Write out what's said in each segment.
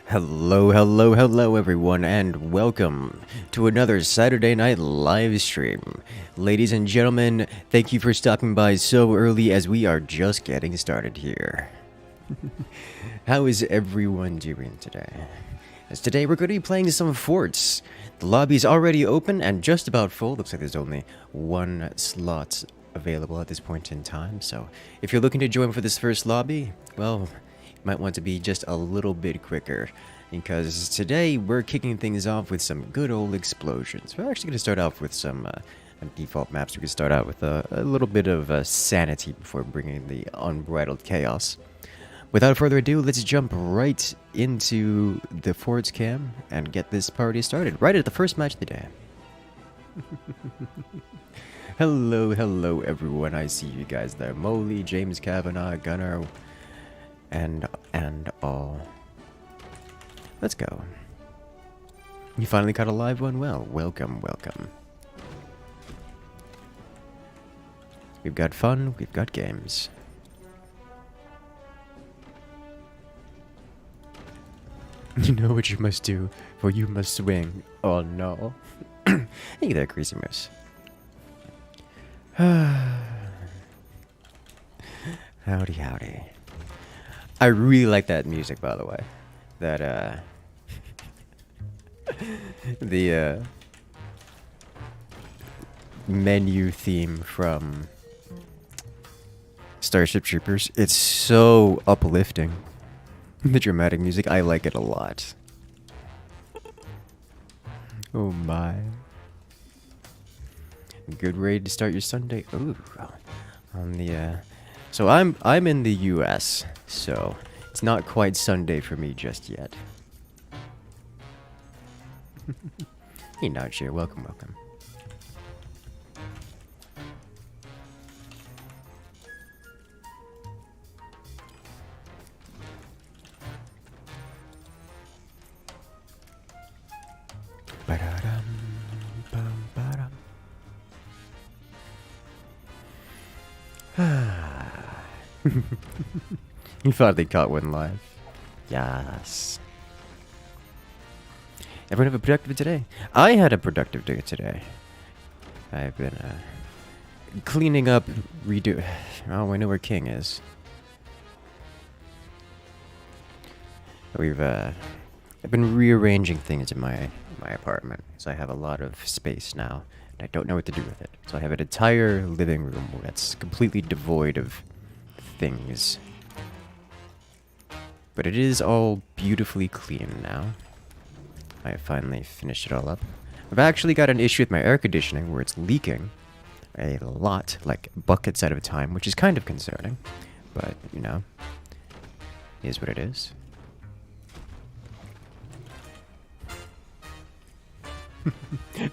Hello, hello, hello, everyone, and welcome to another Saturday night live stream. Ladies and gentlemen, thank you for stopping by so early as we are just getting started here. How is everyone doing today? As today we're going to be playing some forts. The lobby's already open and just about full. Looks like there's only one slot available at this point in time. So if you're looking to join for this first lobby, well, you might want to be just a little bit quicker, because today we're kicking things off with some good old explosions. We're actually going to start off with some default maps. We can start out with a little bit of sanity before bringing the unbridled chaos. Without further ado, let's jump right into the forts cam and get this party started right at the first match of the day. Hello, hello everyone. I see you guys there. Molly, James Kavanaugh, Gunnar, and all. Let's go. You finally caught a live one? Well, welcome, welcome. We've got fun, we've got games. You know what you must do, for you must swing. Oh no. Hey there, Crazy Moose. Howdy, howdy. I really like that music, by the way. That, the, menu theme from Starship Troopers. It's so uplifting. The dramatic music, I like it a lot. Oh my. Good way to start your Sunday. Ooh. On the, so I'm in the US, so it's not quite Sunday for me just yet. Hey Najir, welcome, welcome. Ba-da-dum, bum, ba-dum. You finally caught one live. Yes. Everyone have a productive today? I had a productive day today. I've been cleaning up, Oh, I know where King is. I've been rearranging things in my apartment, so I have a lot of space now, and I don't know what to do with it. So I have an entire living room that's completely devoid of things. But it is all beautifully clean now. I have finally finished it all up. I've actually got an issue with my air conditioning where it's leaking a lot, like buckets at a time, which is kind of concerning. But, you know, it is what it is.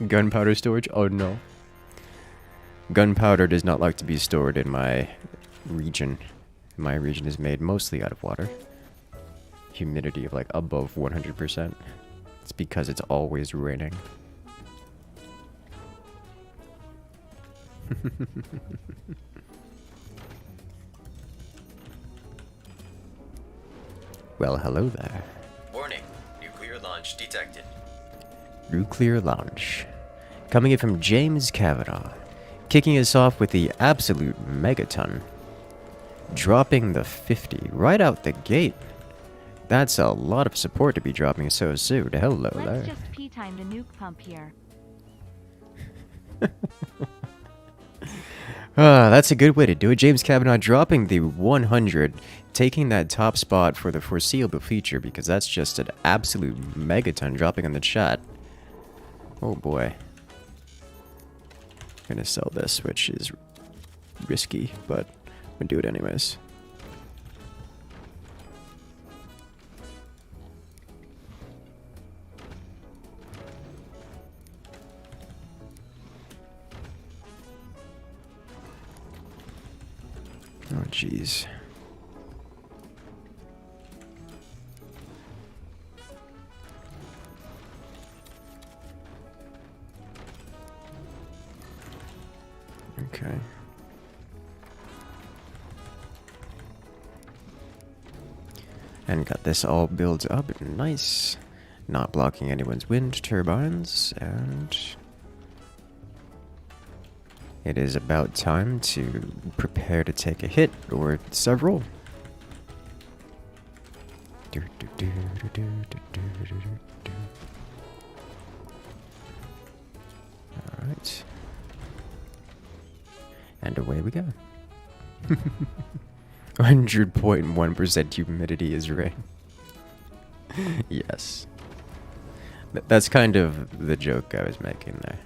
Gunpowder storage? Oh no. Gunpowder does not like to be stored in my region. My region is made mostly out of water. Humidity of like above 100%. It's because it's always raining. Well, hello there. Warning, nuclear launch detected. Nuclear launch. Coming in from James Kavanaugh. Kicking us off with the absolute megaton. Dropping the 50 right out the gate. That's a lot of support to be dropping so soon. Hello there. Let's just P-time the nuke pump here. That's a good way to do it. James Kavanaugh dropping the 100, taking that top spot for the foreseeable future, because that's just an absolute megaton dropping on the chat. Oh boy. I'm gonna sell this, which is risky, but I'm gonna do it anyways. Oh, jeez. Okay. And got this all built up nice. Not blocking anyone's wind turbines. And it is about time to prepare to take a hit or several. Alright. And away we go. 100.1% humidity is rain. Yes. That's kind of the joke I was making there.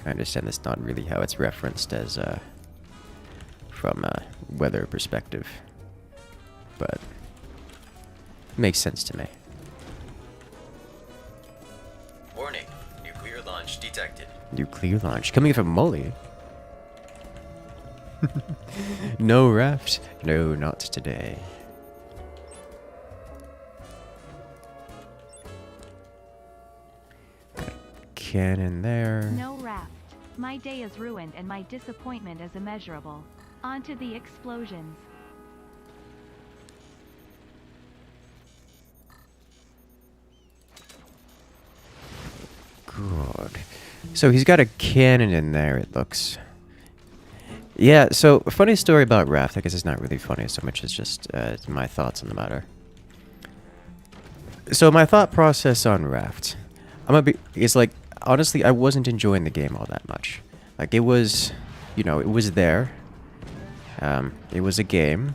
I understand that's not really how it's referenced as from a weather perspective. But it makes sense to me. Warning. Nuclear launch detected. Nuclear launch. Coming from Molly. No raft. No, not today. Cannon there. No raft. My day is ruined and my disappointment is immeasurable. On to the explosions. Good. So he's got a cannon in there, it looks. Yeah, so a funny story about raft. I guess it's not really funny so much as just my thoughts on the matter. So my thought process on raft, is like, honestly, I wasn't enjoying the game all that much. Like, it was, you know, it was there. It was a game.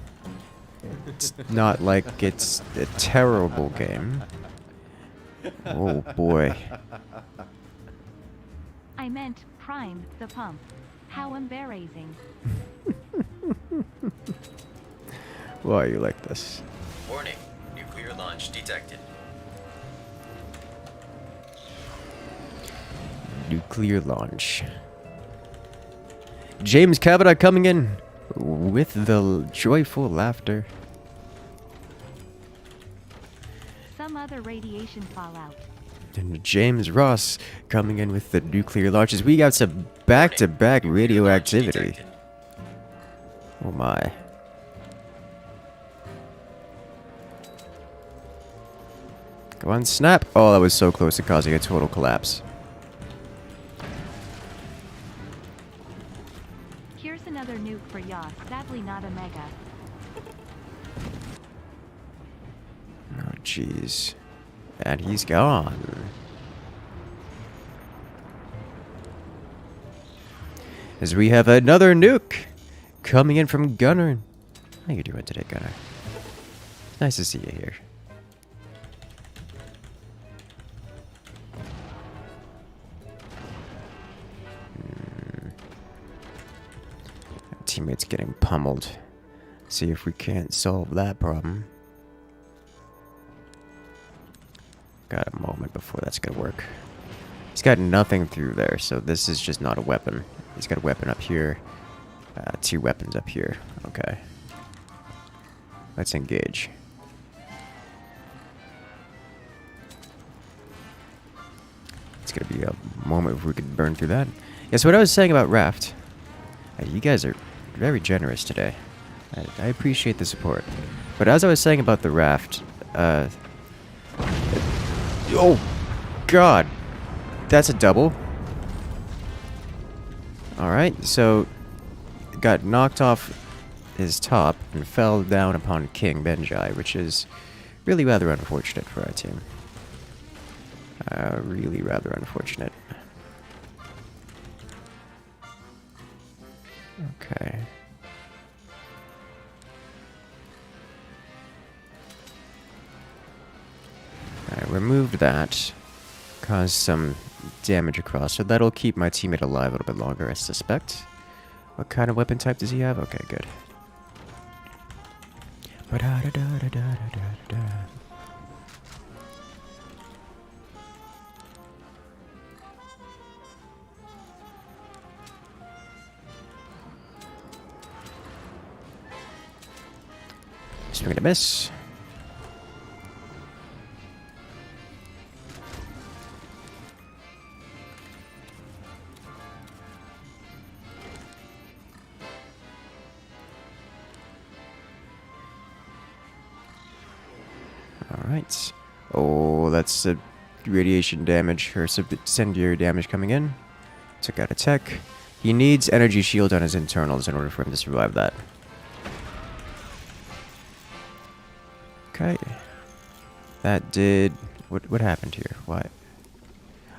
It's not like it's a terrible game. Oh boy. I meant prime the pump. How embarrassing. Why are you like this? Warning. Nuclear launch detected. Nuclear launch. James Cabot coming in with the joyful laughter. Some other radiation fallout. And James Ross coming in with the nuclear launches. We got some back-to-back radioactivity. Detected. Oh my. Go on, snap. Oh, that was so close to causing a total collapse. Here's another nuke for Yas, sadly not a mega. Oh, jeez. And he's gone. As we have another nuke coming in from Gunner. How you doing today, Gunner? Nice to see you here. Teammates getting pummeled. See if we can't solve that problem. Got a moment before that's gonna work. He's got nothing through there, so this is just not a weapon. He's got a weapon up here. 2 weapons up here. Okay. Let's engage. It's gonna be a moment if we could burn through that. Yeah, so what I was saying about Raft. You guys are very generous today. I appreciate the support. But as I was saying about the Raft, oh, God. That's a double. Alright, so got knocked off his top and fell down upon King Benjai, which is really rather unfortunate for our team. Really rather unfortunate. Okay. Alright, removed that. Caused some damage across, so that'll keep my teammate alive a little bit longer, I suspect. What kind of weapon type does he have? Okay, good. Swing and a miss. Alright. Oh, that's a radiation damage, or some incendiary damage coming in. Took out a tech. He needs energy shield on his internals in order for him to survive that. Okay. That did... What happened here? Why?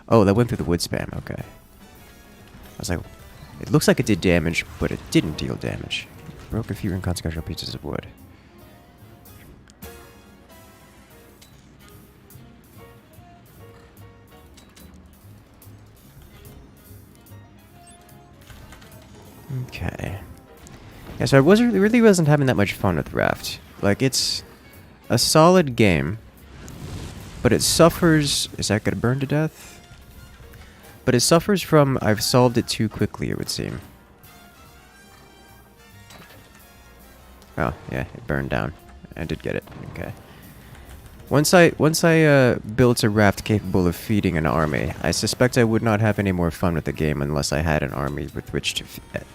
Oh, that went through the wood spam. Okay. I was like, it looks like it did damage, but it didn't deal damage. Broke a few inconsequential pieces of wood. Okay. Yeah, so I really wasn't having that much fun with Raft. Like, it's a solid game, but it suffers... Is that gonna burn to death? But it suffers from I've solved it too quickly, it would seem. Oh, yeah, it burned down. I did get it. Okay. Once I built a raft capable of feeding an army, I suspect I would not have any more fun with the game unless I had an army with which to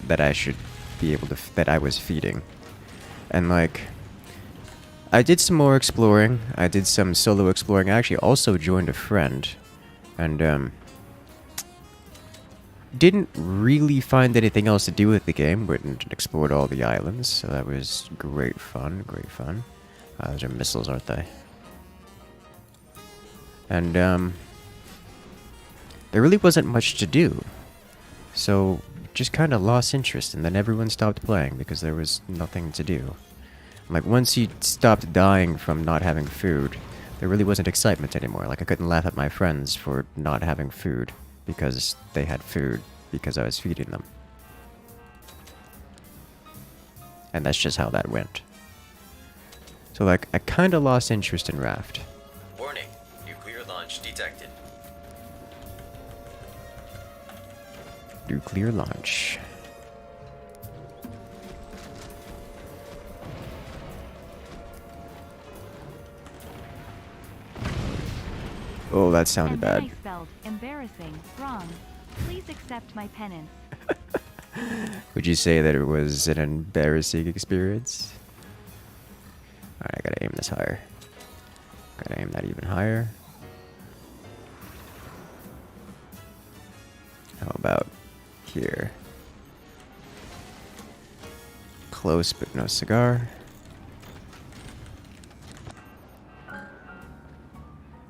that I should be able to that I was feeding. And like, I did some more exploring. I did some solo exploring. I actually also joined a friend, and didn't really find anything else to do with the game. Went and explored all the islands, so that was great fun. Great fun. Those are missiles, aren't they? And there really wasn't much to do, so just kind of lost interest, and then everyone stopped playing because there was nothing to do. Like, once you stopped dying from not having food, there really wasn't excitement anymore. Like, I couldn't laugh at my friends for not having food because they had food because I was feeding them. And that's just how that went. So, like, I kind of lost interest in Raft. Warning, nuclear launch detected. Nuclear launch. Oh, that sounded And then bad. I spelled embarrassing wrong. Please accept my penance. Would you say that it was an embarrassing experience? Alright, I gotta aim this higher. Gotta aim that even higher. How about here? Close but no cigar.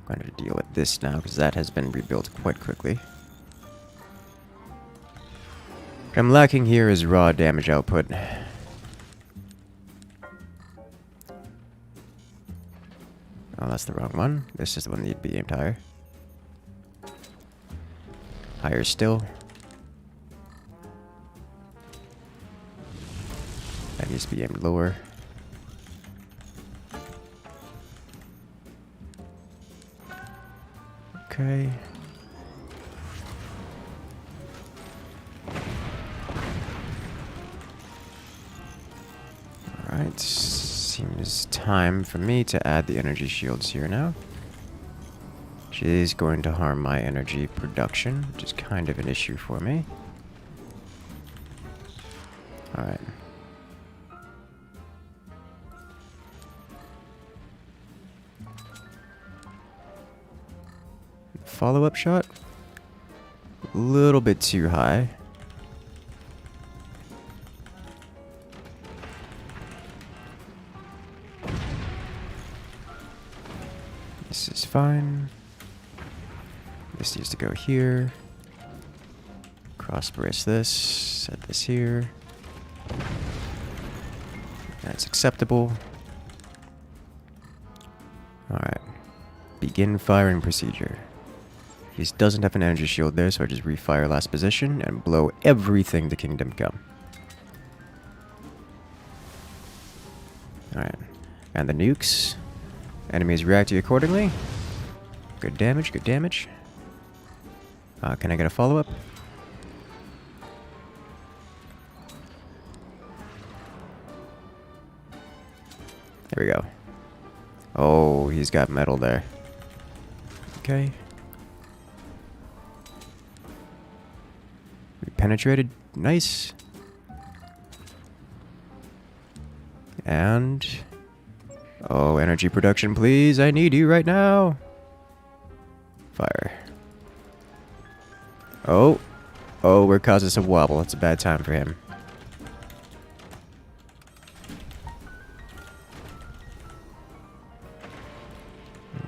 I'm going to deal with this now because that has been rebuilt quite quickly. What I'm lacking here is raw damage output. Oh, that's the wrong one. This is the one that needs to be aimed higher. Higher still. That needs to be aimed lower. Okay. Alright, seems time for me to add the energy shields here now. Which is going to harm my energy production, which is kind of an issue for me. Alright. Follow-up shot? A little bit too high. This is fine. This needs to go here. Cross brace this. Set this here. That's acceptable. Alright. Begin firing procedure. He doesn't have an energy shield there, so I just refire last position and blow everything to Kingdom Come. Alright. And the nukes. Enemies reacting accordingly. Good damage, good damage. Can I get a follow-up? There we go. Oh, he's got metal there. Okay. We penetrated. Nice. And... Oh, energy production, please. I need you right now. Fire. Oh. Oh, we're causing some wobble. It's a bad time for him.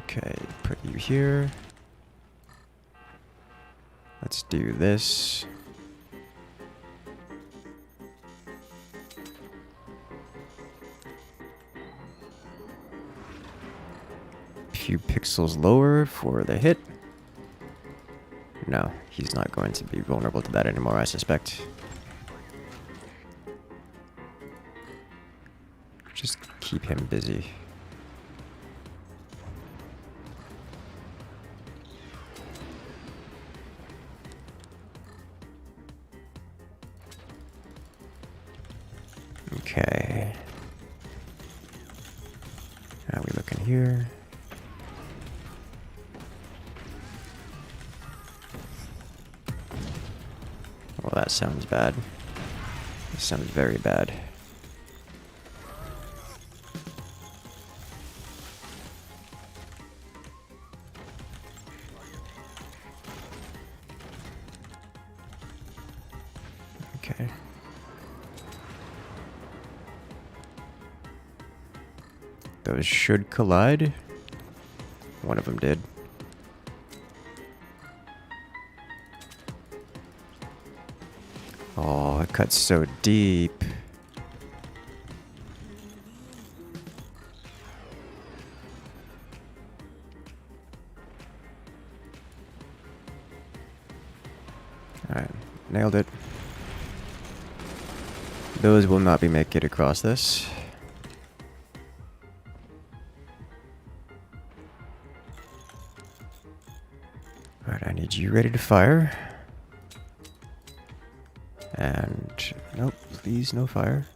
Okay, put you here. Let's do this. Few pixels lower for the hit. No, he's not going to be vulnerable to that anymore, I suspect. Just keep him busy. Okay. How are we looking here? Well, that sounds bad. This sounds very bad. Okay. Those should collide. One of them did. Oh, it cuts so deep. Alright, nailed it. Those will not be making it across this. Alright, I need you ready to fire. And nope, please no fire.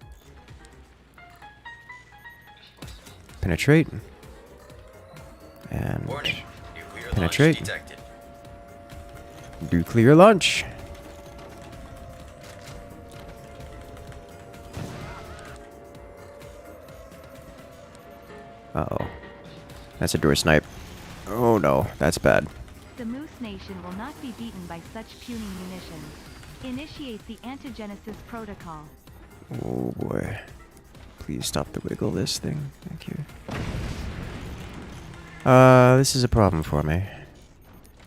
Penetrate. And Warning. Nuclear penetrate. launch detected. Nuclear launch. Uh-oh. That's a door snipe. Oh no, that's bad. The Moose Nation will not be beaten by such puny munitions. Initiate the antigenesis protocol. Oh boy. Please stop the wiggle this thing. Thank you. This is a problem for me.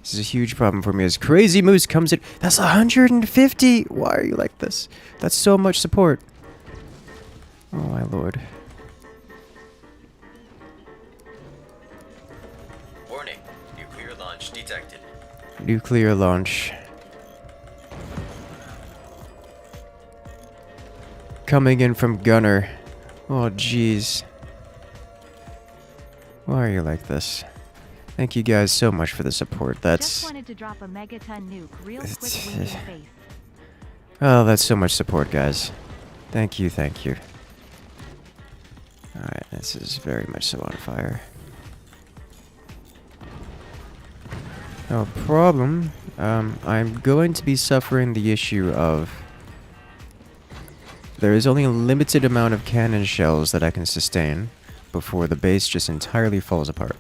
This is a huge problem for me as Crazy Moose comes in. That's 150! Why are you like this? That's so much support. Oh my lord. Warning. Nuclear launch detected. Nuclear launch. Coming in from Gunner. Oh jeez. Why are you like this? Thank you guys so much for the support. Just That's... wanted to drop a megaton nuke real quick in your face. Oh, that's so much support, guys. Thank you, thank you. Alright, this is very much so on fire. No problem. I'm going to be suffering the issue of... There is only a limited amount of cannon shells that I can sustain before the base just entirely falls apart.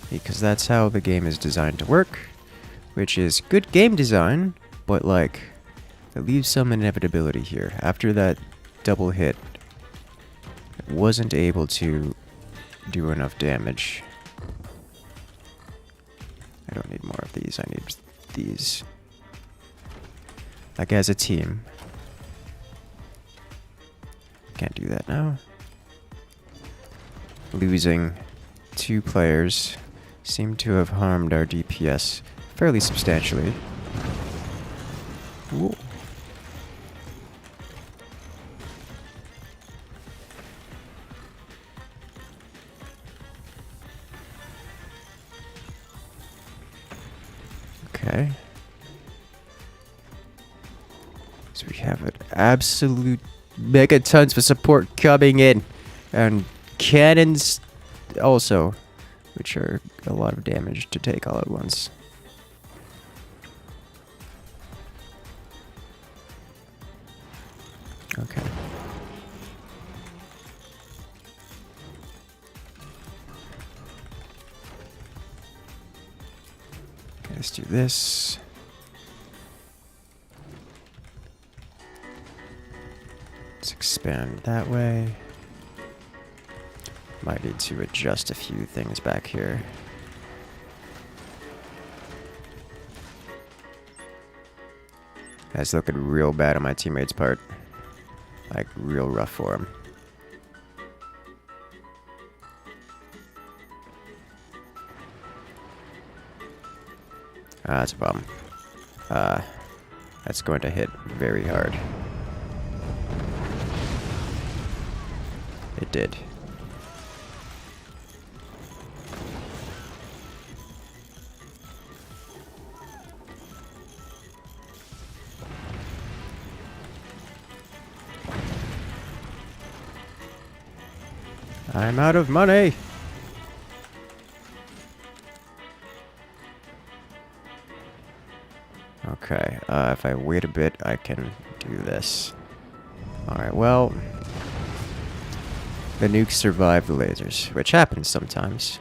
Because that's how the game is designed to work, which is good game design, but like, it leaves some inevitability here. After that double hit, it wasn't able to do enough damage. I don't need more of these, I need these. Like as a team. Can't do that now. Losing 2 players seem to have harmed our DPS fairly substantially. Ooh. Okay. So we have an absolute megatons of support coming in. And cannons also, which are a lot of damage to take all at once. Okay. Let's do this. Let's expand that way. Might need to adjust a few things back here. That's looking real bad on my teammate's part. Like, real rough for him. That's a problem. That's going to hit very hard. It did. I'm out of money. Okay, if I wait a bit, I can do this. Alright, well, the nukes survived the lasers, which happens sometimes.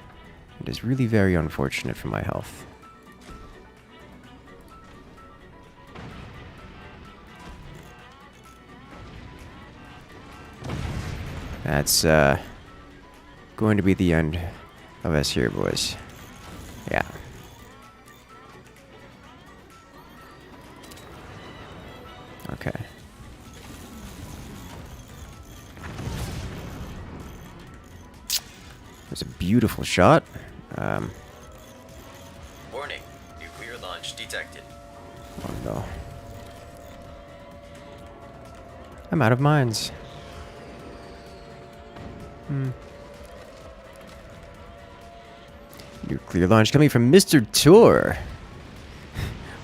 It is really very unfortunate for my health. That's, going to be the end of us here, boys. Yeah. Okay. It was a beautiful shot. Warning. Nuclear launch detected. Oh no. I'm out of mines. Nuclear launch coming from Mr. Tor.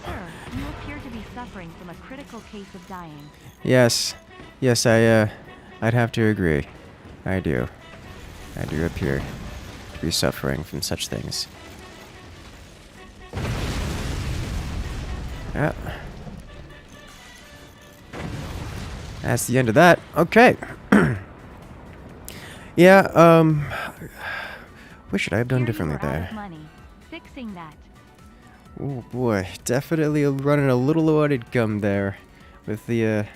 Sir, you appear to be suffering from a critical case of dying. Yes. Yes, I'd have to agree. I do. I do appear to be suffering from such things. Yeah. That's the end of that. Okay. Yeah, what should I have done Here differently you are out there? of money. Fixing that. Oh boy, definitely running a little low on income there. With the,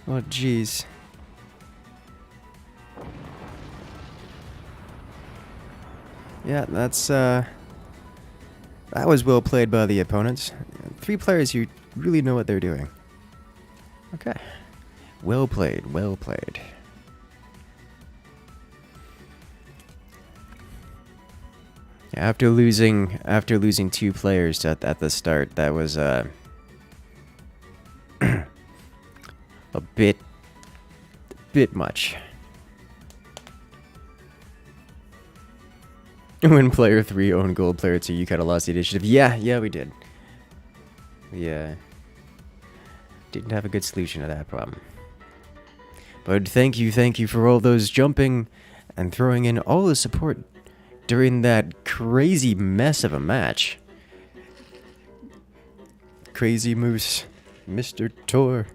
oh jeez. Yeah, that's, that was well played by the opponents. 3 players who really know what they're doing. Okay. Well played, well played. Yeah, after losing 2 players at the start, that was a bit much. When player 3 owned gold, player 2, you kind of lost the initiative. Yeah, we did. Yeah, didn't have a good solution to that problem. But thank you for all those jumping and throwing in all the support during that crazy mess of a match. Crazy Moose, Mr. Tor,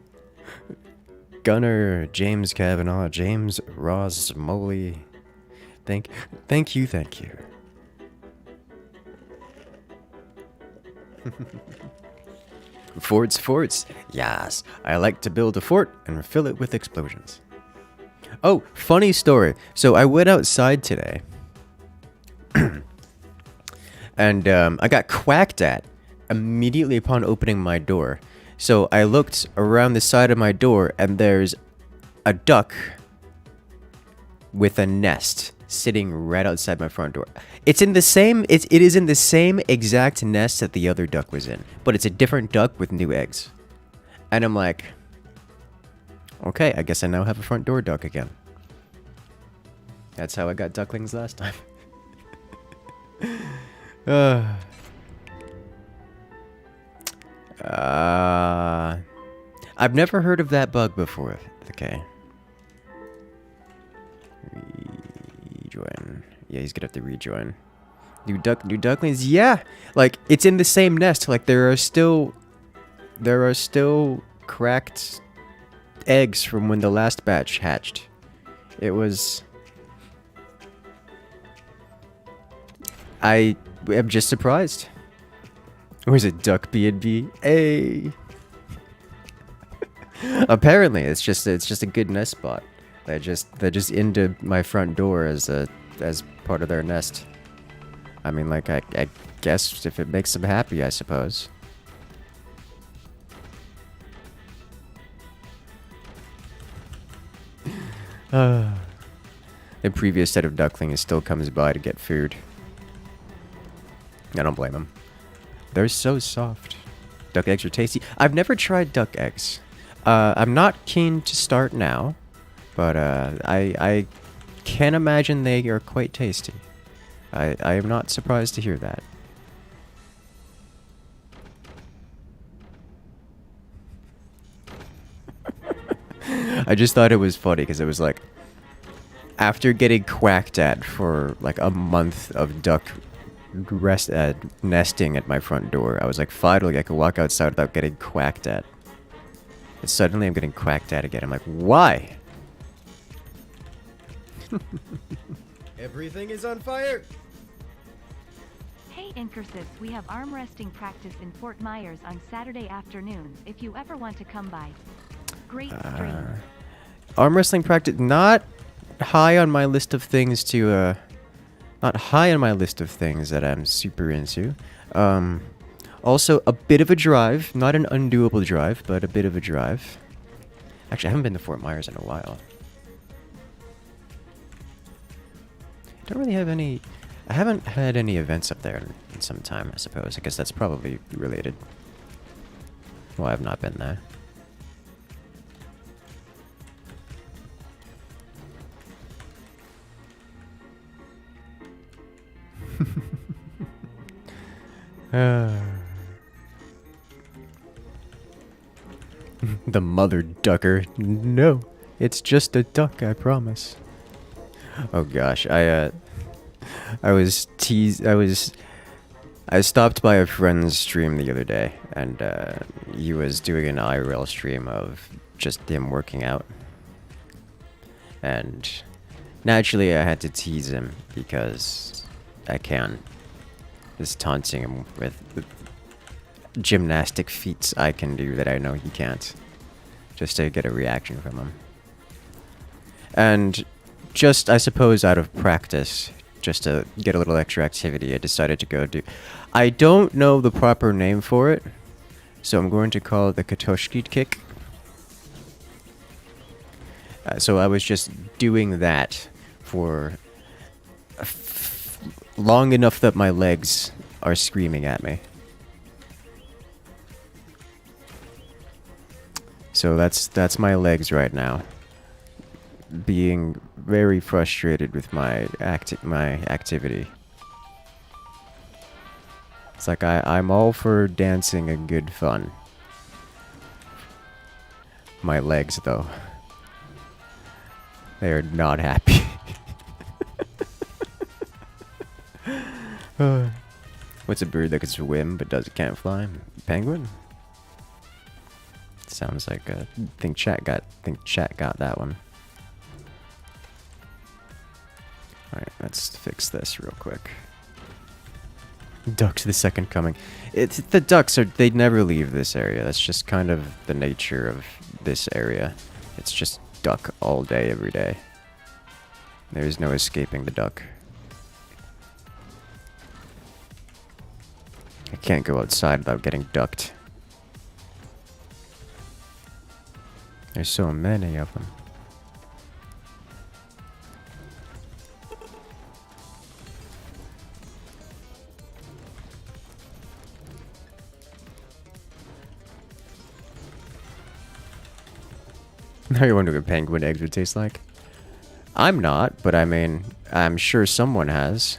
Gunner, James Kavanaugh, James Ross Moley. Thank you. Forts. Yes, I like to build a fort and fill it with explosions. Oh, funny story. So I went outside today. And I got quacked at immediately upon opening my door. So I looked around the side of my door, and there's a duck with a nest sitting right outside my front door. It is in the same exact nest that the other duck was in, but it's a different duck with new eggs. And I'm like, okay, I guess I now have a front door duck again. That's how I got ducklings last time. I've never heard of that bug before. Okay. Rejoin. Yeah, he's gonna have to rejoin. New ducklings. Yeah, like it's in the same nest. Like there are still cracked eggs from when the last batch hatched. It was. I am just surprised. Or is it Duck B&B? Hey! Apparently, it's just a good nest spot. They just into my front door as part of their nest. I mean, like, I guess if it makes them happy, I suppose. The previous set of ducklings still comes by to get food. I don't blame him. They're so soft. Duck eggs are tasty. I've never tried duck eggs. I'm not keen to start now, but I can imagine they are quite tasty. I am not surprised to hear that. I just thought it was funny because it was like, after getting quacked at for like a month of duck nesting at my front door, I was like, finally I could walk outside without getting quacked at. And suddenly I'm getting quacked at again. I'm like, why? Everything is on fire! Hey Incursus, we have arm wresting practice in Fort Myers on Saturday afternoons if you ever want to come by. Great stream. Arm wrestling practice, not high on my list of things to, not high on my list of things that I'm super into. Also, a bit of a drive, not an undoable drive, but a bit of a drive. Actually, I haven't been to Fort Myers in a while. Don't really have any... I haven't had any events up there in some time, I suppose. I guess that's probably related. Well, I've not been there. The mother ducker. No, it's just a duck, I promise. Oh gosh, I stopped by a friend's stream the other day, and he was doing an IRL stream of just him working out. And naturally I had to tease him because I can. Just taunting him with the gymnastic feats I can do that I know he can't. Just to get a reaction from him. And just, I suppose, out of practice, just to get a little extra activity, I decided to go do... I don't know the proper name for it, so I'm going to call it the Katoshki kick. So I was just doing that for long enough that my legs are screaming at me. So that's my legs right now, being very frustrated with my activity. It's like I'm all for dancing and good fun. My legs, though, they are not happy. What's a bird that can swim but can't fly? Penguin? Sounds like think chat got that one. Alright, let's fix this real quick. Ducks the second coming. The ducks they never leave this area. That's just kind of the nature of this area. It's just duck all day, every day. There's no escaping the duck. I can't go outside without getting ducked. There's so many of them. Now you're wondering what penguin eggs would taste like? I'm not, but I mean, I'm sure someone has.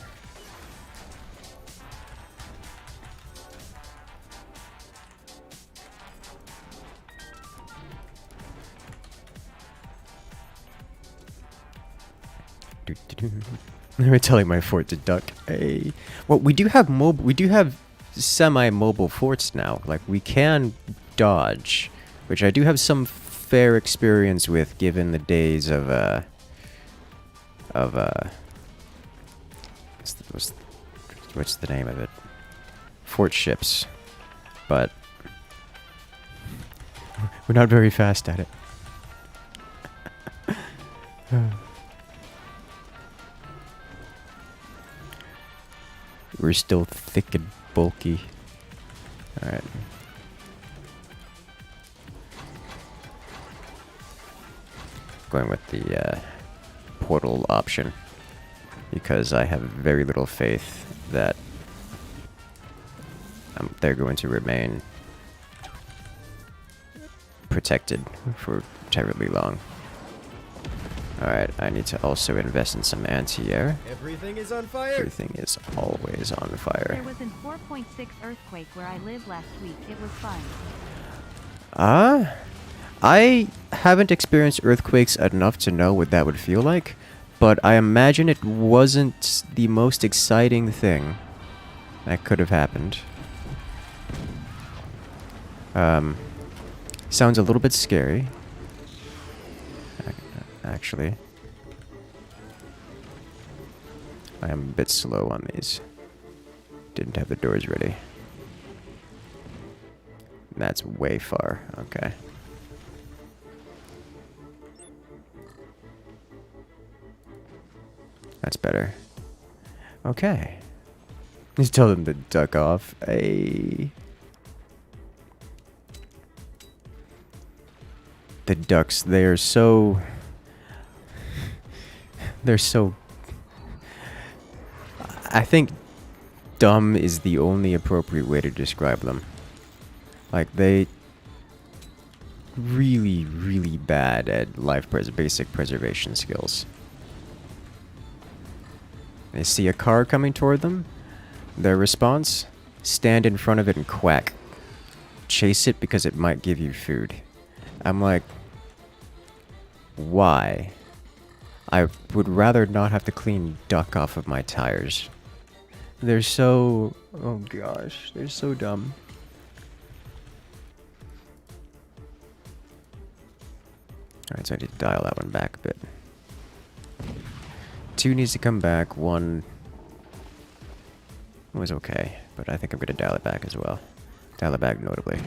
They're telling my fort to duck. Hey, well, we do have semi-mobile forts now. Like, we can dodge, which I do have some fair experience with, given the days of what's the name of it? Fort ships. but we're not very fast at it. We're still thick and bulky. Alright. Going with the portal option because I have very little faith that they're going to remain protected for terribly long. Alright, I need to also invest in some anti-air. Everything is on fire. Everything is always on fire. There was a 4.6 earthquake where I lived last week. It was fun. I haven't experienced earthquakes enough to know what that would feel like, but I imagine it wasn't the most exciting thing that could have happened. Sounds a little bit scary. Actually, I am a bit slow on these. Didn't have the doors ready. That's way far. Okay. That's better. Okay. Just tell them to duck off. Hey. The ducks, they're so... They're so... I think dumb is the only appropriate way to describe them. Like, they... Really, really bad at basic preservation skills. They see a car coming toward them. Their response? Stand in front of it and quack. Chase it because it might give you food. I'm like... Why? I would rather not have to clean duck off of my tires. They're so... Oh gosh, they're so dumb. Alright, so I need to dial that one back a bit. 2 needs to come back, 1 was okay, but I think I'm going to dial it back as well. Dial it back notably.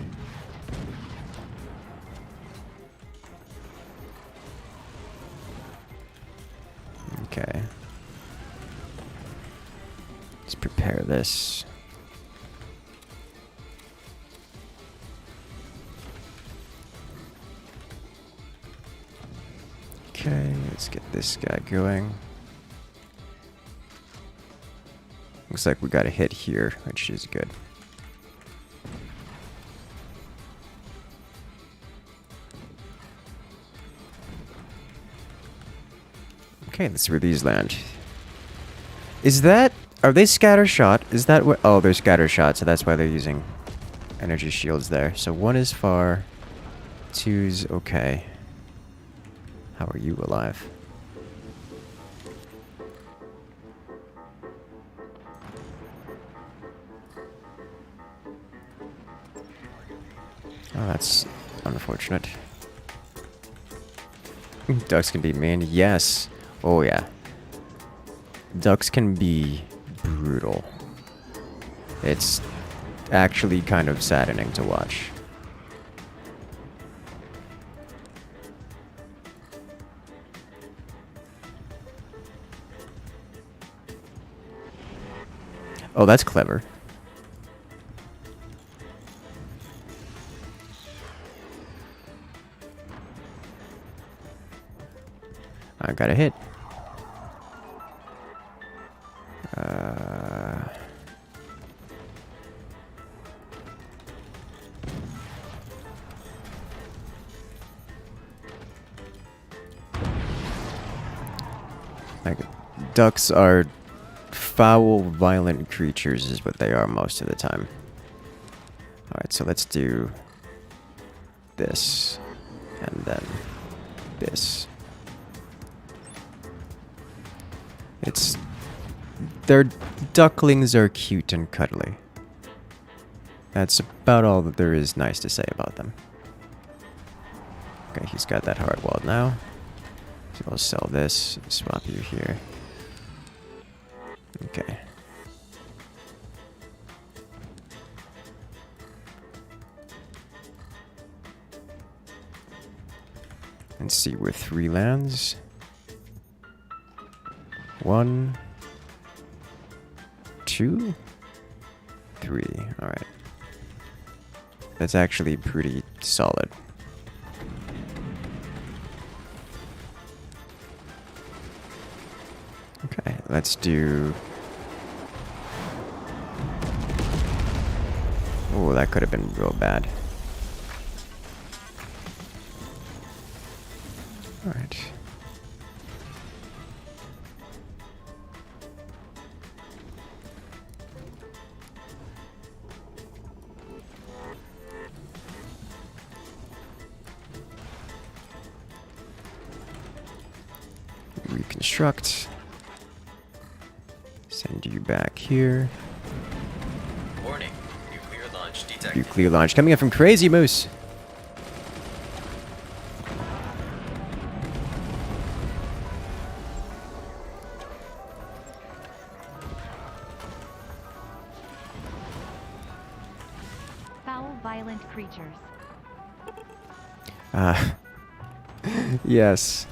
Okay. Let's prepare this. Okay, let's get this guy going. Looks like we got a hit here, which is good. Okay, let's see where these land. Is that... Are they scatter shot? Is that what... Oh, they're scatter shot, so that's why they're using energy shields there. So 1 is far. 2's okay. How are you alive? Oh, that's unfortunate. Ducks can be mean. Yes. Oh, yeah. Ducks can be brutal. It's actually kind of saddening to watch. Oh, that's clever. I got a hit. Like, ducks are foul, violent creatures is what they are most of the time. Alright, so let's do this, and then this. Their ducklings are cute and cuddly. That's about all that there is nice to say about them. Okay, he's got that hard wall now. So I'll sell this, swap you here. Okay. Let's see where 3 lands. 1, 2, 3. Alright. That's actually pretty solid. Okay, let's do... Oh, that could have been real bad. Alright. Reconstruct. Send you back here. Warning. Nuclear launch detected. Nuclear launch coming in from Crazy Moose. Foul, violent creatures. Yes.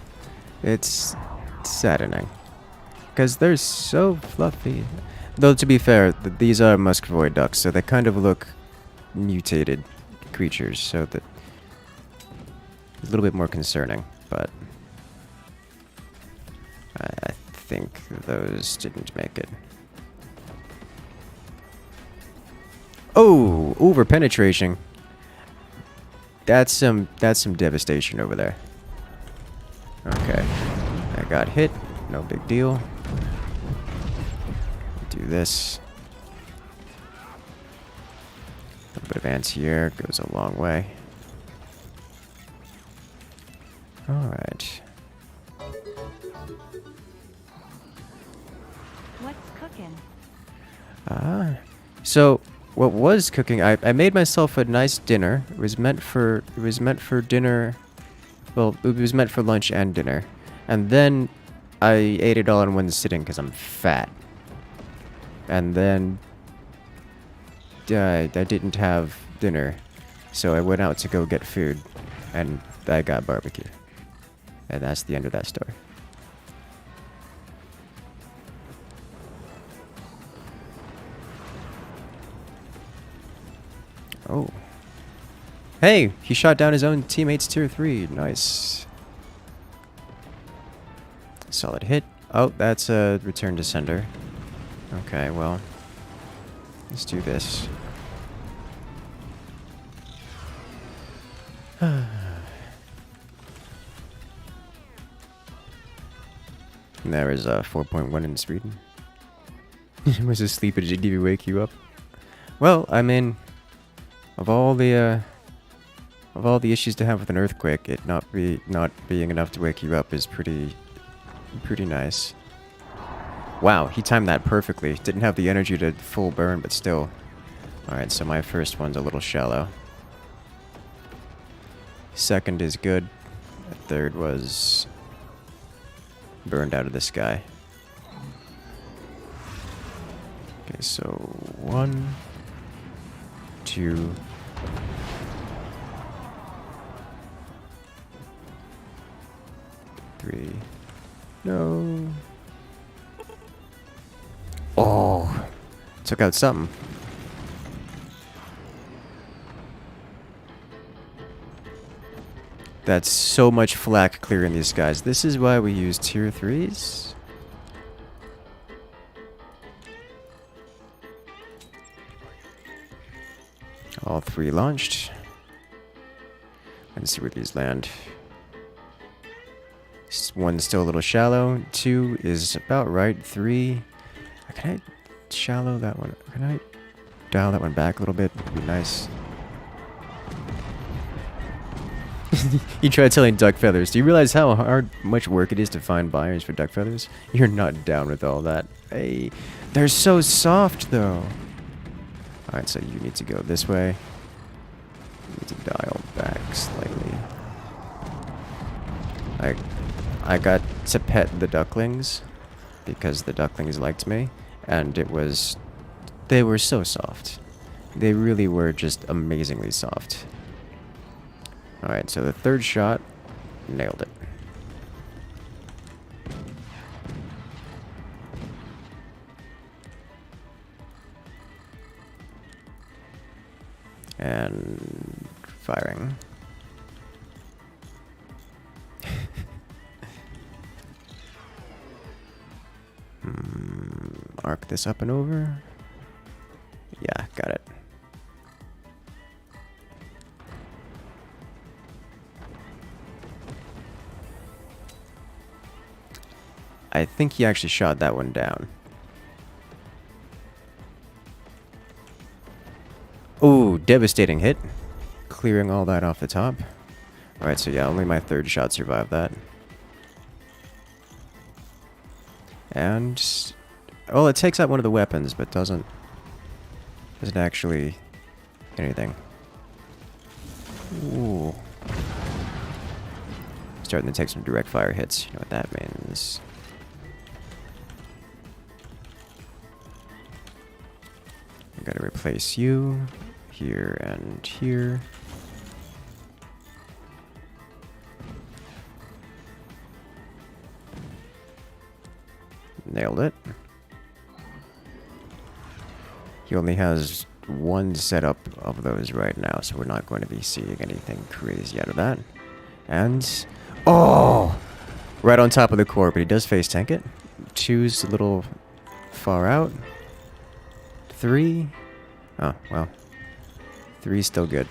It's saddening. Because they're so fluffy. Though, to be fair, these are muscovoid ducks, so they kind of look mutated creatures, so that a little bit more concerning, but I think those didn't make it. Oh, over penetration. That's some devastation over there. Okay. I got hit. No big deal. Do this. A little bit of anti-air goes a long way. Alright. What's cooking? So what was cooking? I made myself a nice dinner. It was meant for dinner. Well, it was meant for lunch and dinner. And then I ate it all in one sitting because I'm fat. And then I didn't have dinner, so I went out to go get food, and I got barbecue. And that's the end of that story. Oh. Hey, he shot down his own teammate's tier 3. Nice. Solid hit. Oh, that's a return to sender. Okay, well, let's do this. There is a 4.1 in Sweden. Was asleep, but did he wake you up? Well, I mean, of all the issues to have with an earthquake, it not being enough to wake you up is pretty nice. Wow, he timed that perfectly. Didn't have the energy to full burn, but still. Alright, so my first one's a little shallow. Second is good. The third was burned out of the sky. Okay, so 1, 2, 3. No. Oh, took out something. That's so much flak clearing these guys. This is why we use tier 3s. All 3 launched. Let's see where these land. One's still a little shallow. 2 is about right. 3. Can I shallow that one? Can I dial that one back a little bit? Would be nice. You tried selling duck feathers. Do you realize how much work it is to find buyers for duck feathers? You're not down with all that. Hey, they're so soft though. Alright, so you need to go this way. You need to dial back slightly. I got to pet the ducklings because the ducklings liked me, and they were so soft. They really were just amazingly soft. Alright, so the third shot Nailed it. And firing. Arc this up and over. Yeah, got it. I think he actually shot that one down. Ooh, devastating hit. Clearing all that off the top. Alright, so yeah, only my third shot survived that. And... well, it takes out one of the weapons, but doesn't actually anything. Ooh. Starting to take some direct fire hits. You know what that means. I gotta replace you here and here. Nailed it. He only has one setup of those right now, so we're not going to be seeing anything crazy out of that. And... oh! Right on top of the core, but he does face tank it. 2's a little far out. 3... oh, well. 3's still good.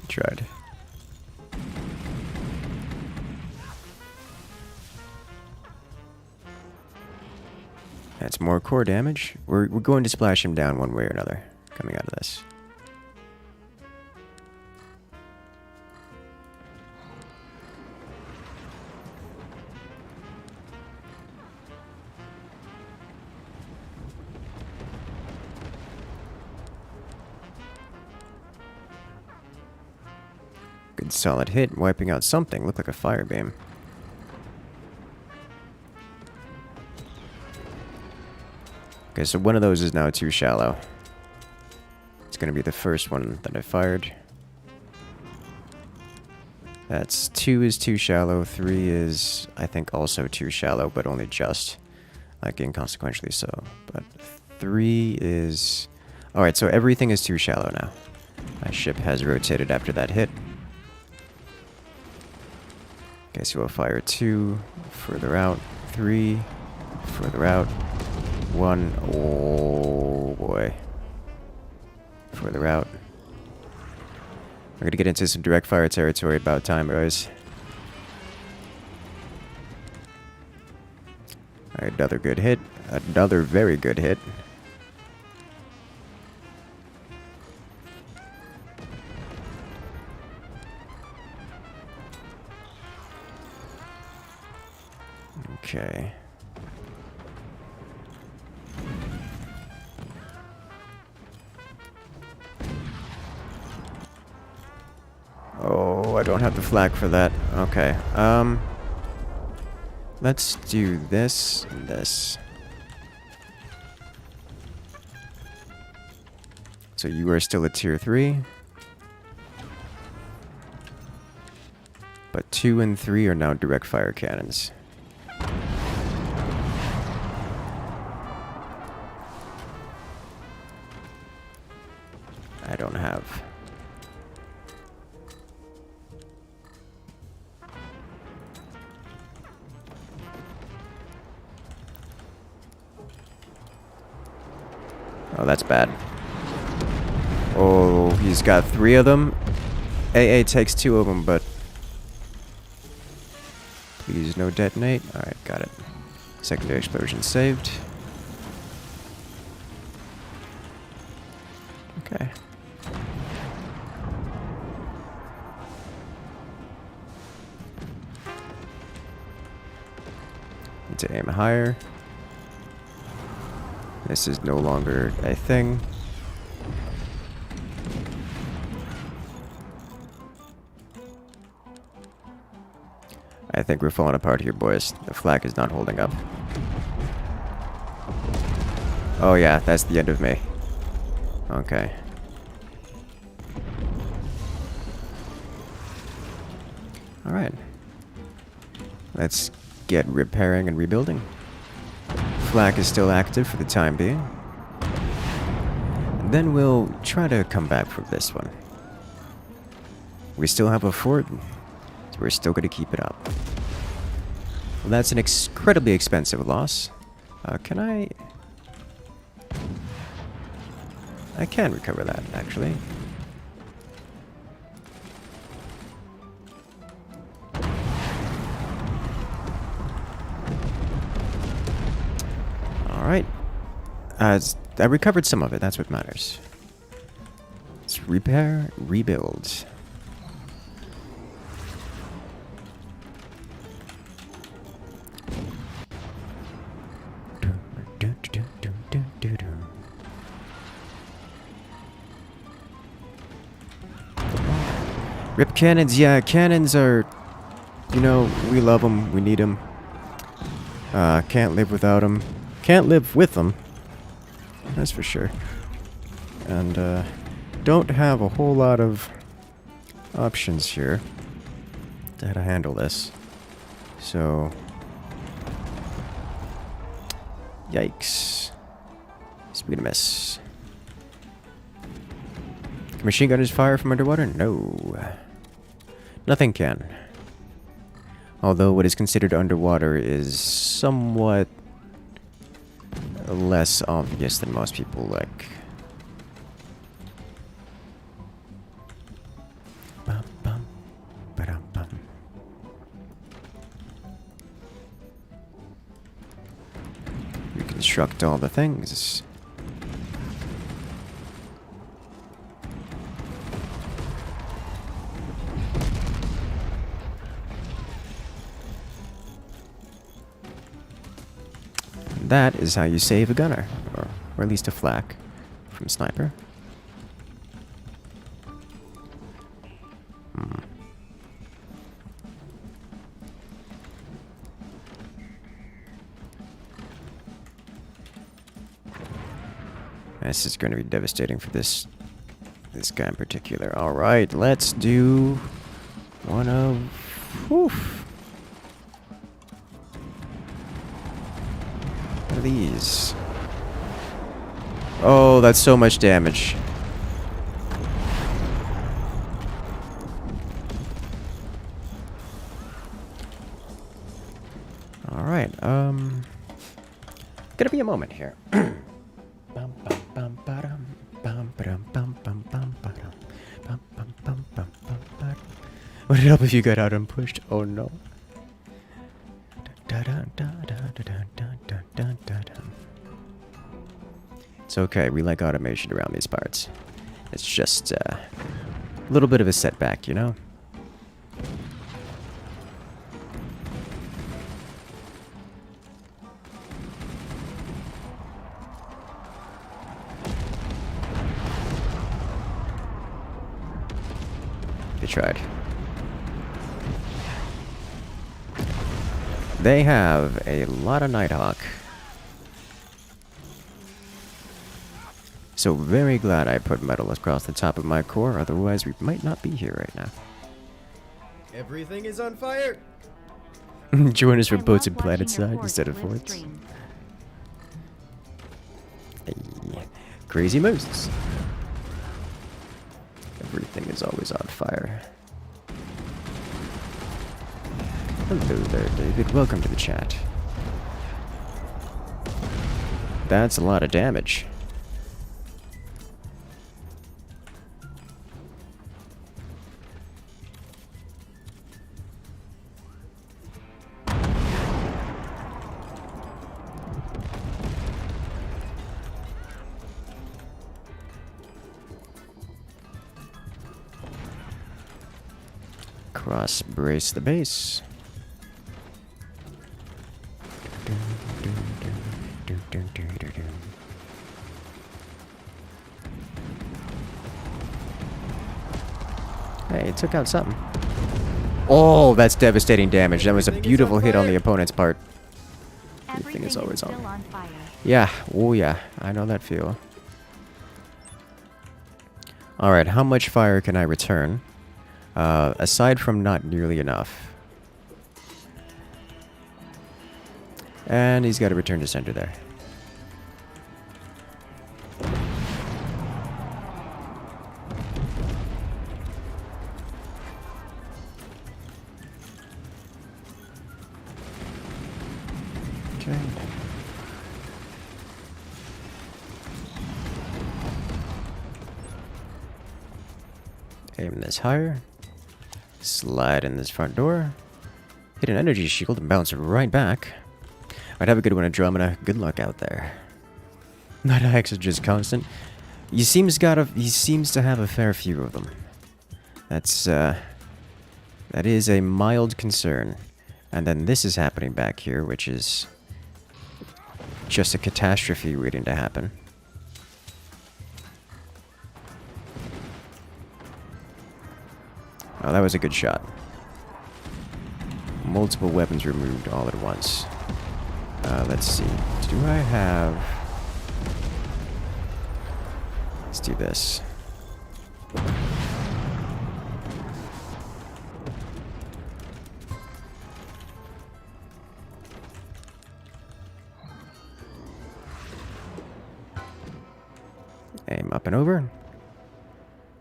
Tried. That's more core damage. We're going to splash him down one way or another coming out of this. Good solid hit, wiping out something. Looked like a fire beam. Okay, so one of those is now too shallow. It's going to be the first one that I fired. That's 2 is too shallow. 3 is, I think, also too shallow, but only just. Like, inconsequentially so. But 3 is... alright, so everything is too shallow now. My ship has rotated after that hit. Okay, so we'll fire 2, further out, 3, further out, 1, oh boy, further out. We're gonna get into some direct fire territory about time, guys. Alright, another good hit, another very good hit. Okay. Oh, I don't have the flag for that. Okay. Let's do this and this. So you are still a tier 3. But 2 and 3 are now direct fire cannons. I don't have. Oh, that's bad. Oh, he's got 3 of them. AA takes 2 of them, but... please, no detonate. Alright, got it. Secondary explosion saved. Okay. Need to aim higher. This is no longer a thing. I think we're falling apart here, boys. The flak is not holding up. Oh yeah, that's the end of me. Okay. Alright. Let's get repairing and rebuilding. Flak is still active for the time being. And then we'll try to come back from this one. We still have a fort, so we're still going to keep it up. Well, that's an incredibly expensive loss. Can I can recover that, actually. Alright. I recovered some of it, that's what matters. Let's repair, rebuild. Rip cannons, yeah, cannons are, you know, we love them, we need them. Can't live without them. Can't live with them, that's for sure. And don't have a whole lot of options here to how to handle this. So, yikes. Speed of miss. Can machine gunners fire from underwater? No. Nothing can. Although what is considered underwater is somewhat less obvious than most people like. Bum, bum, ba-dum, bum. Reconstruct all the things. That is how you save a gunner, or at least a flak from sniper. This is going to be devastating for this guy in particular. All right, let's do one of. Whew. These. Oh, that's so much damage. All right. Gonna be a moment here. Would it help if you got out and pushed? Oh no. It's okay, we like automation around these parts. It's just a little bit of a setback, you know? They tried. They have a lot of Nighthawk. So very glad I put metal across the top of my core, otherwise we might not be here right now. Everything is on fire! Join us for I boats love and planet watching your side forts instead of live forts. stream. Hey, crazy moves. Everything is always on fire. Hello there, David. Welcome to the chat. That's a lot of damage. Cross brace the base. Hey, it took out something. Oh, that's devastating damage. That was a Everything is beautiful on hit on fire. the opponent's part. Everything is always still on. on fire. Yeah, oh yeah, I know that feel. Alright, how much fire can I return? Aside from not nearly enough. And he's got to return to center there. Okay. Aim this higher. Slide in this front door. Hit an energy shield and bounce right back. I'd have a good one, Andromeda. Good luck out there. Night hikes are just constant. He seems to have a fair few of them. That is a mild concern. And then this is happening back here, which is just a catastrophe waiting to happen. Oh, that was a good shot. Multiple weapons removed all at once. Let's see. Do I have... Let's do this. Aim up and over.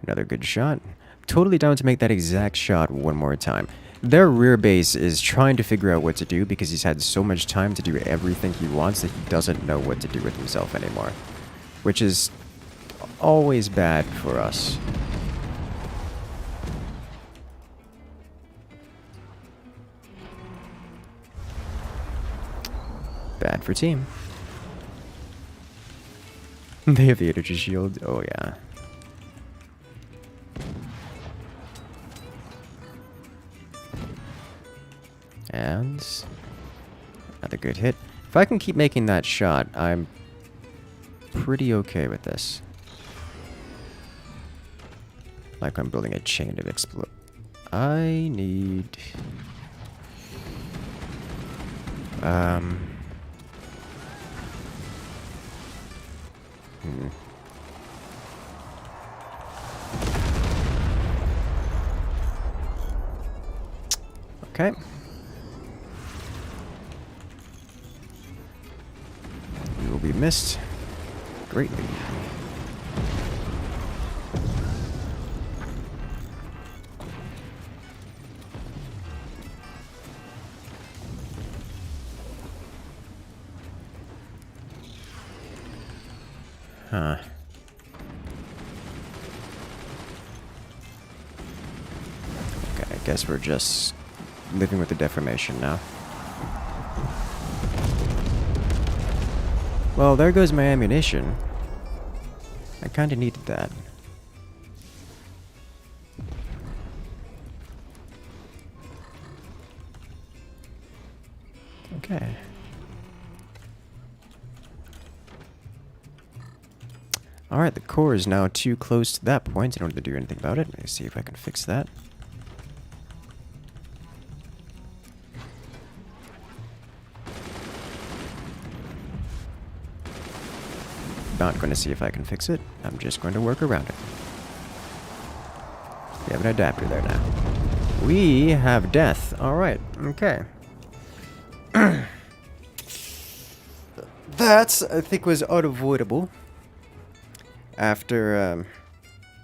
Another good shot. Totally down to make that exact shot one more time. Their rear base is trying to figure out what to do because he's had so much time to do everything he wants that he doesn't know what to do with himself anymore. Which is always bad for us. Bad for team. They have the energy shield. Oh yeah. And another good hit. If I can keep making that shot, I'm pretty okay with this. Like I'm building a chain of explode. I need... Okay. You will be missed greatly. Huh. Okay, I guess we're just living with the deformation now. Well, there goes my ammunition. I kinda needed that. Okay. Alright, the core is now too close to that point in order to do anything about it. Let me see if I can fix that. Not going to see if I can fix it. I'm just going to work around it. We have an adapter there now. We have death. Alright, okay. That, I think, was unavoidable. After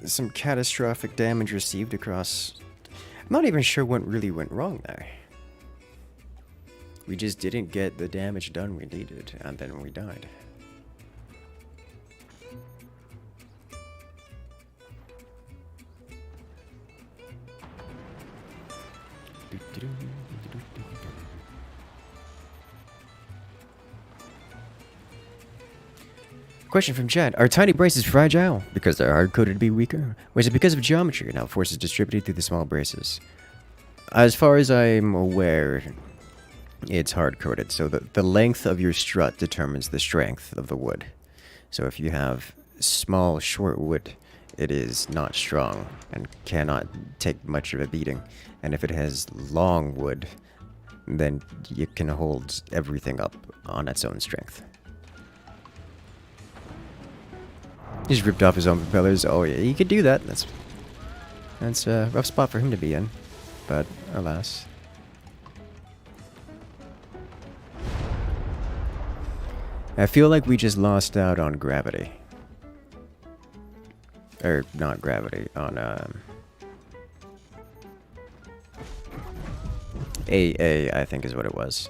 some catastrophic damage received across... I'm not even sure what really went wrong there. We just didn't get the damage done we needed, and then we died. Question from chat. Are tiny braces fragile because they're hard-coded to be weaker? Or is it because of geometry and how force is distributed through the small braces? As far as I'm aware, it's hard-coded. So the length of your strut determines the strength of the wood. So if you have small, short wood, it is not strong and cannot take much of a beating. And if it has long wood, then it can hold everything up on its own strength. He's ripped off his own propellers. Oh yeah, he could do that. That's a rough spot for him to be in. But alas. I feel like we just lost out on gravity. Or not gravity, on AA, I think is what it was.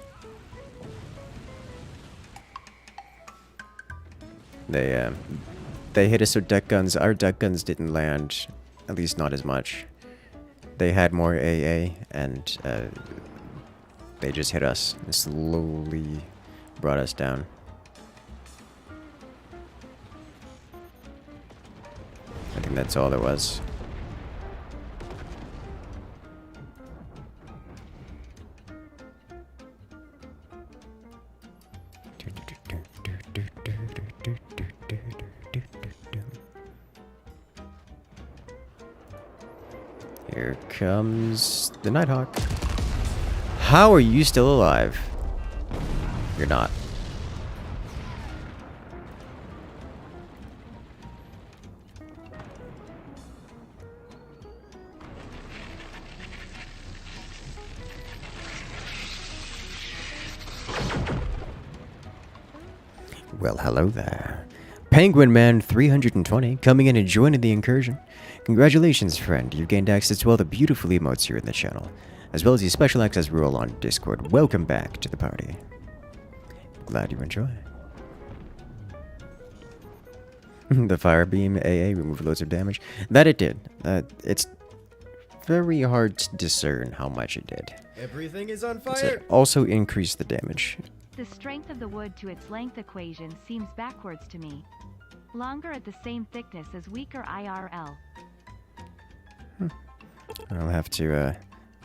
They hit us with deck guns. Our deck guns didn't land, at least not as much. They had more AA, and they just hit us and slowly brought us down. I think that's all there was. Here comes the Nighthawk. How are you still alive? You're not. Well, hello there. Penguin Man 320 coming in and joining the incursion. Congratulations, friend. You've gained access to all the beautiful emotes here in the channel, as well as the special access role on Discord. Welcome back to the party. Glad you enjoy. The fire beam AA removed loads of damage. That it did. It's very hard to discern how much it did. Everything is on fire. It also increased the damage. The strength of the wood to its length equation seems backwards to me. Longer at the same thickness as weaker IRL. I'll have to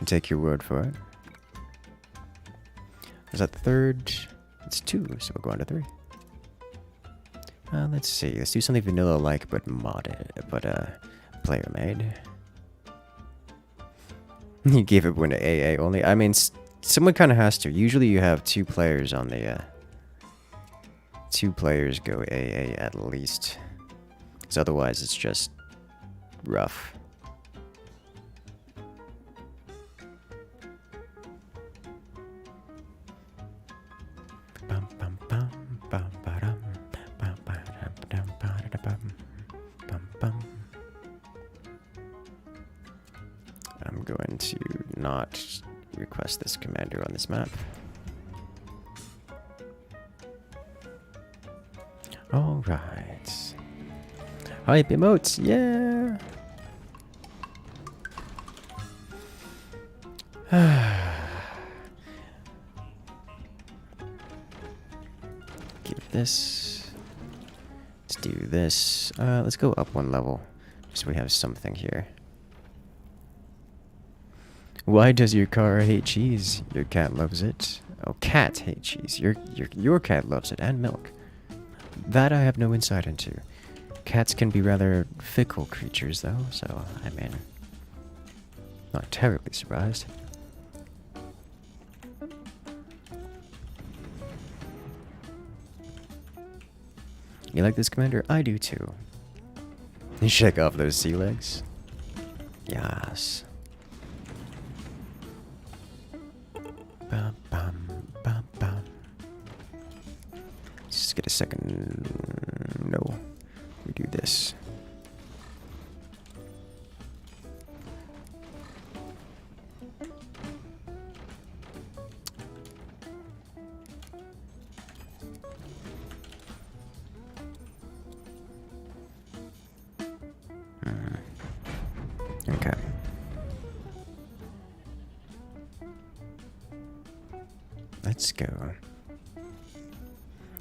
take your word for it. Is that the third? It's 2, so we'll go on to 3. Let's see. Let's do something vanilla-like, but modded, but player-made. You gave it one to AA only. I mean, someone kind of has to. Usually, you have 2 players on the. 2 players go AA at least, because otherwise it's just rough. I'm going to not request this commander on this map. All right. Hype emotes, yeah. Give this. Let's do this. Let's go up 1 level, just so we have something here. Why does your car hate cheese? Your cat loves it. Oh, cats hate cheese. Your cat loves it, and milk. That I have no insight into. Cats can be rather fickle creatures, though, so, I mean, not terribly surprised. You like this, Commander? I do, too. You shake off those sea legs? Yes. Bum, bum, bum, bum. Let's just get a second. No. We do this. Okay. Let's go.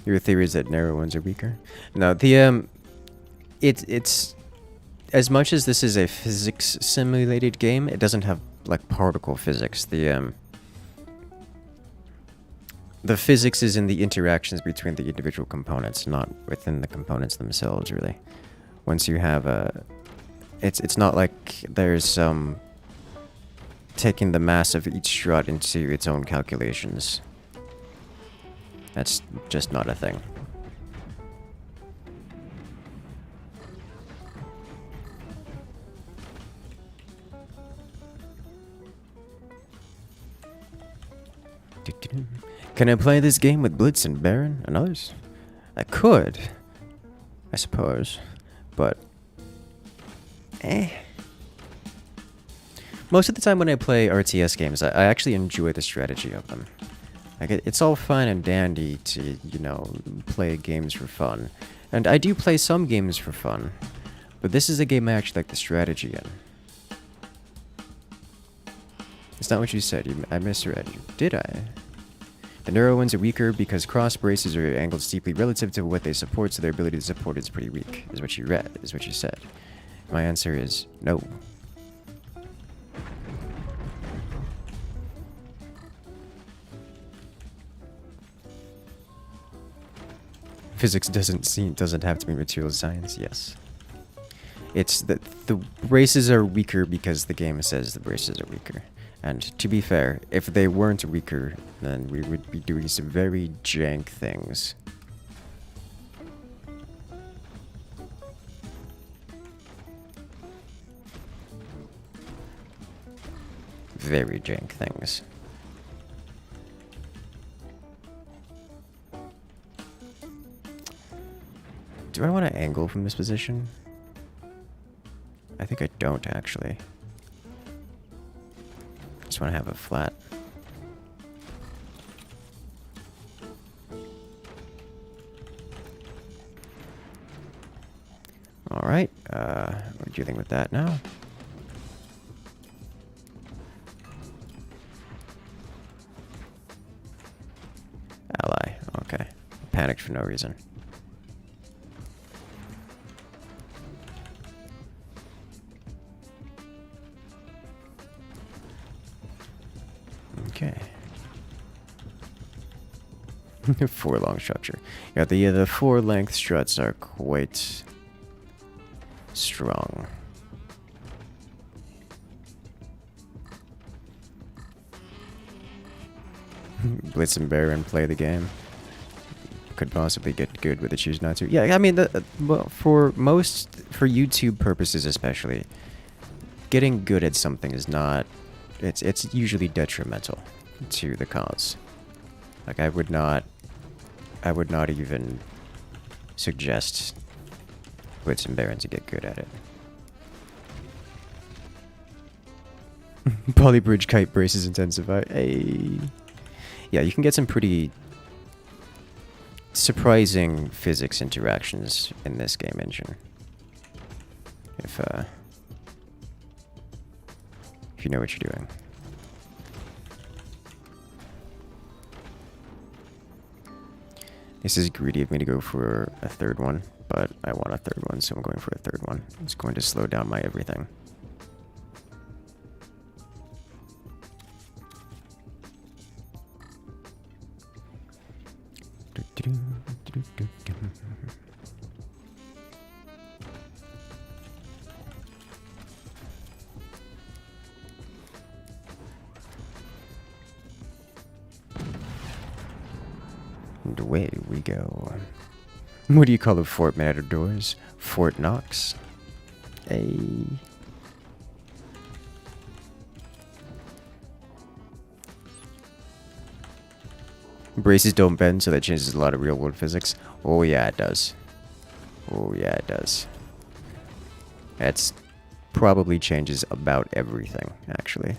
Your theory is that narrow ones are weaker? No, the it's as much as this is a physics simulated game, it doesn't have like particle physics. The physics is in the interactions between the individual components, not within the components themselves, really. Once you have It's not like there's taking the mass of each strut into its own calculations. That's just not a thing. Can I play this game with Blitz and Baron and others? I could, I suppose, but most of the time when I play RTS games, I actually enjoy the strategy of them. Like, it's all fine and dandy to, you know, play games for fun. And I do play some games for fun, but this is a game I actually like the strategy in. It's not what you said. I misread you. Did I? The narrow ones are weaker because cross braces are angled steeply relative to what they support, so their ability to support is pretty weak, is what you read, is what you said. My answer is no. Physics doesn't have to be material science, yes. It's that the braces are weaker because the game says the braces are weaker. And to be fair, if they weren't weaker, then we would be doing some very jank things. Very jank things. Do I want to angle from this position? I think I don't, actually. Just want to have a flat. Alright, we're dealing with that now. Ally, okay. Panicked for no reason. Okay. 4 long structure. Yeah, the 4 length struts are quite strong. Blitz and Baron play the game. Could possibly get good, but they choose not to. Yeah, I mean, well, for YouTube purposes especially, getting good at something is not. It's usually detrimental to the cause. Like, I would not even suggest Blitz and Baron to get good at it. Polybridge kite braces intensify. Hey. Yeah, you can get some pretty surprising physics interactions in this game engine. If you know what you're doing. This is greedy of me to go for a 3rd one, but I want a 3rd one, so I'm going for a 3rd one. It's going to slow down my everything. And away we go. What do you call a fort man out of doors? Fort Knox. Hey. Braces don't bend, so that changes a lot of real-world physics. Oh yeah, it does. Oh yeah, it does. That's probably changes about everything, actually.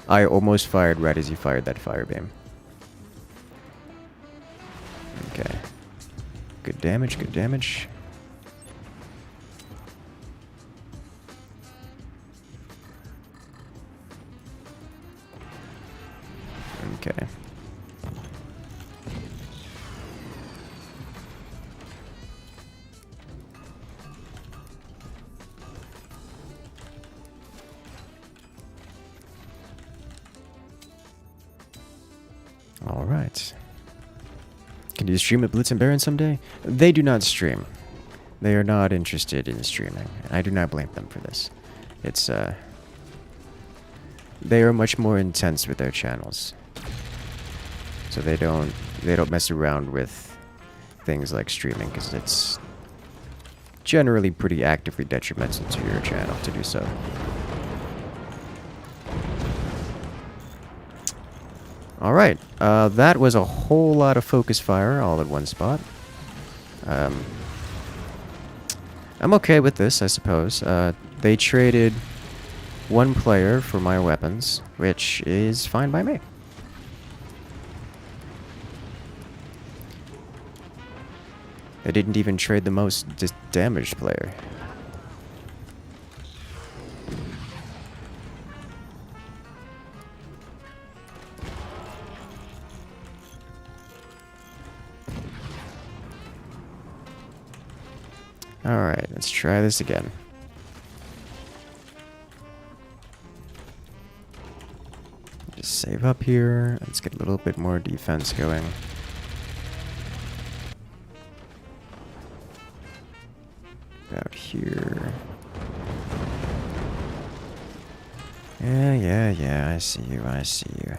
I almost fired right as you fired that fire beam. Okay. Good damage, good damage. Okay. All right. Can you stream at Blitz and Baron someday? They do not stream. They are not interested in streaming. I do not blame them for this. It's, they are much more intense with their channels. So they don't mess around with things like streaming, because it's generally pretty actively detrimental to your channel to do so. Alright, that was a whole lot of focus fire all at one spot. I'm okay with this, I suppose. They traded one player for my weapons, which is fine by me. They didn't even trade the most damaged player. Alright, let's try this again. Just save up here. Let's get a little bit more defense going. About here. Yeah, I see you, I see you.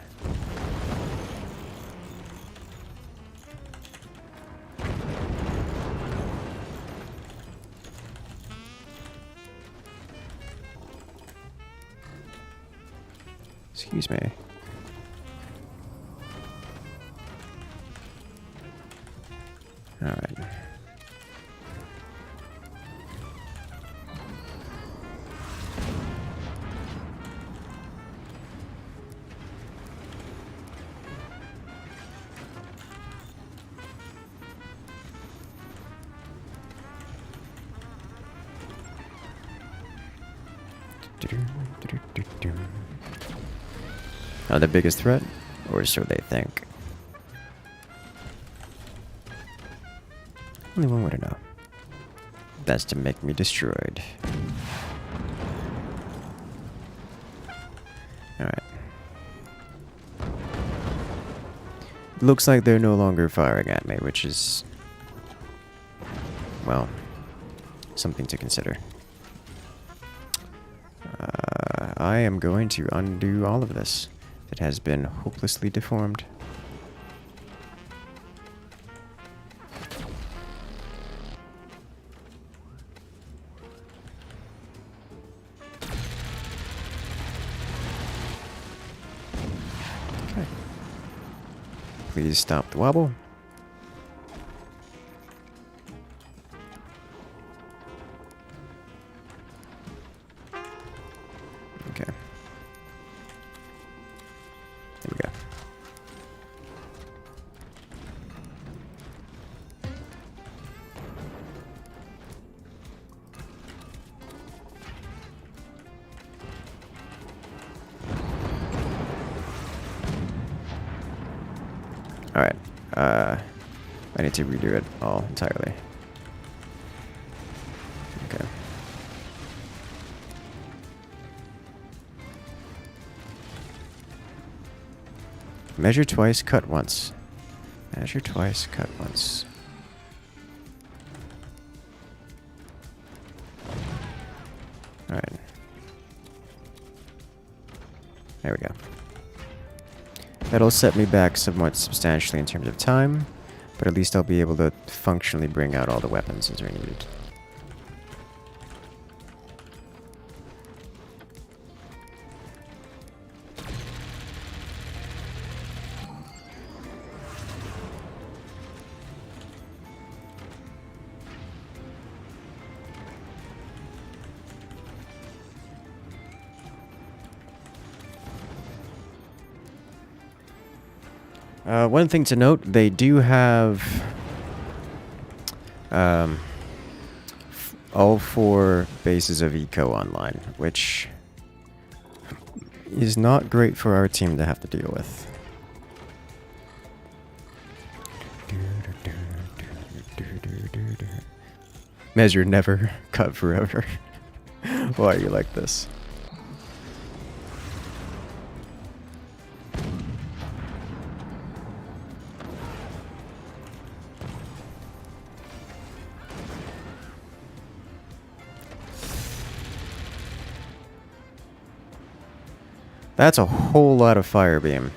Excuse me. Alright. Not the biggest threat, or so they think. Only one way to know. That's to make me destroyed. Alright. Looks like they're no longer firing at me, which is, well, something to consider. I am going to undo all of this. It has been hopelessly deformed. Okay. Please stop the wobble. Okay. There we go. Alright. I need to redo it all entirely. Okay. Measure twice, cut once. Measure twice, cut once. Alright. There we go. That'll set me back somewhat substantially in terms of time, but at least I'll be able to functionally bring out all the weapons as are needed. One thing to note, they do have all 4 bases of eco online, which is not great for our team to have to deal with. Measure never, cut forever. Why are you like this? That's a whole lot of fire beam.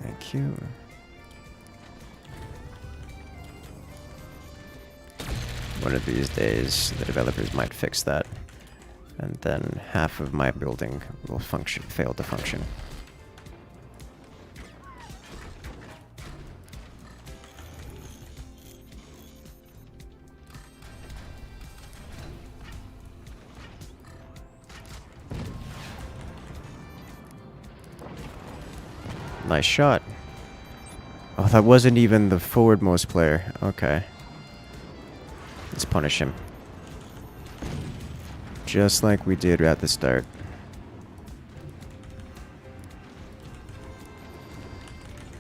Thank you. One of these days, the developers might fix that. And then half of my building will fail to function. Nice shot. Oh, that wasn't even the forwardmost player. Okay. Let's punish him. Just like we did at the start.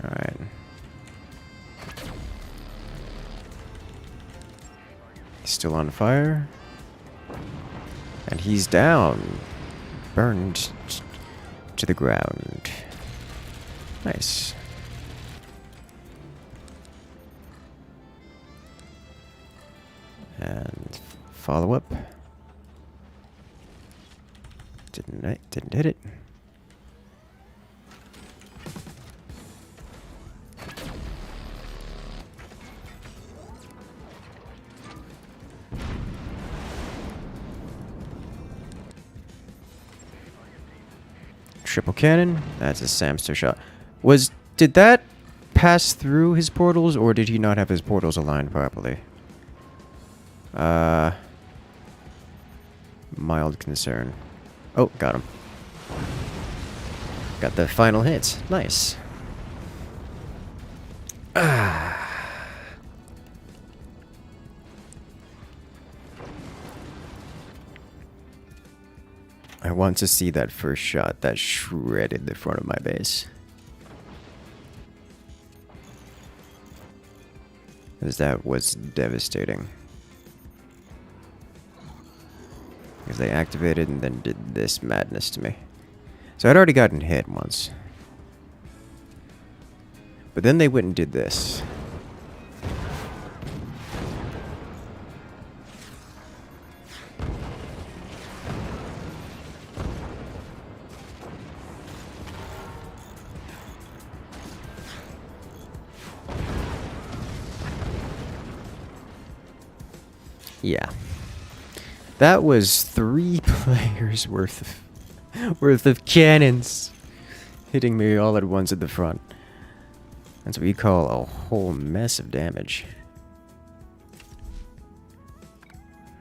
Alright. He's still on fire. And he's down. Burned to the ground. Nice. And follow up. Didn't hit it. Triple cannon. That's a Samster shot. Did that pass through his portals, or did he not have his portals aligned properly? Mild concern. Oh, got him. Got the final hit. Nice. Ah. I want to see that first shot that shredded the front of my base. Because that was devastating. Because they activated and then did this madness to me. So I'd already gotten hit once. But then they went and did this. Yeah. That was 3 players worth of cannons hitting me all at once at the front. That's what we call a whole mess of damage.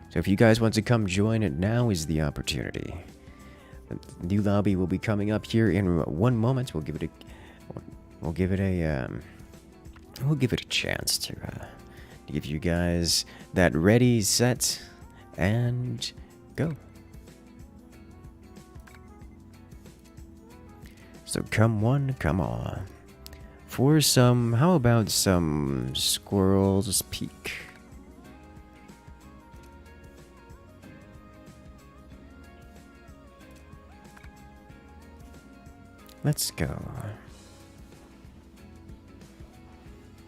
So if you guys want to come join it, now is the opportunity. The new lobby will be coming up here in 1 moment. We'll give it a chance to give you guys that ready, set, and go. So come one, come on. For some, how about some Squirrel's Peak? Let's go.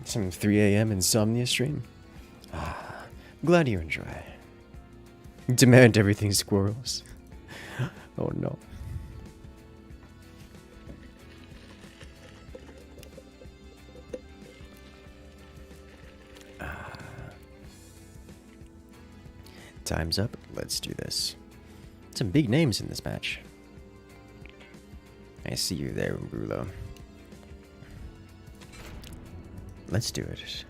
Some 3 a.m. insomnia stream? Ah, glad you enjoy. Demand everything squirrels. Oh no. Time's up. Let's do this. Some big names in this match. I see you there, Brulo. Let's do it.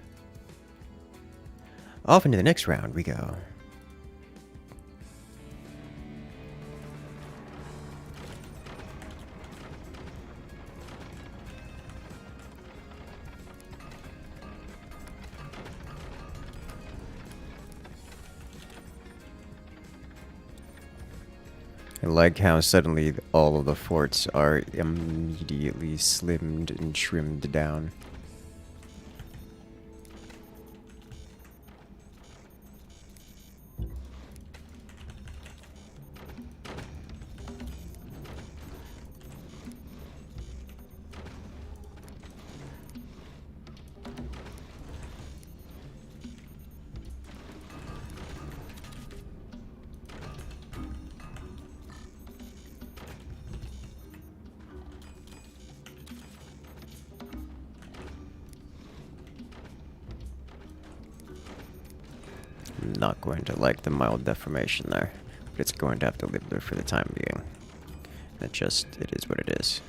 Off into the next round we go. I like how suddenly all of the forts are immediately slimmed and trimmed down. not going to like the mild deformation there. But it's going to have to live there for the time being. It is what it is.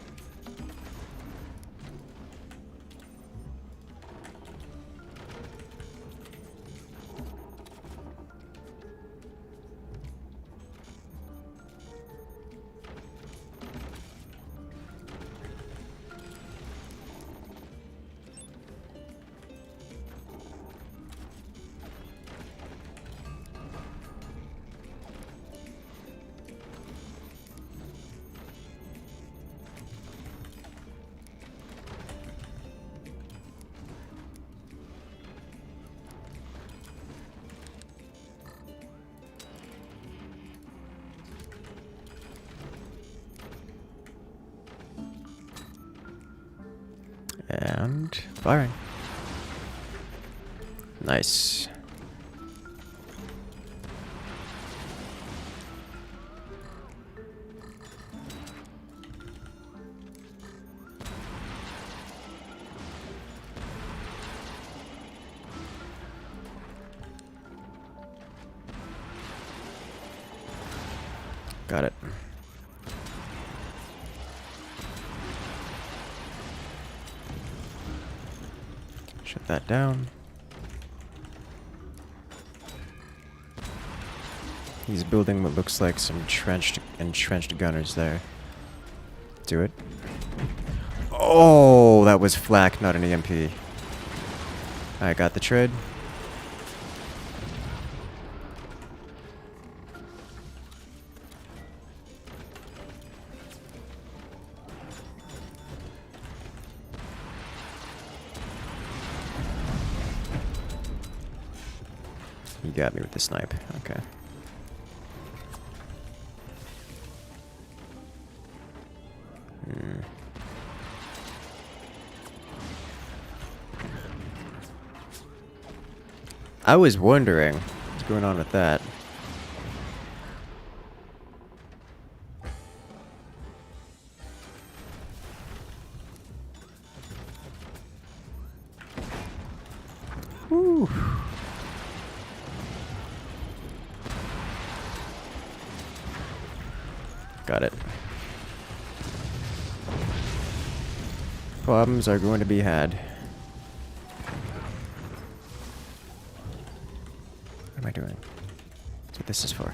And firing. Nice. Got it. Shut that down. He's building what looks like some entrenched gunners there. Do it. Oh, that was flak, not an EMP. I got the trade. You got me with the snipe. Okay. I was wondering what's going on with that. Whew. Got it. Problems are going to be had. What am I doing? That's what this is for.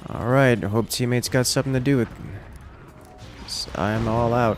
Alright, I hope teammates got something to do with this. I'm all out.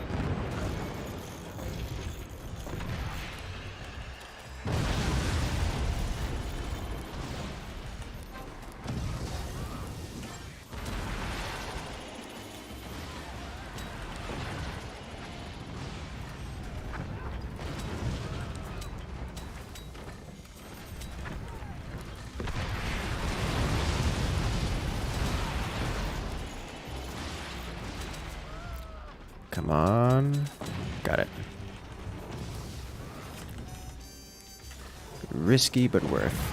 Come on. Got it. Risky, but worth.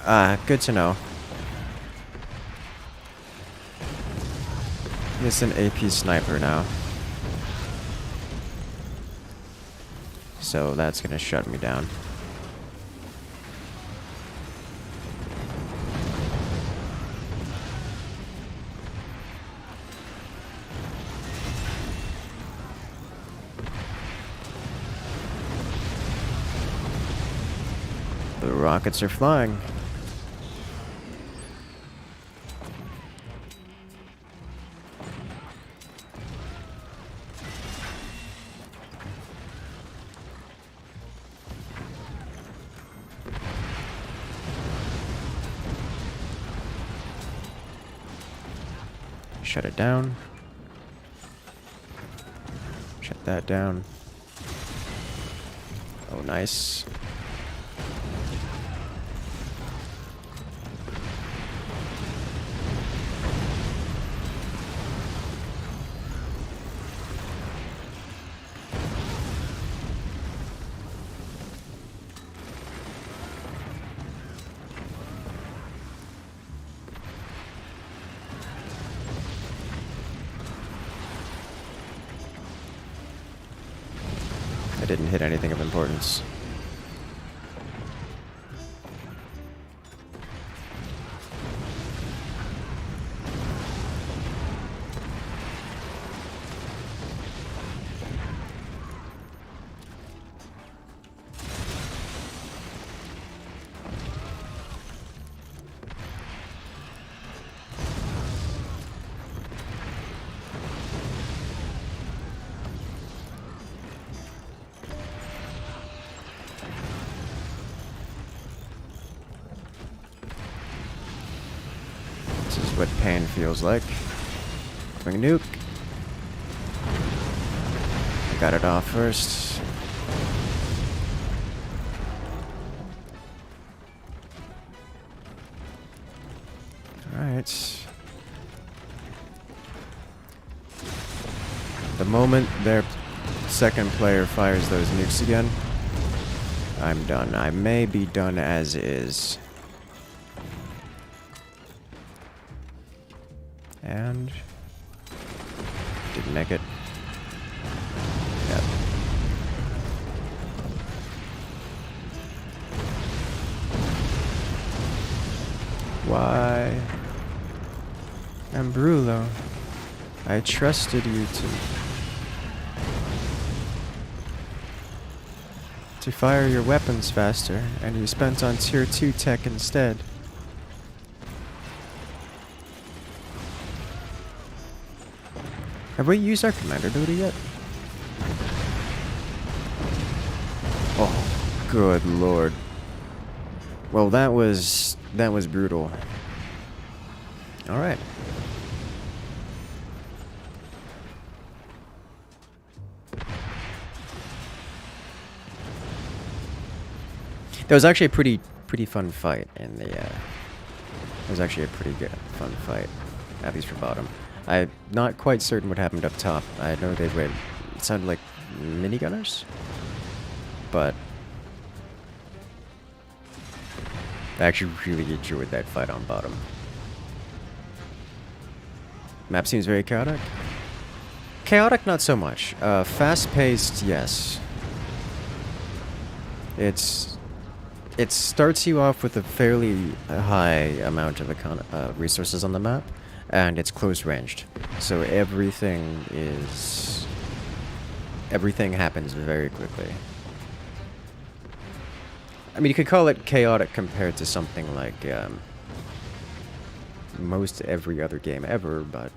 Ah, good to know. It's an AP sniper now. So that's gonna shut me down. The rockets are flying. Shut it down. Shut that down. Oh, nice. I didn't hit anything of importance. This is what pain feels like. Swing a nuke. I got it off first. Alright. The moment their second player fires those nukes again, I'm done. I may be done as is. And didn't make it. Yep. Why? Ambrulo, I trusted you to fire your weapons faster, and you spent on tier 2 tech instead. Have we used our commander ability yet? Oh, good lord. Well, that was brutal. All right. That was actually a pretty fun fight in the. It was actually a pretty good fun fight, at least for bottom. I'm not quite certain what happened up top. I know they went. It sounded like minigunners, but I actually really enjoyed that fight on bottom. Map seems very chaotic. Chaotic, not so much. Fast-paced, yes. It starts you off with a fairly high amount of resources on the map, and it's close-ranged. So everything happens very quickly. I mean, you could call it chaotic compared to something like most every other game ever, but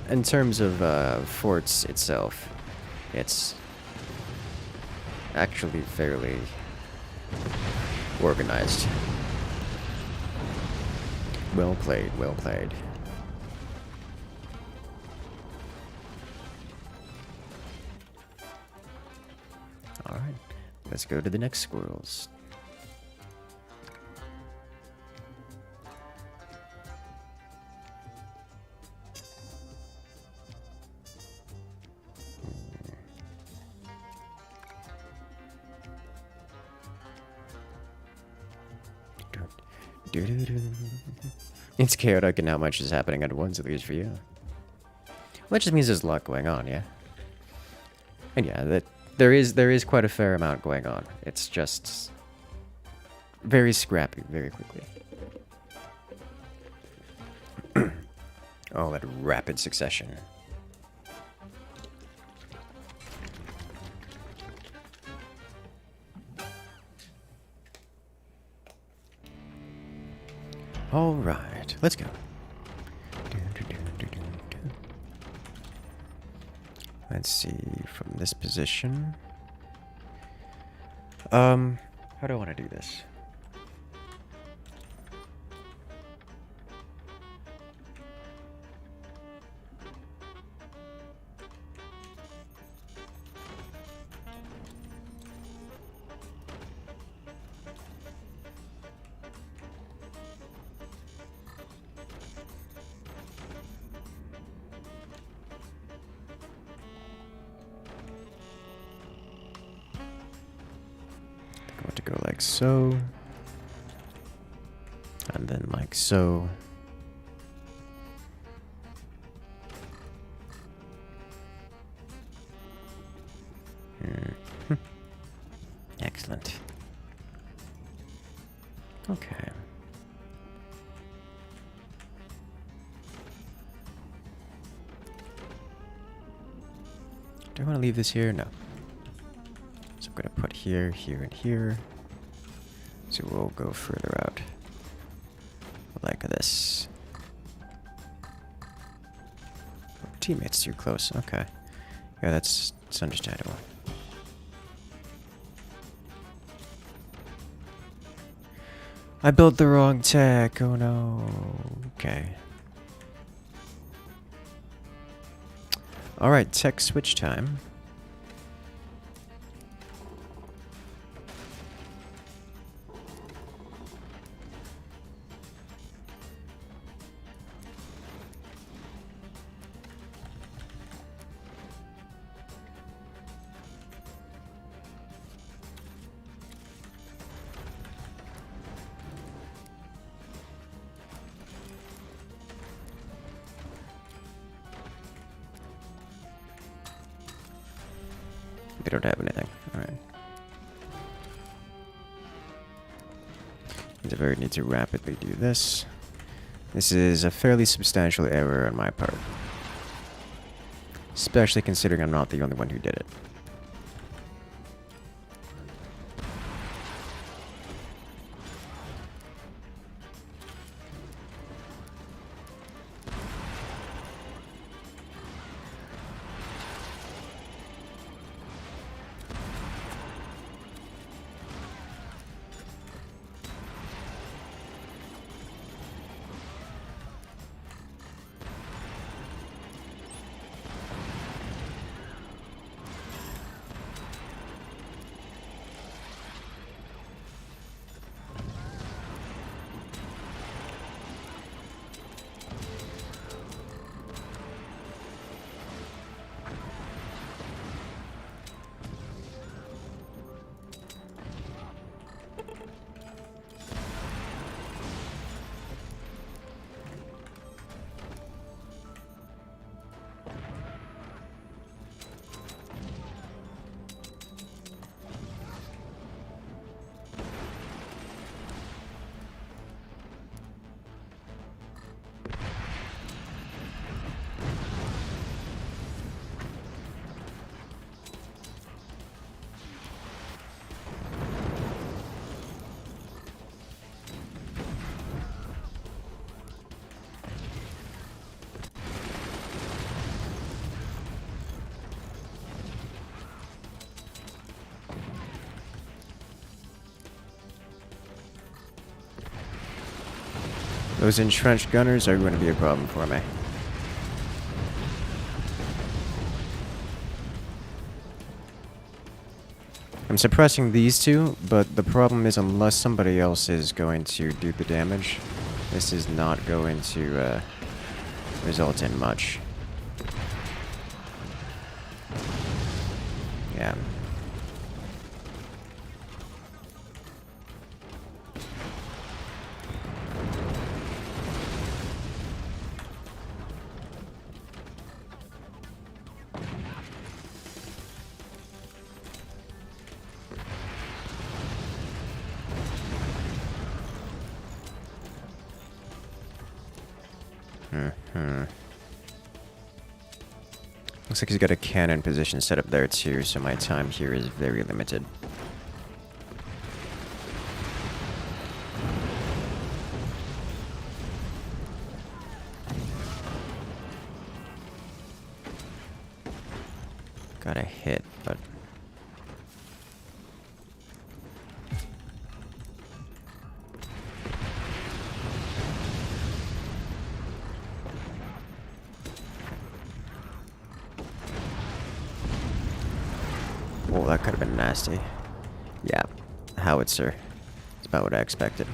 in terms of forts itself, it's actually fairly organized. Well played, well played. Alright, let's go to the next squirrels. It's chaotic and not much is happening at once, at least for you. Well, that just means there's a lot going on, yeah? And yeah, that there is quite a fair amount going on. It's just very scrappy, very quickly. All at rapid succession. All right, let's go. Let's see from this position. How do I want to do this? I want to go like so, and then like so. Okay. Do I want to leave this here? No. So I'm going to put here, here, and here. So we'll go further out. Like this. Teammates too close. Okay. Yeah, that's understandable. I built the wrong tech. Oh no. Okay. Alright, tech switch time. They don't have anything. Alright. I need to rapidly do this. This is a fairly substantial error on my part. Especially considering I'm not the only one who did it. Those entrenched gunners are going to be a problem for me. I'm suppressing these two, but the problem is unless somebody else is going to do the damage, this is not going to result in much. Yeah. Looks like he's got a cannon position set up there too, so my time here is very limited. Got a hit, but... Oh, that could have been nasty. Yeah, howitzer. That's about what I expected.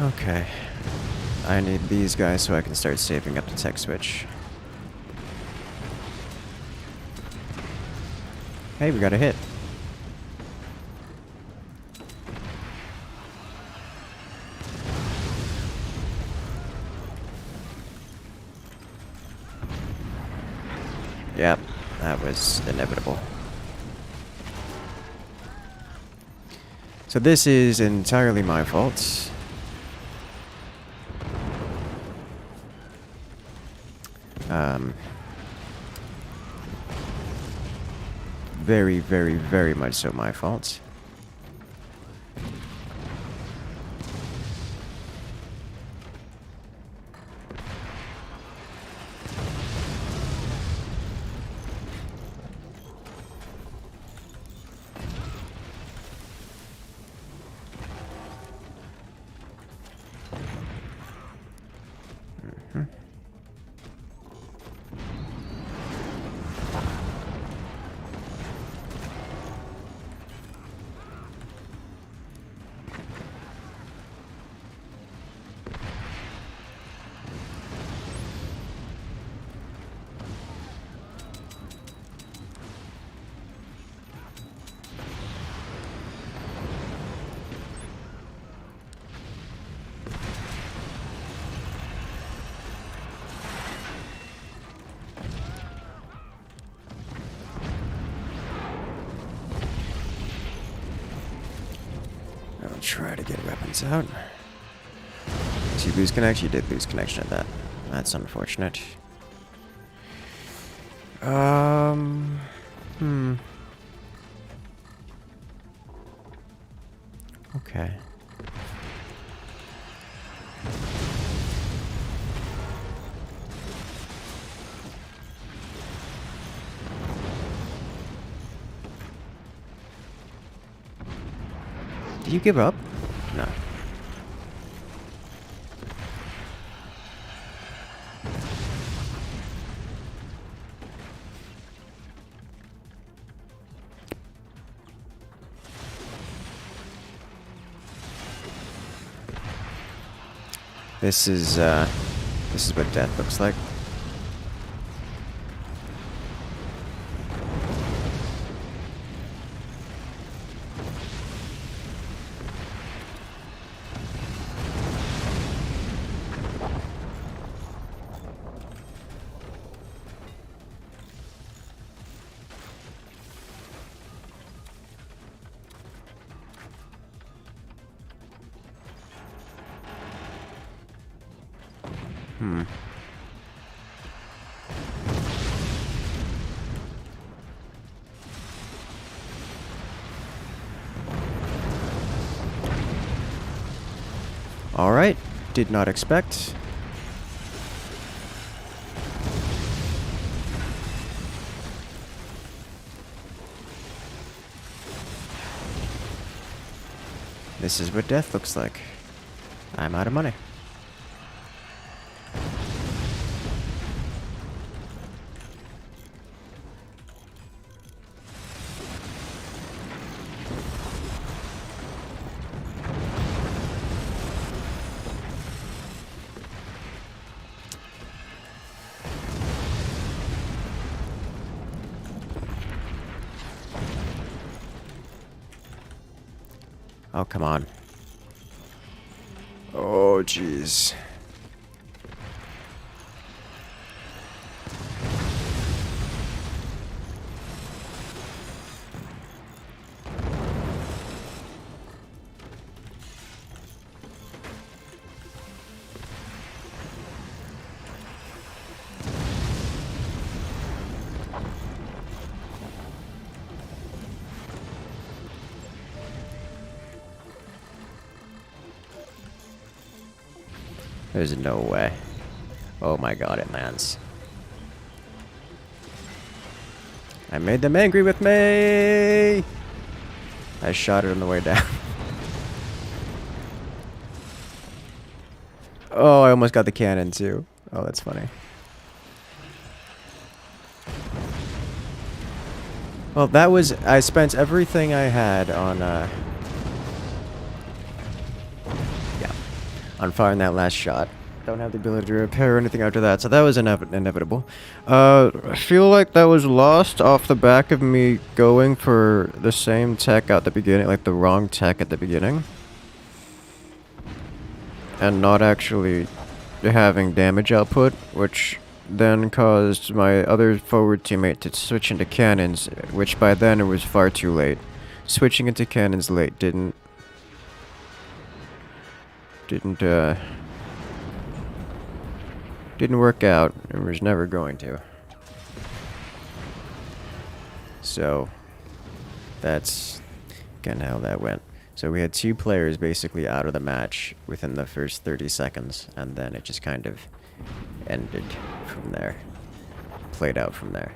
Okay. I need these guys so I can start saving up the tech switch. Hey, we got a hit. Yep, that was inevitable. So this is entirely my fault. Very, very, very much so my fault. I'll try to get weapons out. Did you lose connection? You did lose connection at that. That's unfortunate. Okay. Did you give up? No. This is what death looks like. Alright, did not expect. This is what death looks like. I'm out of money. Oh, come on. Oh, jeez. There's no way. Oh my god, it lands. I made them angry with me! I shot it on the way down. Oh, I almost got the cannon too. Oh, that's funny. Well, that was... I spent everything I had on, on firing that last shot. Don't have the ability to repair or anything after that, so that was inevitable. I feel like that was lost off the back of me going for the same tech at the beginning, like the wrong tech at the beginning. And not actually having damage output, which then caused my other forward teammate to switch into cannons, which by then it was far too late. Switching into cannons late didn't Didn't work out, and was never going to. So, that's kind of how that went. So we had 2 players basically out of the match within the first 30 seconds, and then it just kind of ended from there. Played out from there.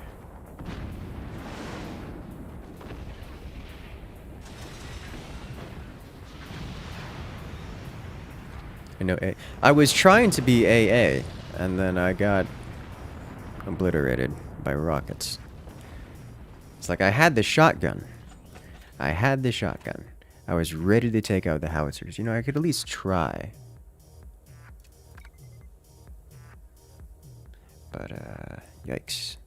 I know. I was trying to be AA, and then I got obliterated by rockets. It's like I had the shotgun. I had the shotgun. I was ready to take out the howitzers. You know, I could at least try. But, yikes.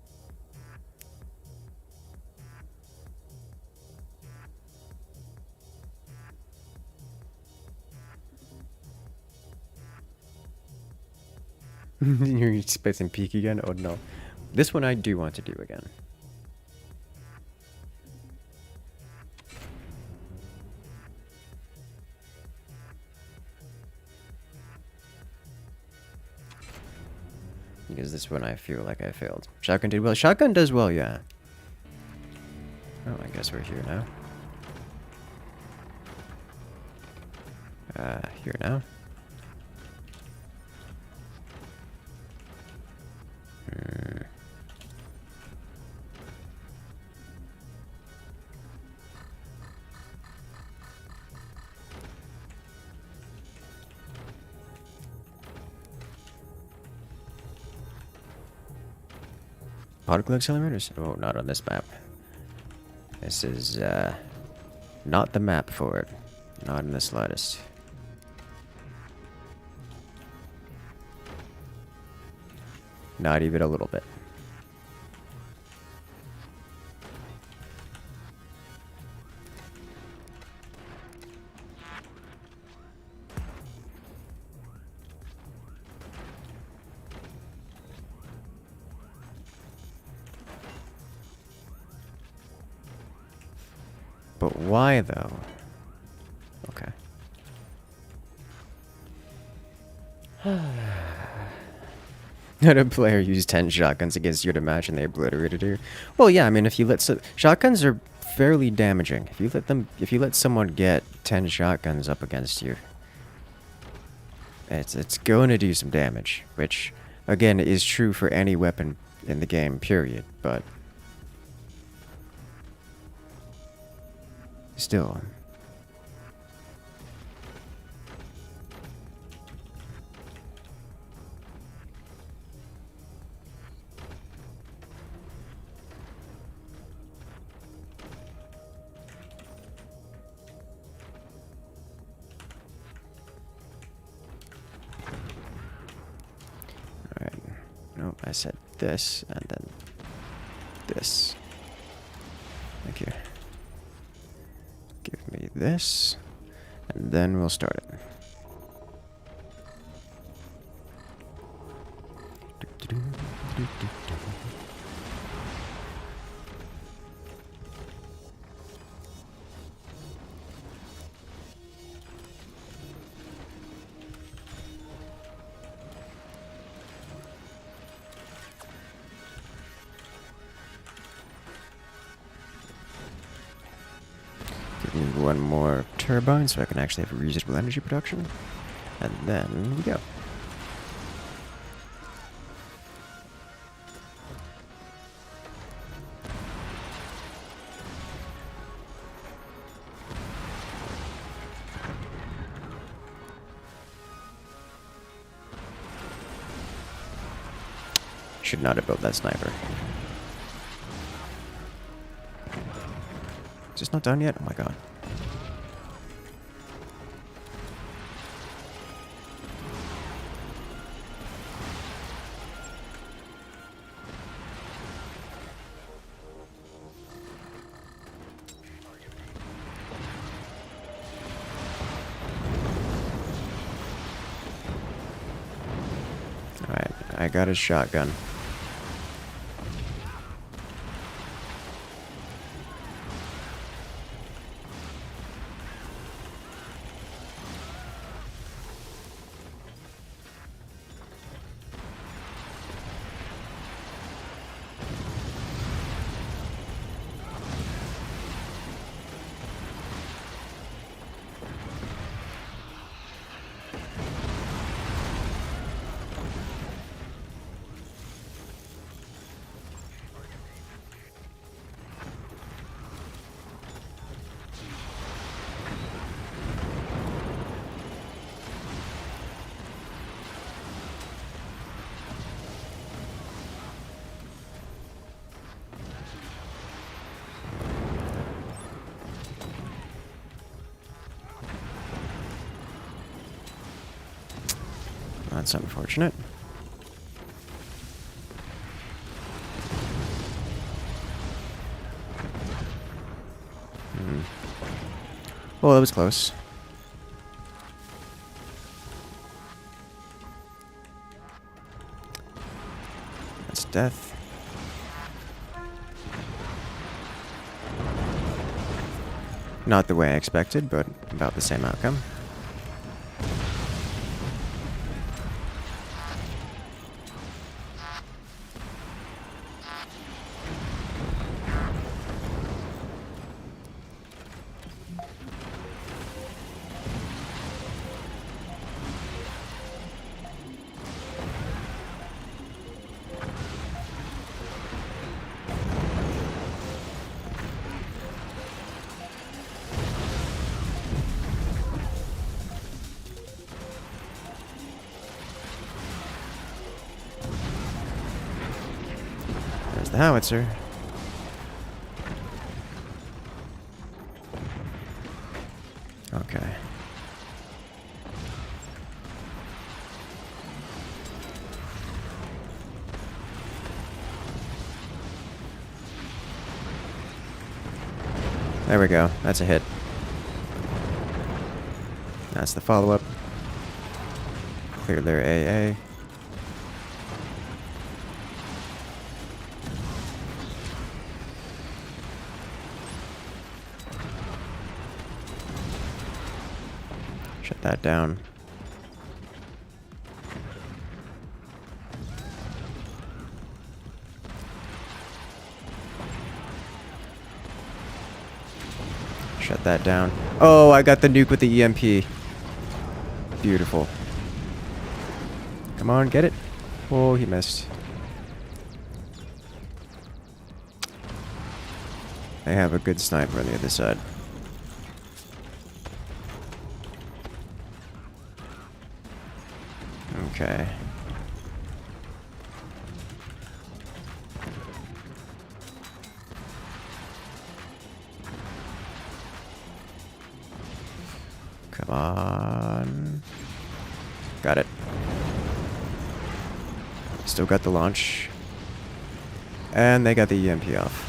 You're expecting peak again? Oh no. This one I do want to do again. Because this one I feel like I failed. Shotgun did well. Shotgun does well, yeah. Oh, I guess we're here now. Here now. Particle accelerators? Oh, not on this map. This is, not the map for it. Not in the slightest. Not even a little bit. But why, though? Okay. Had a player use 10 shotguns against you to match and they obliterated you. Well, yeah, I mean, if you let shotguns are fairly damaging. If you let someone get 10 shotguns up against you, it's going to do some damage, which again is true for any weapon in the game, period, but still. Alright. Nope, I said this and then this. Thank you. Give me this, and then we'll start it. Need one more turbine so I can actually have reusable energy production. And then we go. Should not have built that sniper. Is this not done yet? Oh my god. Alright, I got his shotgun. That's unfortunate. Well, that was close. That's death. Not the way I expected, but about the same outcome. There's the howitzer. Okay. There we go. That's a hit. That's the follow-up. Clear their AA. Shut that down. Shut that down. Oh, I got the nuke with the EMP. Beautiful. Come on, get it. Oh, he missed. They have a good sniper on the other side. Okay. Come on. Got it. Still got the launch. And they got the EMP off.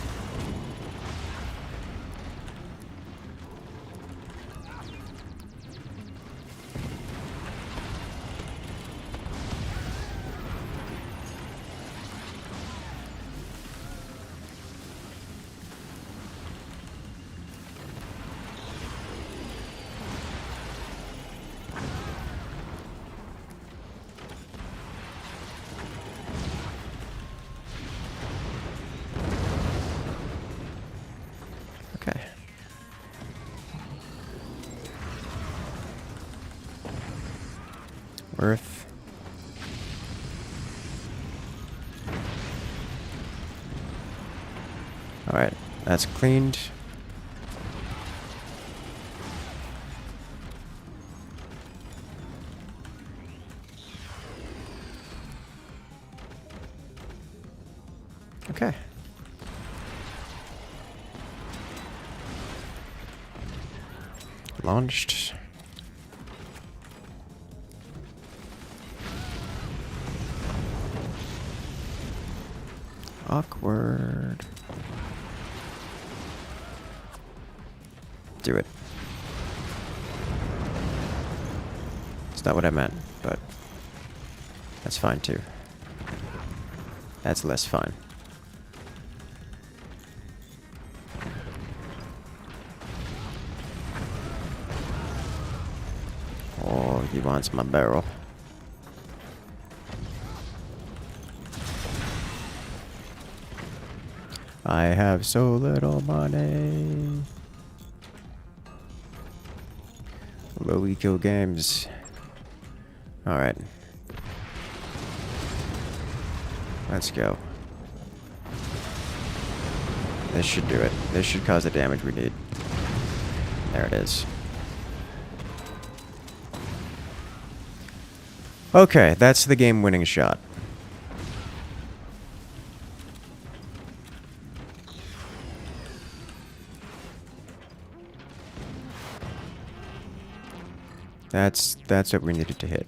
Okay. Worth. Alright, that's cleaned. Okay. Launched. Awkward. Do it. It's not what I meant, but that's fine too. That's less fine. Oh, he wants my barrel. I have so little money. Low eco games. Alright. Let's go. This should do it. This should cause the damage we need. There it is. Okay, that's the game-winning shot. That's what we needed to hit.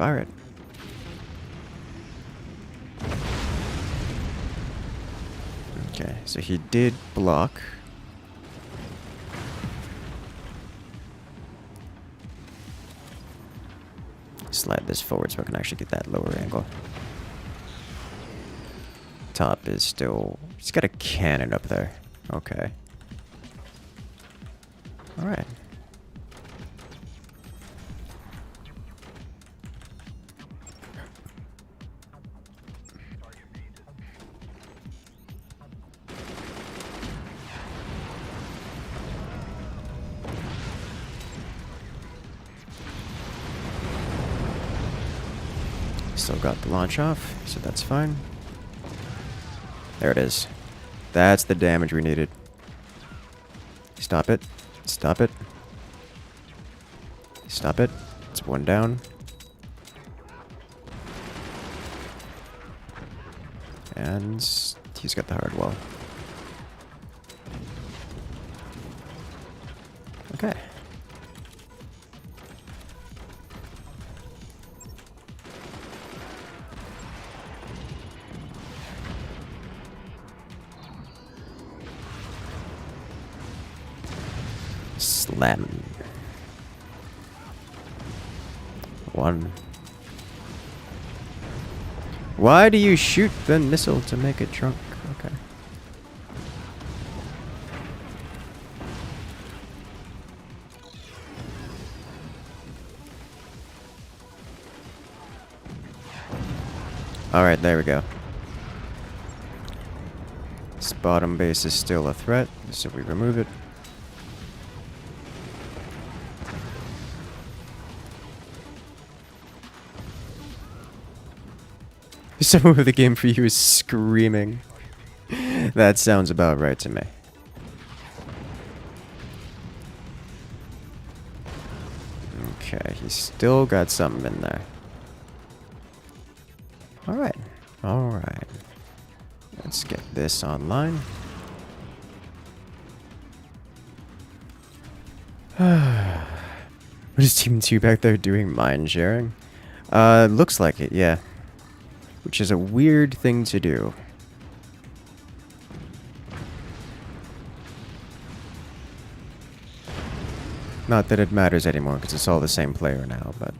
Fire it. Okay, so he did block. Slide this forward so I can actually get that lower angle. Top is still... He's got a cannon up there. Okay. Alright. Still got the launch off, so that's fine. There it is. That's the damage we needed. Stop it. Stop it. Stop it. It's one down. And he's got the hard wall. Okay. Slam. One. Why do you shoot the missile to make it drunk? Okay. Alright, there we go. This bottom base is still a threat, so we remove it. Someone with the game for you is screaming. That sounds about right to me. Okay, he's still got something in there. Alright. Alright. Let's get this online. What is Team 2 back there doing? Mind sharing? Looks like it, yeah. Which is a weird thing to do. Not that it matters anymore, because it's all the same player now, but...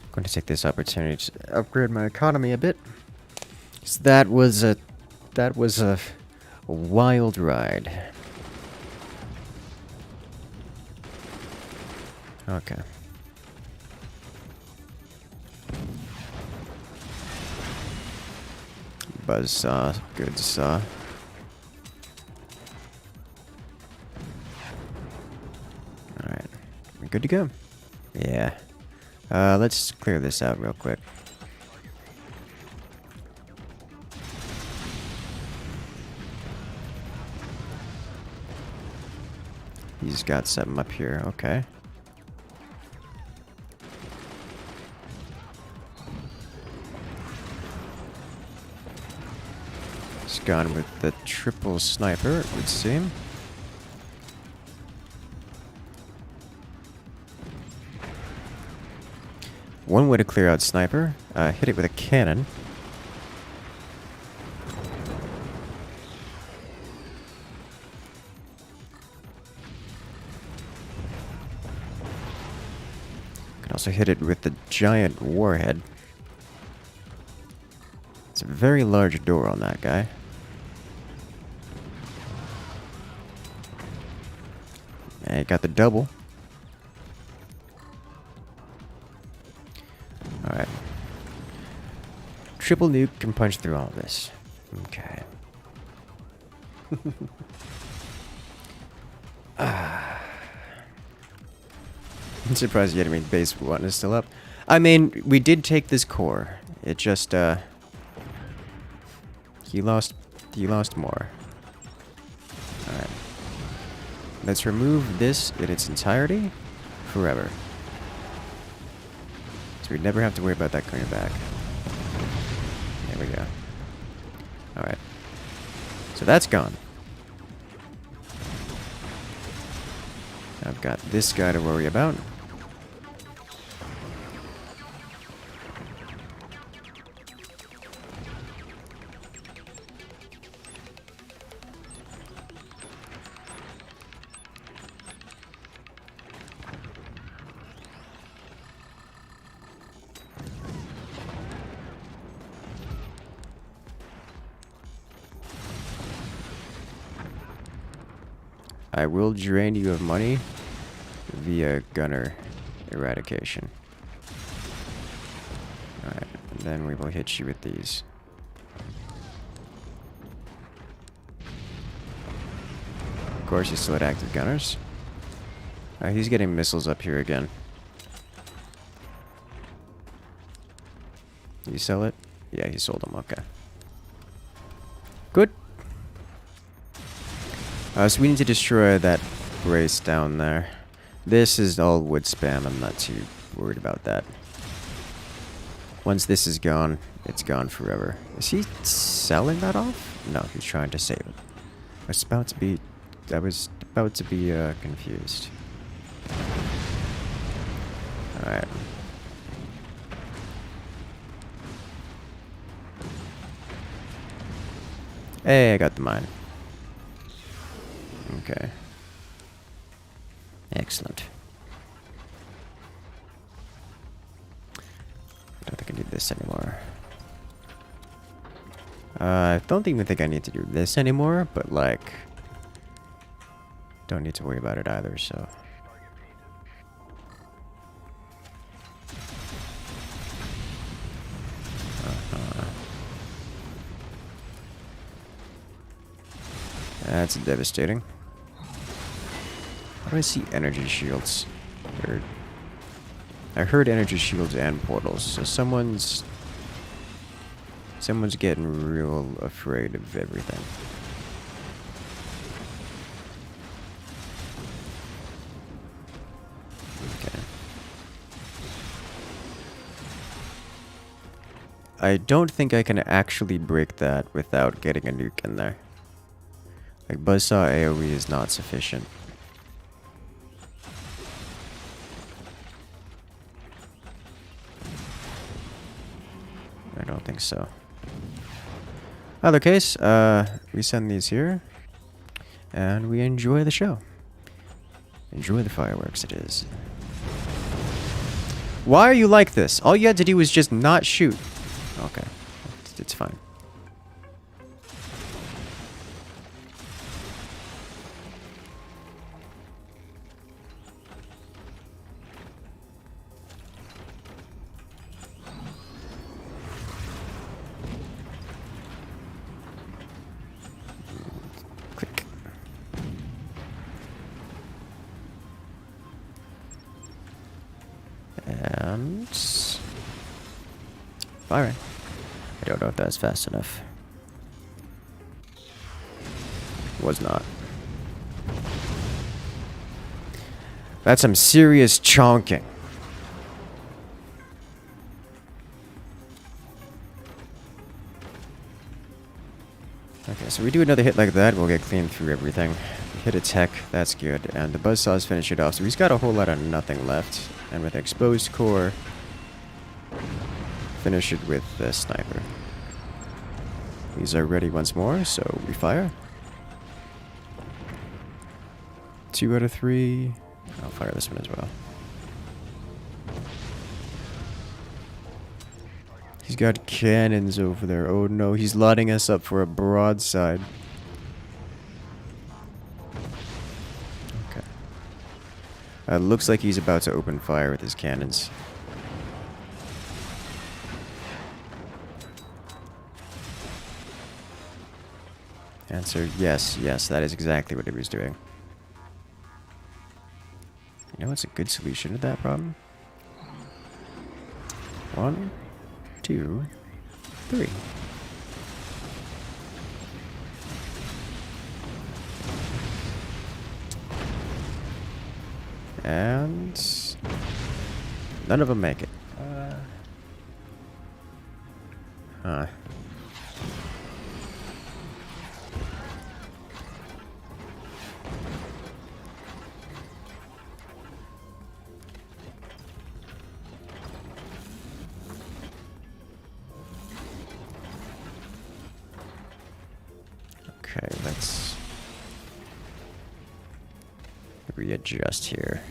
I'm going to take this opportunity to upgrade my economy a bit. So that was a wild ride. Okay. Buzzsaw, good saw. Alright, we're good to go. Yeah. Let's clear this out real quick. He's got something up here, okay. He's gone with the triple sniper, it would seem. One way to clear out sniper, hit it with a cannon. Can also hit it with the giant warhead. It's a very large door on that guy. And got the double. Alright. Triple nuke can punch through all this. Okay. I'm surprised the enemy base 1 is still up. I mean, we did take this core. It just, he lost more. Alright. Let's remove this in its entirety forever. So we never have to worry about that coming back. There we go. Alright. So that's gone. I've got this guy to worry about. I will drain you of money via gunner eradication. Alright, then we will hit you with these. Of course, you still had active gunners. He's getting missiles up here again. Did you sell it? Yeah, he sold them. Okay. Good. So we need to destroy that brace down there. This is all wood spam. I'm not too worried about that. Once this is gone, it's gone forever. Is he selling that off? No, he's trying to save it. I was about to be confused. Alright. Hey, I got the mine. Okay. Excellent. I don't think I need this anymore. I don't even think I need to do this anymore, but like, don't need to worry about it either, so. That's devastating. How do I see energy shields? I heard energy shields and portals, so someone's getting real afraid of everything. Okay. I don't think I can actually break that without getting a nuke in there. Like, buzzsaw AoE is not sufficient. I don't think so. Other case, we send these here, and we enjoy the show. Enjoy the fireworks, it is. Why are you like this? All you had to do was just not shoot. Okay, it's fine. And firing. I don't know if that's fast enough. Was not. That's some serious chonking. Okay, so we do another hit like that, we'll get clean through everything. Hit a tech, that's good. And the buzzsaws finish it off, so he's got a whole lot of nothing left. And with exposed core, finish it with the sniper. These are ready once more, so we fire. 2 out of 3. I'll fire this one as well. He's got cannons over there. Oh no, he's lighting us up for a broadside. Okay. Looks like he's about to open fire with his cannons. Answer, yes, yes, that is exactly what he was doing. You know what's a good solution to that problem? 1, 2, 3. And none of them make it. Okay, let's readjust here.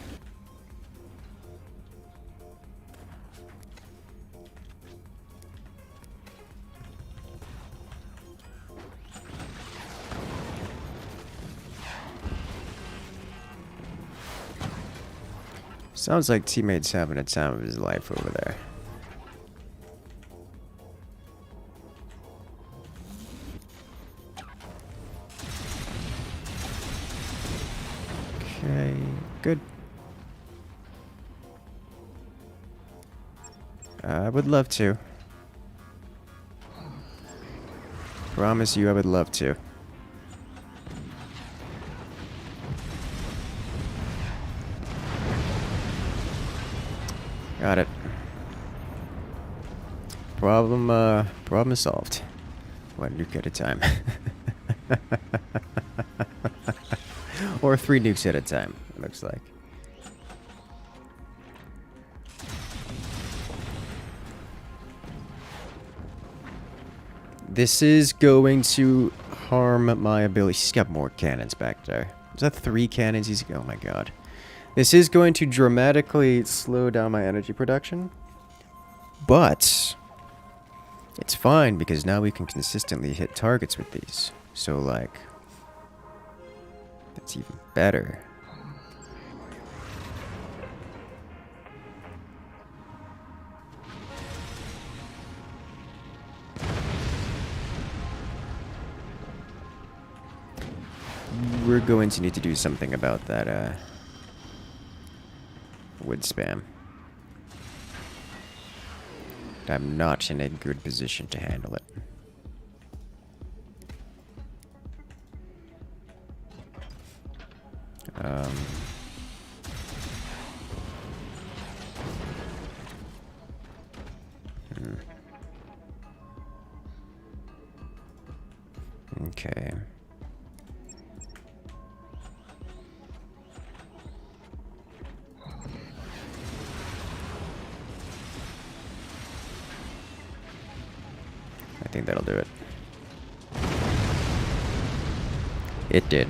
Sounds like teammates having a time of his life over there. Okay, good. I would love to. Promise you I would love to. Got it. Problem solved. One nuke at a time. Or 3 nukes at a time, it looks like. This is going to harm my ability. He's got more cannons back there. Is that 3 cannons? He's... Oh my god. This is going to dramatically slow down my energy production. But it's fine because now we can consistently hit targets with these. So, like, that's even better. We're going to need to do something about that, wood spam. I'm not in a good position to handle it. Okay. I think that'll do it. It did.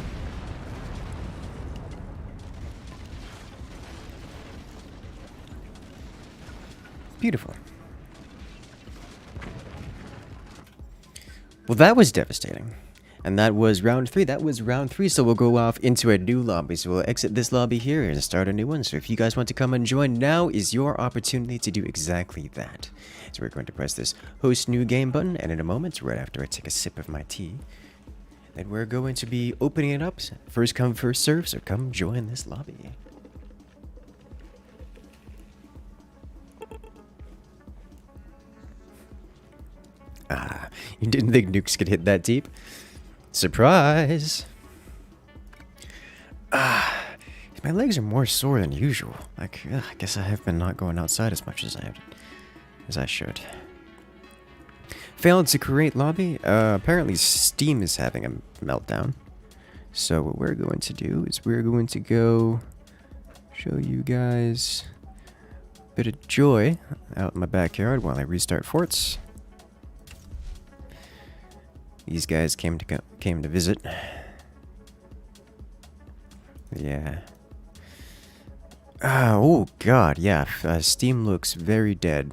Beautiful. Well, that was devastating. And that was round 3. That was round 3, so we'll go off into a new lobby. So we'll exit this lobby here and start a new one. So if you guys want to come and join, now is your opportunity to do exactly that. So we're going to press this host new game button, and in a moment, right after I take a sip of my tea, then we're going to be opening it up. First come, first serve, so come join this lobby. Ah, you didn't think nukes could hit that deep? Surprise! Ah, my legs are more sore than usual. Like, I guess I have been not going outside as much as I should. Failed to create lobby. Apparently Steam is having a meltdown. So what we're going to do is we're going to go show you guys a bit of joy out in my backyard while I restart forts. These guys came to visit. Yeah. Oh god, yeah. Steam looks very dead.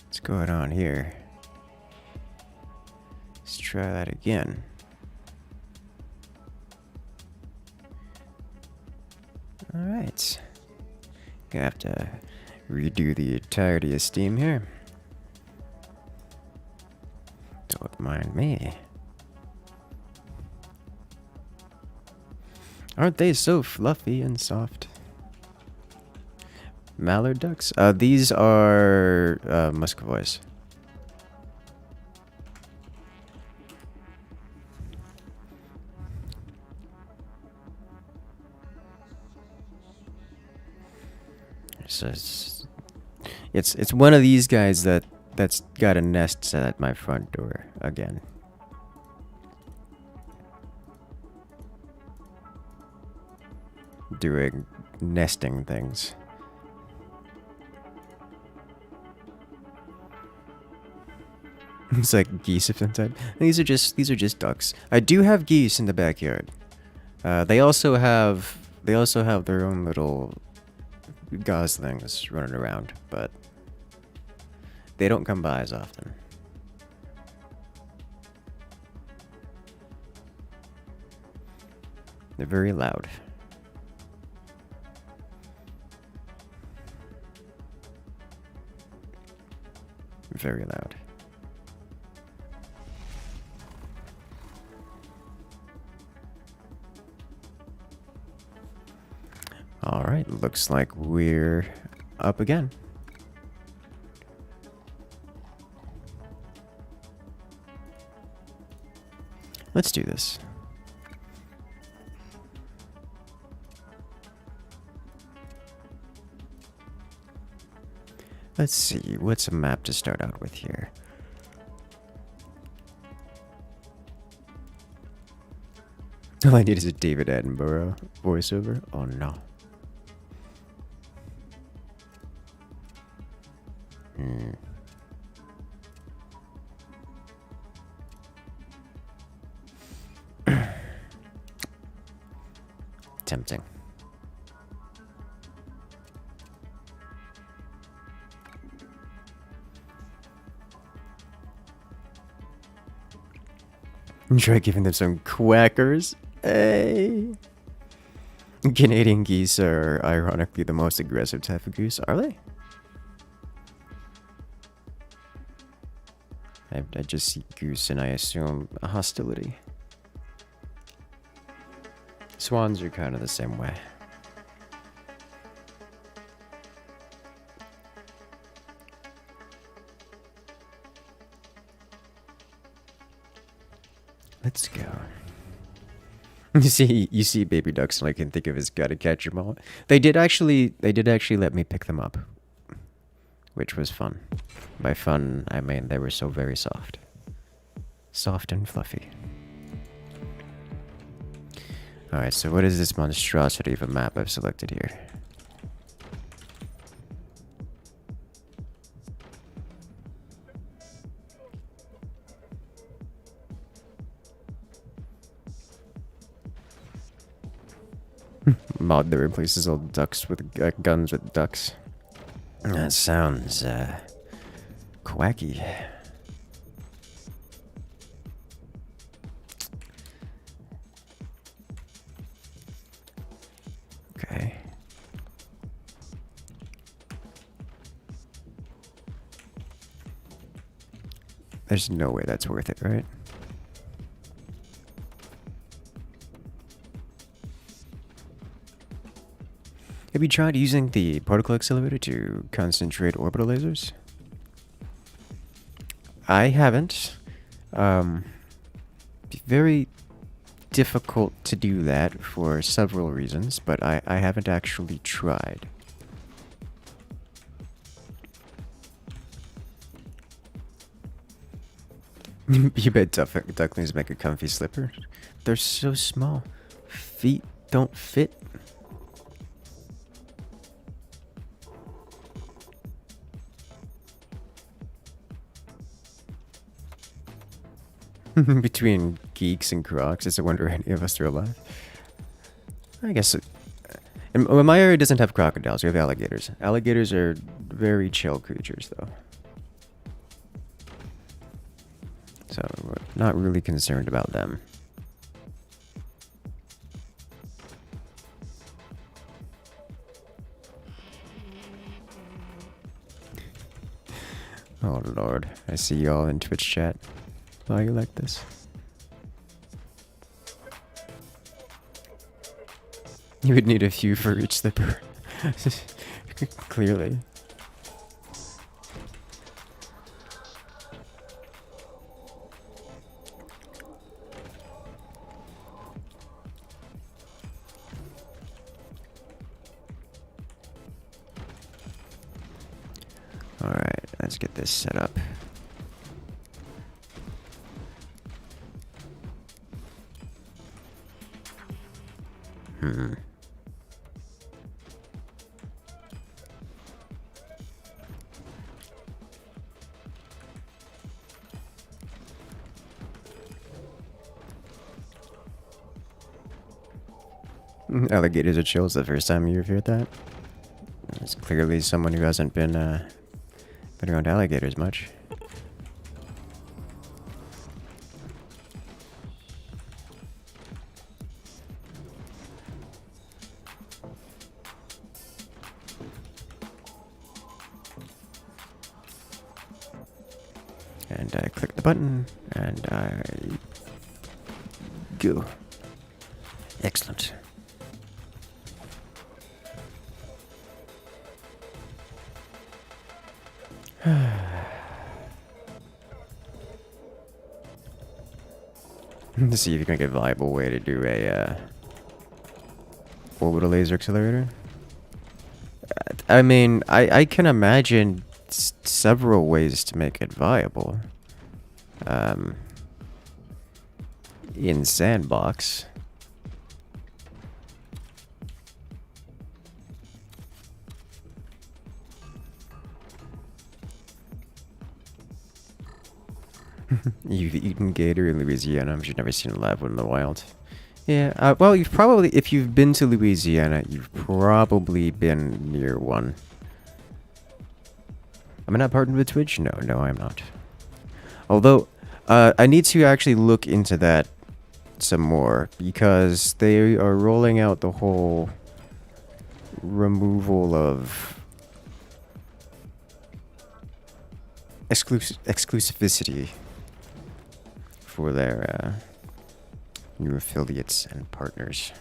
What's going on here? Let's try that again. Alright. Gonna have to redo the entirety of Steam here. Don't mind me. Aren't they so fluffy and soft? Mallard ducks? These are muscovies. So it's one of these guys that's got a nest set at my front door again. Doing nesting things. It's like geese of some type. These are just ducks. I do have geese in the backyard. They also have their own little goslings running around, but they don't come by as often. They're very loud. Very loud. Alright, looks like we're up again. Let's do this. Let's see, what's a map to start out with here? All I need is a David Attenborough voiceover. Oh no. Tempting. Try giving them some quackers. Hey. Canadian geese are ironically the most aggressive type of goose, are they? I just see goose and I assume hostility. Swans are kind of the same way. Let's go. You see baby ducks and I can think of as gotta catch them all. They did actually let me pick them up, which was fun. By fun, I mean they were so very soft. Soft and fluffy. Alright, so what is this monstrosity of a map I've selected here? Mod that replaces all ducks with guns with ducks. That sounds quacky. Okay. There's no way that's worth it, right? Have you tried using the particle accelerator to concentrate orbital lasers? I haven't. Very difficult to do that for several reasons, but I haven't actually tried. You bet ducklings make a comfy slipper? They're so small. Feet don't fit. Between geeks and crocs, it's a wonder any of us are alive. I guess well, my area doesn't have crocodiles. We have alligators. Alligators are very chill creatures, though. So we're not really concerned about them. Oh lord, I see y'all in Twitch chat. Why you like this? You would need a few for each slipper. Clearly. Alright, let's get this set up. Alligators are chill. It's the first time you've heard that. It's clearly someone who hasn't been around alligators much. And I click the button, and I go. Excellent. To see if you can get a viable way to do a orbital laser accelerator. I mean, I can imagine several ways to make it viable. In Sandbox. You've eaten gator in Louisiana, but you've never seen a live one in the wild. Yeah, well, you've probably, if you've been to Louisiana, you've probably been near one. Am I not partnered with Twitch? No, I'm not. Although, I need to actually look into that some more, because they are rolling out the whole removal of exclusivity for their new affiliates and partners.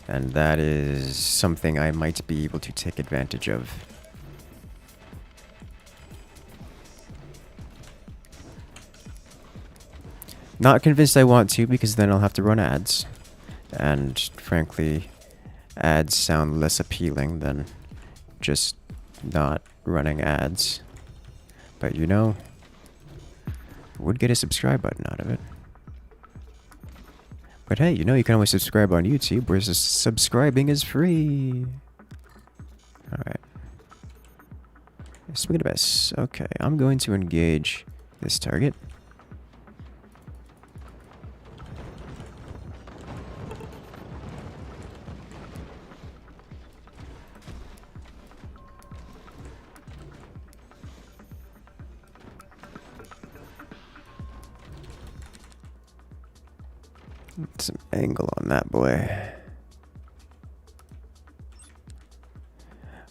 And that is something I might be able to take advantage of. Not convinced I want to, because then I'll have to run ads. And frankly, ads sound less appealing than just not running ads. But you know, would get a subscribe button out of it. But hey, you know you can always subscribe on YouTube, where subscribing is free. Alright. Swing and a miss. Okay, I'm going to engage this target. Some angle on that boy.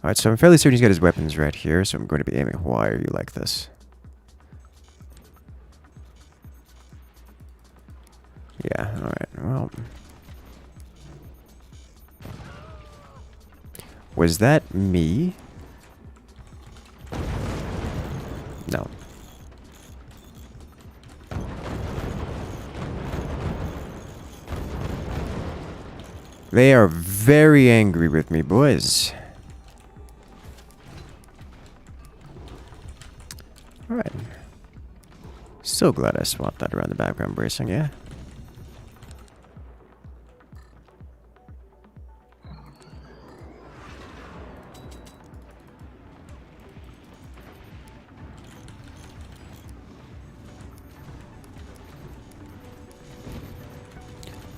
Alright, so I'm fairly certain he's got his weapons right here, so I'm going to be aiming. Why are you like this? Yeah, alright, well. Was that me? No. They are very angry with me, boys. Alright. So glad I swapped that around the background bracing, yeah?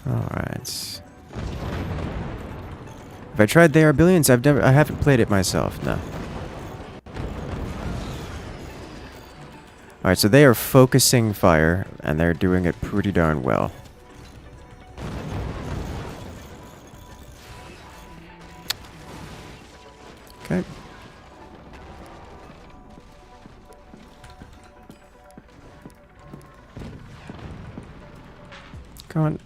Alright. If I tried They Are Billions, I haven't played it myself, no. Alright, so they are focusing fire, and they're doing it pretty darn well. Okay. Come on.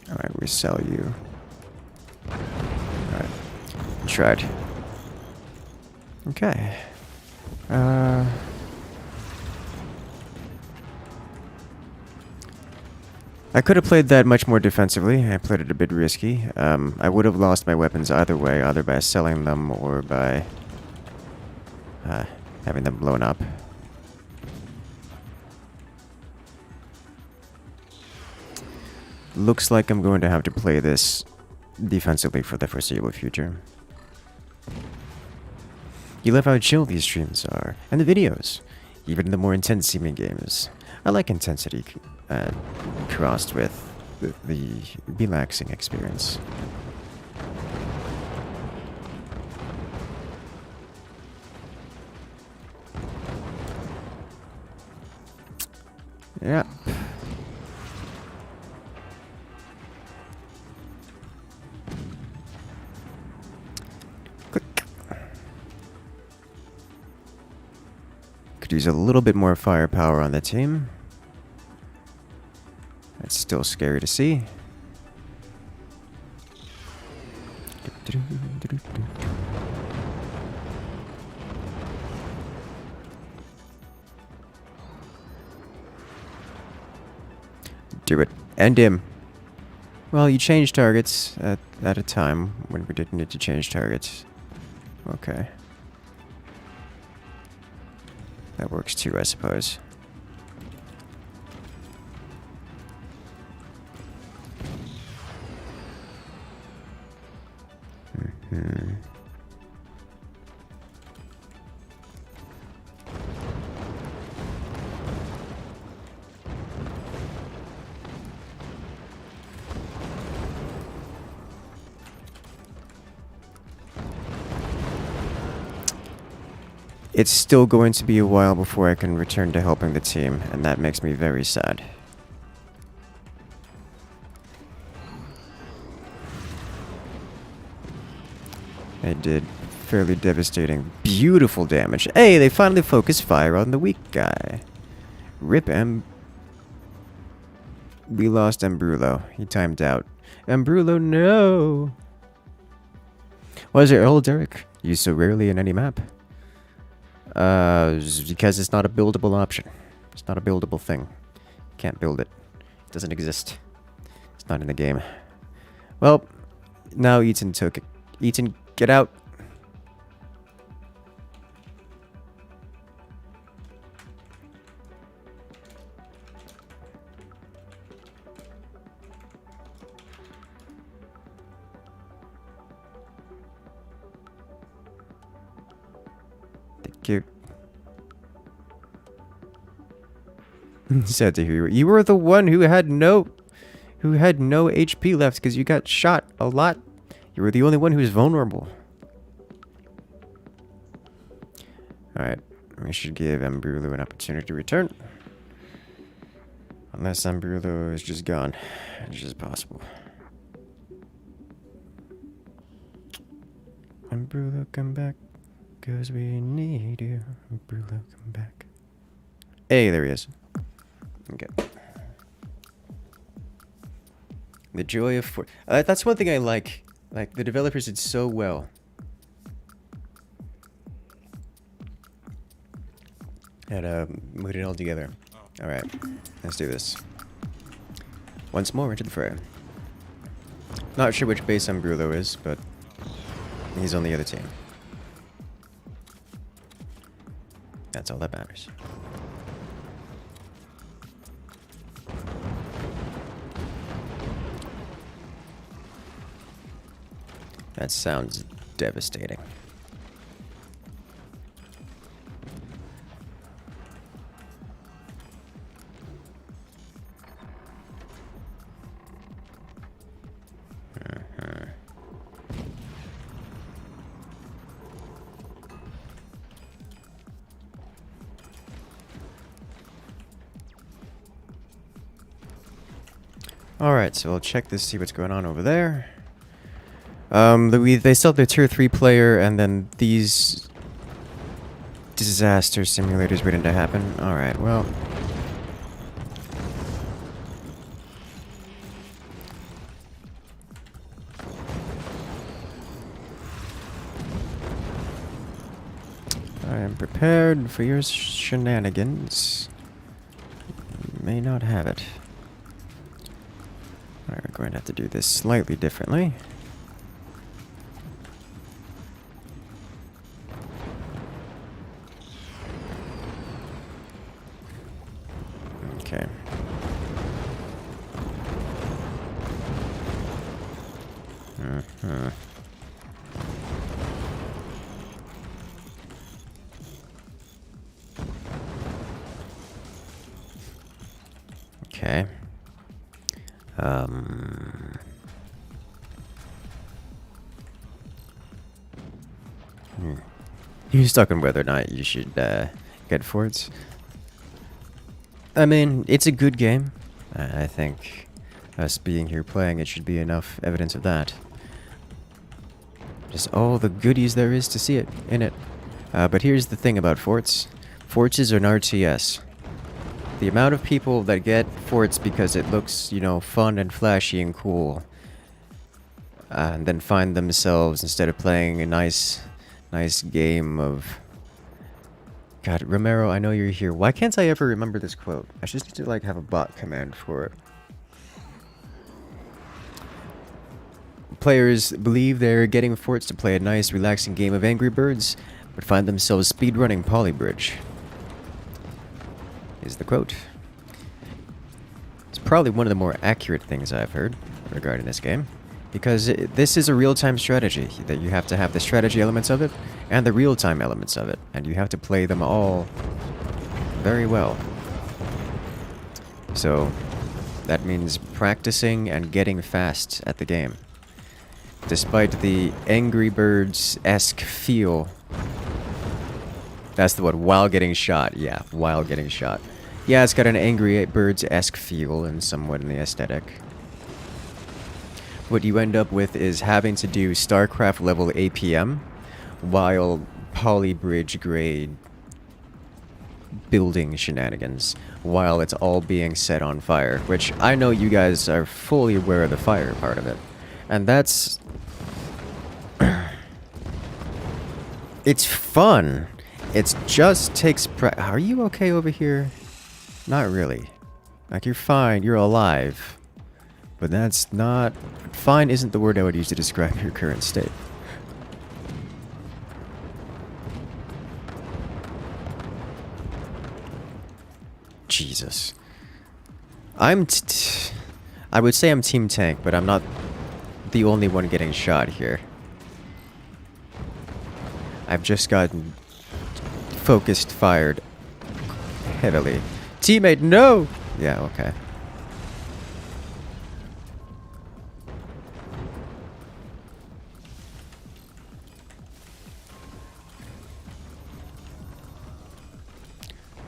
Alright, we sell you. Alright. Tried. Okay. I could have played that much more defensively. I played it a bit risky. I would have lost my weapons either way, either by selling them or by having them blown up. Looks like I'm going to have to play this defensively for the foreseeable future. You love how chill these streams are, and the videos, even the more intense seeming games. I like intensity crossed with the relaxing experience. Yeah. Click. Could use a little bit more firepower on the team. That's still scary to see. Do it. End him. Well, you changed targets at a time when we didn't need to change targets. Okay. That works too, I suppose. Mm-hmm. It's still going to be a while before I can return to helping the team, and that makes me very sad. I did fairly devastating, beautiful damage. Hey, they finally focused fire on the weak guy. Rip M. We lost Embrulo. He timed out. Embrulo, no! Why is it Earl Derek used so rarely in any map? Because it's not a buildable option. It's not a buildable thing. Can't build it. It doesn't exist. It's not in the game. Well, now Eaton took it. Eaton, get out. Thank you. Sad to hear you. You were the one who had no HP left because you got shot a lot. You were the only one who was vulnerable. Alright, we should give Embrulo an opportunity to return. Unless Embrulo is just gone, which is possible. Embrulo, come back, 'cause we need you. Embrulo, come back. Hey, there he is. Okay. The joy of that's one thing I like. Like, the developers did so well. At put it all together. Alright, let's do this. Once more into the fray. Not sure which base Embrulo is, but he's on the other team. That's all that matters. That sounds devastating. Alright, so we'll check this, see what's going on over there. They still have their tier 3 player, and then these disaster simulators waiting to happen. Alright, well. I am prepared for your shenanigans. You may not have it. Alright, we're going to have to do this slightly differently. Okay. Um... You're stuck on whether or not you should get forts. I mean, it's a good game. I think us being here playing it should be enough evidence of that. Just all the goodies there is to see it in it. But here's the thing about forts. Forts is an RTS. The amount of people that get forts because it looks, you know, fun and flashy and cool, and then find themselves, instead of playing a nice game of... God, Romero, I know you're here. Why can't I ever remember this quote? I just need to, like, have a bot command for it. Players believe they're getting forts to play a nice, relaxing game of Angry Birds, but find themselves speedrunning Polybridge. Is the quote. It's probably one of the more accurate things I've heard regarding this game, because this is a real-time strategy, that you have to have the strategy elements of it and the real-time elements of it, and you have to play them all very well. So that means practicing and getting fast at the game. Despite the Angry Birds-esque feel. That's the word, while getting shot. Yeah, while getting shot. Yeah, it's got an Angry Birds-esque feel and somewhat in the aesthetic. What you end up with is having to do StarCraft level APM while Polybridge grade building shenanigans while it's all being set on fire, which I know you guys are fully aware of the fire part of it. And that's... it's fun. It just takes Are you okay over here? Not really. Like, you're fine, you're alive. But that's not... Fine isn't the word I would use to describe your current state. Jesus. I would say I'm Team Tank, but I'm not the only one getting shot here. I've just gotten focused fired heavily. Teammate, no! Yeah, okay.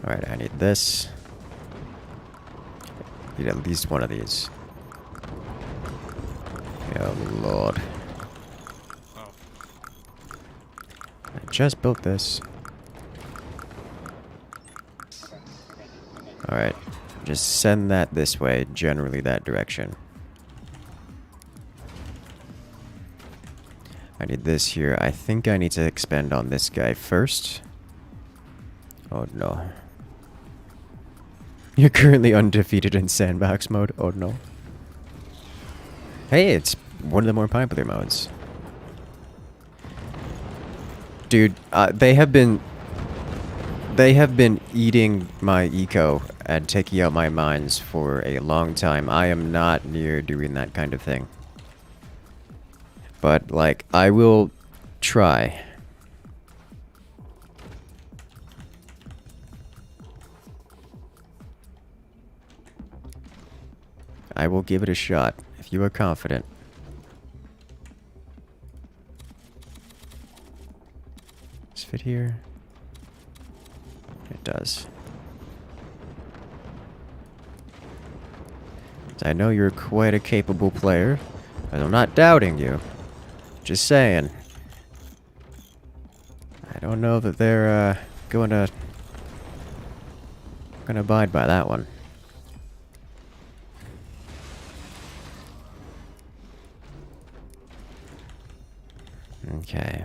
Alright, I need this. Need at least one of these. Oh lord. I just built this. Alright. Just send that this way, generally that direction. I need this here. I think I need to expand on this guy first. Oh no. You're currently undefeated in sandbox mode. Oh no. Hey, it's one of the more popular modes. Dude, they have been eating my eco and taking out my mines for a long time. I am not near doing that kind of thing. But, like, I will try. I will give it a shot, if you are confident. Does it fit here? It does. I know you're quite a capable player, but I'm not doubting you. Just saying. I don't know that they're gonna abide by that one. Okay.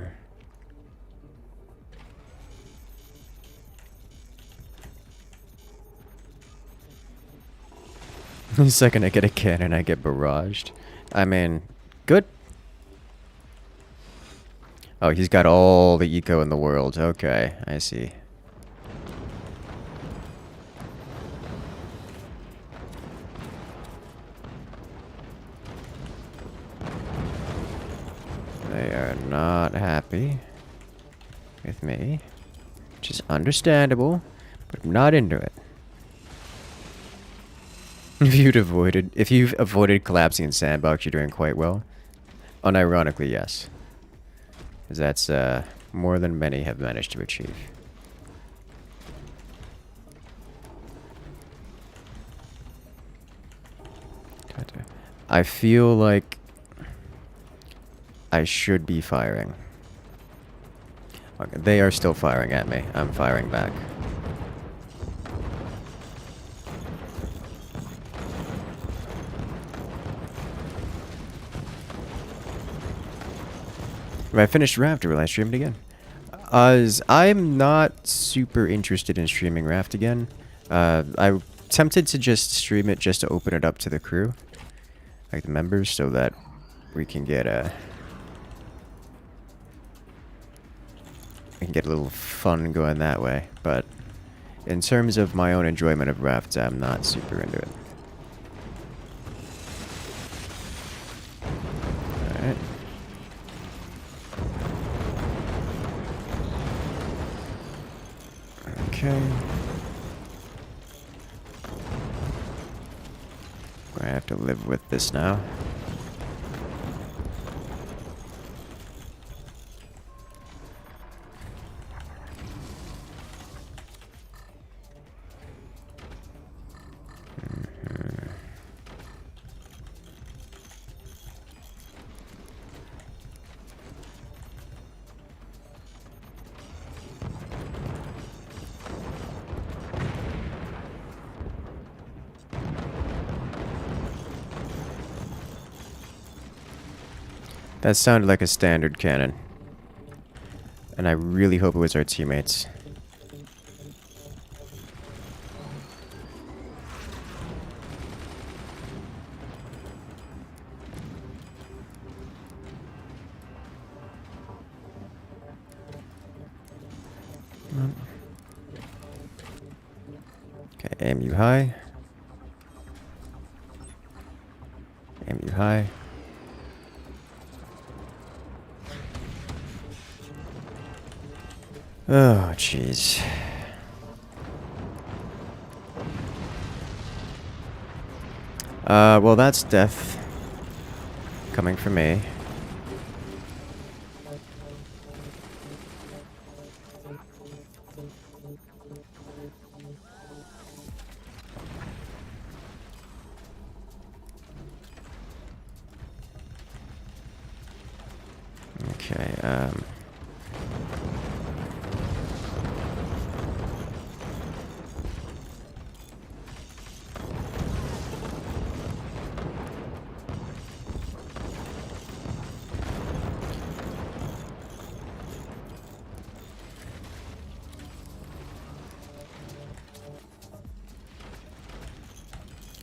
The second I get a cannon, I get barraged. I mean, good. Oh, he's got all the eco in the world. Okay, I see. They are not happy with me, which is understandable, but I'm not into it. If you've avoided collapsing in sandbox, you're doing quite well. Unironically, yes. 'Cause that's more than many have managed to achieve. I feel like I should be firing. Okay, they are still firing at me. I'm firing back. If I finished Raft, or will I stream it again? I'm not super interested in streaming Raft again. I'm tempted to just stream it just to open it up to the crew. Like the members, so that we can get a little fun going that way. But in terms of my own enjoyment of Raft, I'm not super into it. Alright. Okay. I have to live with this now. That sounded like a standard cannon. And I really hope it was our teammates. Okay, aim you high. Aim you high. Oh, jeez. Well, that's death coming from me. Okay,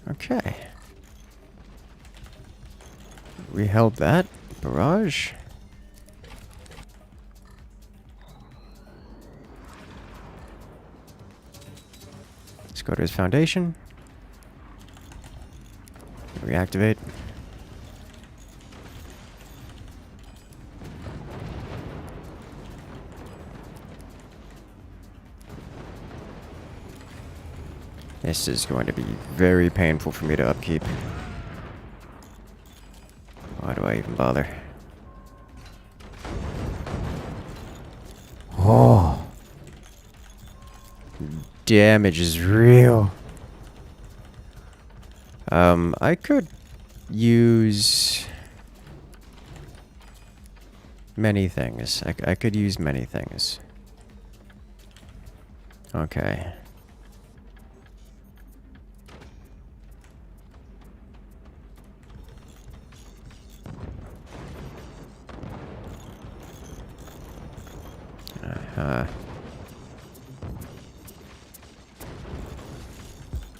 okay. We held that. Barrage. Let's go to his foundation. Reactivate. This is going to be very painful for me to upkeep. Why do I even bother? Oh. Damage is real. I could use many things. I could use many things. Okay.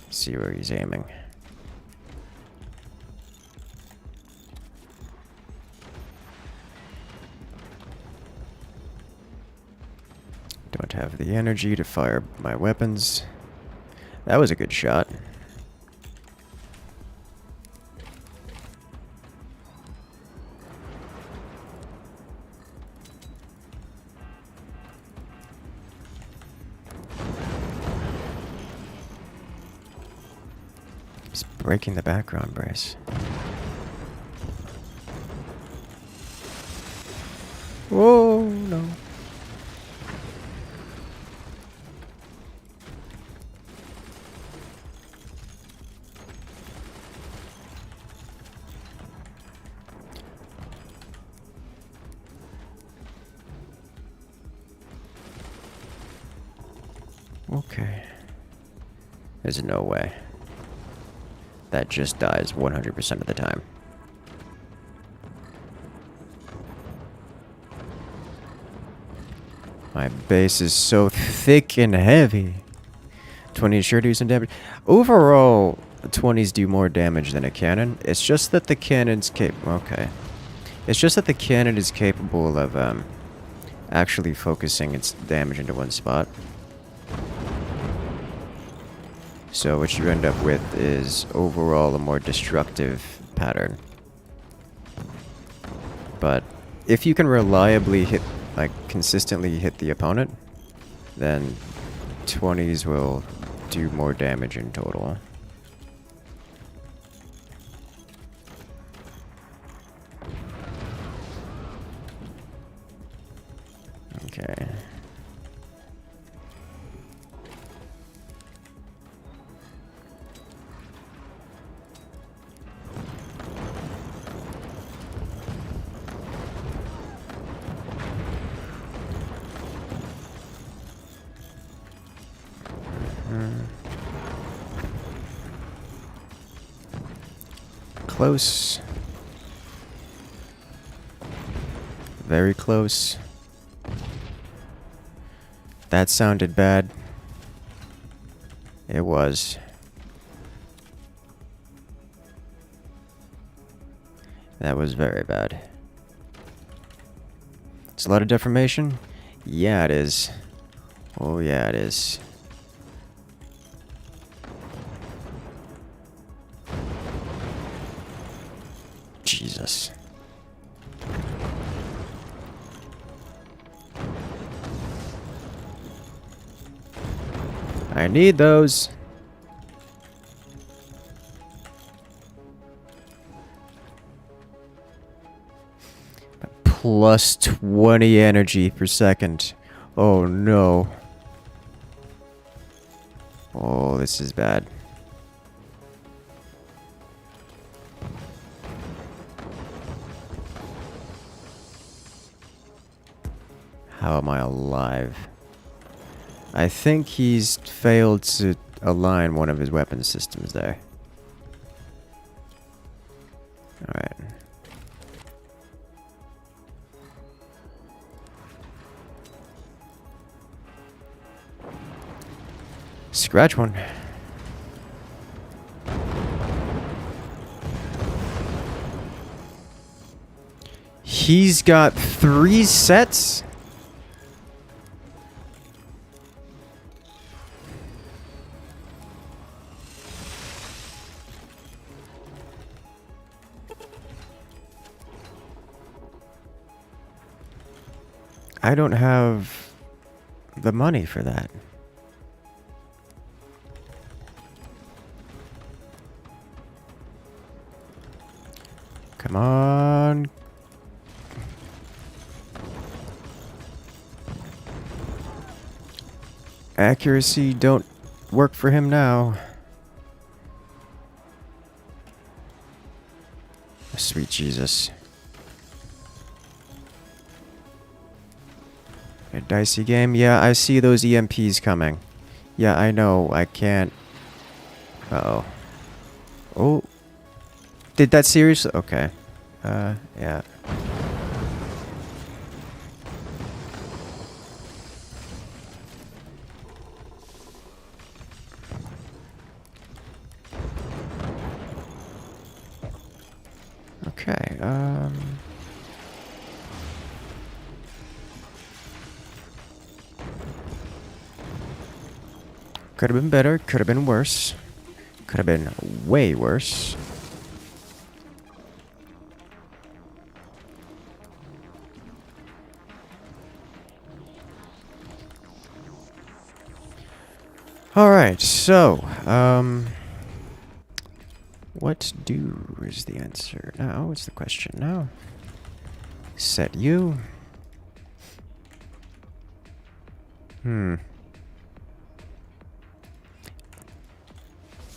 See where he's aiming. Don't have the energy to fire my weapons. That was a good shot. Breaking the background brace. Whoa, no. Okay. There's no way. That just dies 100% of the time. My base is so thick and heavy. 20 sure do some damage. Overall, 20s do more damage than a cannon. It's just that the cannon's okay. It's just that the cannon is capable of actually focusing its damage into one spot. So what you end up with is overall a more destructive pattern. But if you can reliably hit, like consistently hit the opponent, then 20s will do more damage in total. Okay. Close. Very close. That sounded bad. It was. That was very bad. It's a lot of deformation? Yeah, it is. Oh, yeah, it is. Jesus. I need those. Plus 20 energy per second. Oh no. Oh, this is bad. How am I alive? I think he's failed to align one of his weapon systems there. Alright. Scratch one. He's got 3 sets? I don't have the money for that. Come on. Accuracy don't work for him now. Sweet Jesus. A dicey game? Yeah, I see those EMPs coming. Yeah, I know. I can't. Uh-oh. Oh. Did that seriously? Okay. Yeah. Okay, could have been better, could have been worse. Could have been way worse. Alright, so, What do is the answer now? What's the question now? Set you.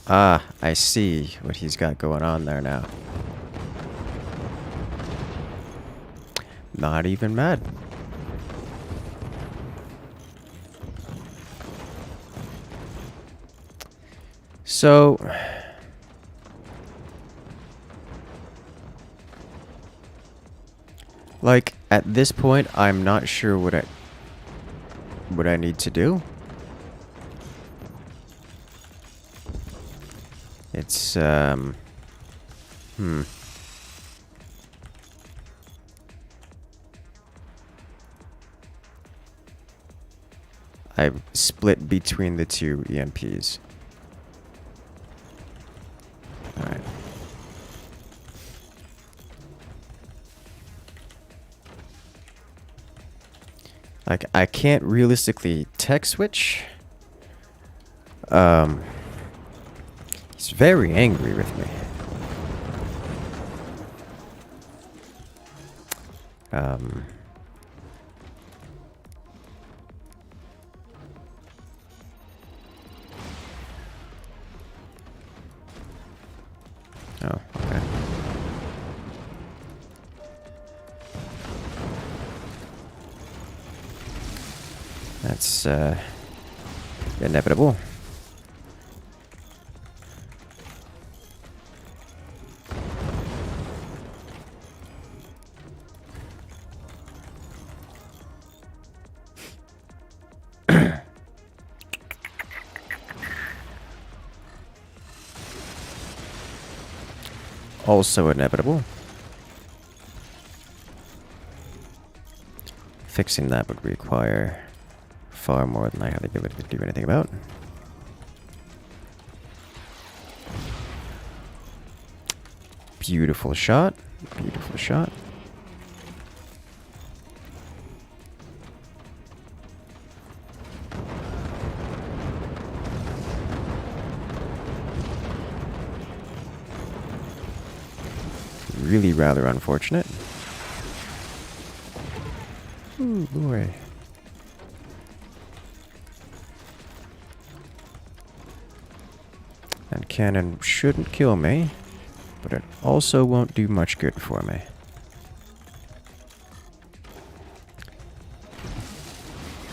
Ah, I see what he's got going on there now. Not even mad. So, like, at this point, I'm not sure what I need to do. It's, I've split between the two EMPs. Alright. Like, I can't realistically tech switch. He's very angry with me. Oh, okay. That's, inevitable. Also inevitable. Fixing that would require far more than I have the ability to do anything about. Beautiful shot. Beautiful shot. Really rather unfortunate. Ooh, boy. That cannon shouldn't kill me, but it also won't do much good for me.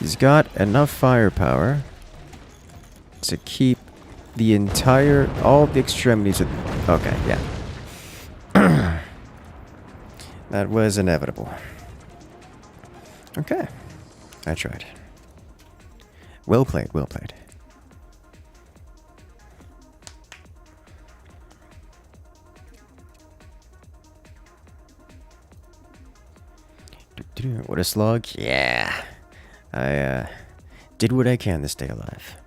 He's got enough firepower to keep the all the extremities of... Okay, yeah. That was inevitable. Okay. I tried. Well played, well played. What a slog. Yeah. I did what I can to stay alive.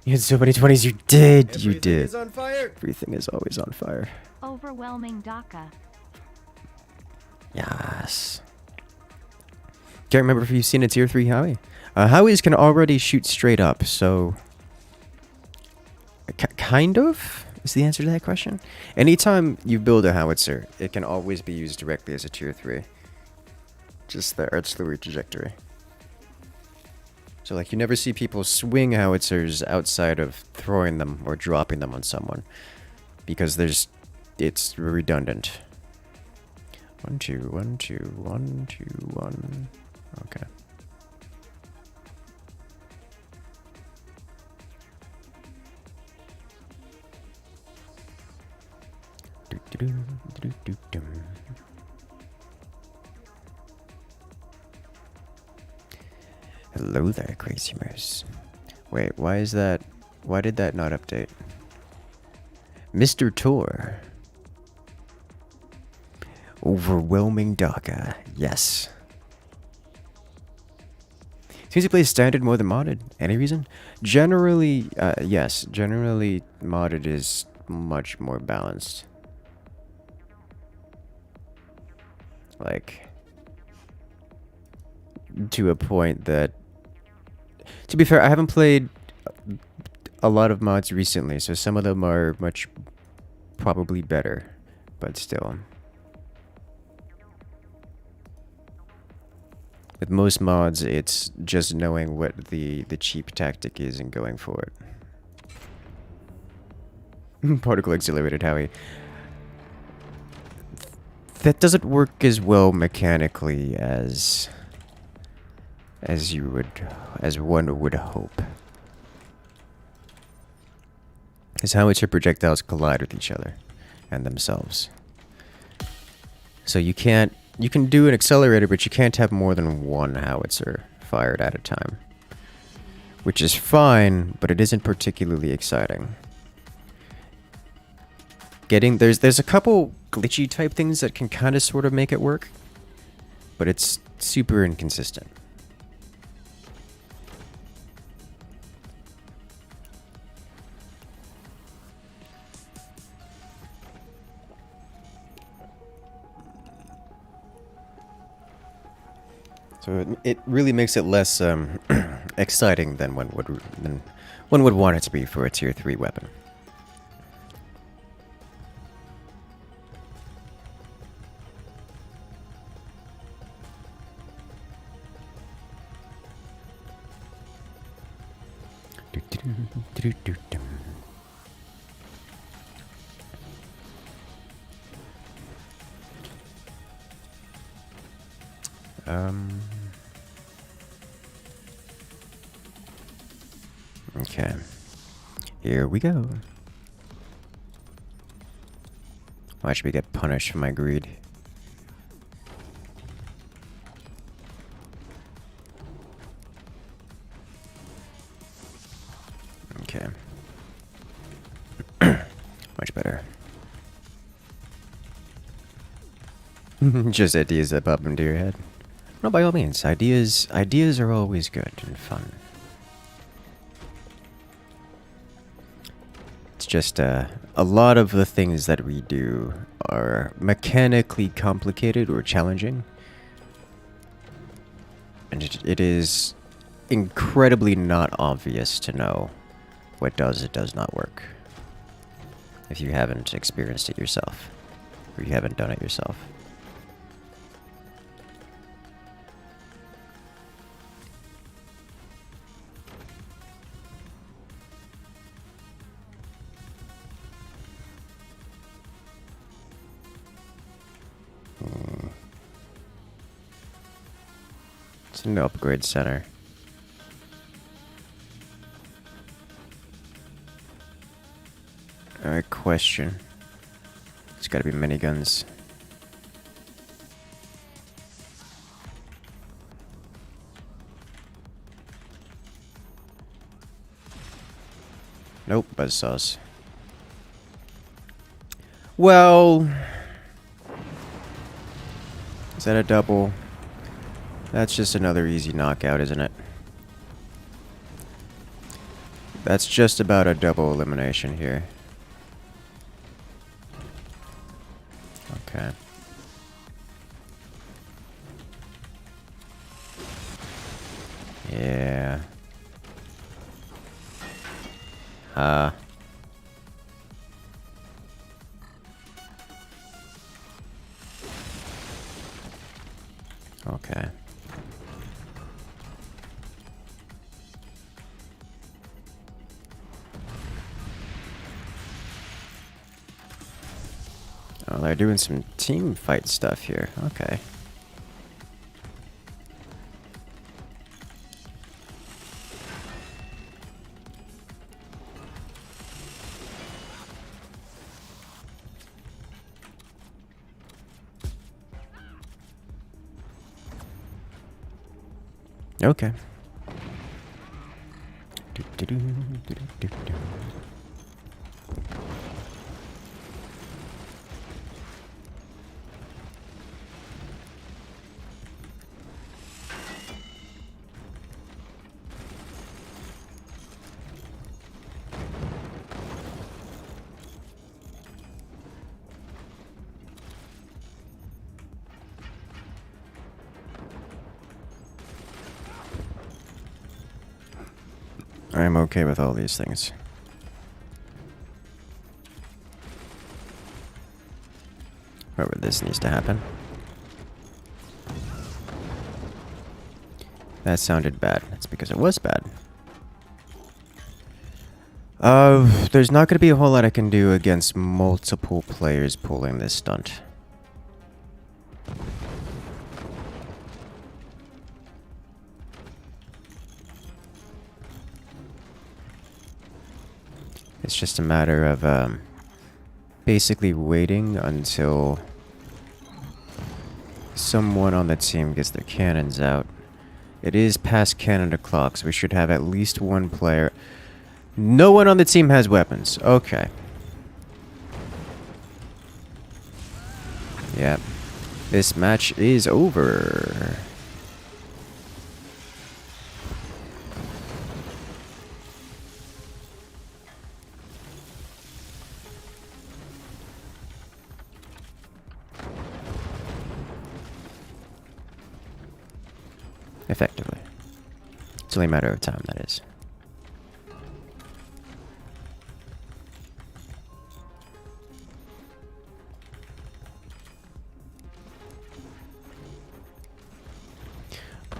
You had so many 20s, you did. You did. Everything is on fire. Everything is always on fire. Overwhelming DACA. Yes. Can't remember if you've seen a tier 3 Howie. Howies can already shoot straight up, so... kind of is the answer to that question. Anytime you build a howitzer, it can always be used directly as a tier 3. Just the artillery trajectory. So, like, you never see people swing howitzers outside of throwing them or dropping them on someone. Because it's redundant. 1, 2, 1, 2, 1, 2, 1. Okay. Hello there, Crazy Moose. Wait, why is that? Why did that not update? Mr. Tor. Overwhelming DACA. Yes. Seems to play standard more than modded. Any reason? Generally, yes. Generally, modded is much more balanced. Like, to a point that... To be fair, I haven't played a lot of mods recently, so some of them are much probably better, but still. With most mods, it's just knowing what the cheap tactic is and going for it. Particle accelerated Howie. That doesn't work as well mechanically as one would hope. Is how your projectiles collide with each other and themselves. So you can do an accelerator, but you can't have more than one howitzer fired at a time. Which is fine, but it isn't particularly exciting. There's a couple glitchy type things that can kind of sort of make it work, but it's super inconsistent. So it really makes it less exciting than one would want it to be for a tier 3 weapon. Okay. Here we go. Watch me get punished for my greed. Okay. Much better. Just ideas that pop into your head. No, by all means, ideas are always good and fun. It's just a lot of the things that we do are mechanically complicated or challenging. And it is incredibly not obvious to know what does and does not work if you haven't experienced it yourself or you haven't done it yourself. It's an upgrade center. Alright, question. It's gotta be miniguns. Nope, buzzsaws. Well... Is that a double? That's just another easy knockout, isn't it? That's just about a double elimination here. Okay. Yeah. Okay. Oh, they're doing some team fight stuff here. Okay. Okay. I'm okay with all these things. However, this needs to happen. That sounded bad. That's because it was bad. There's not going to be a whole lot I can do against multiple players pulling this stunt. It's just a matter of basically waiting until someone on the team gets their cannons out. It is past cannon o'clock, so we should have at least one player. No one on the team has weapons. Okay. Yep. This match is over. Effectively. It's only a matter of time, that is.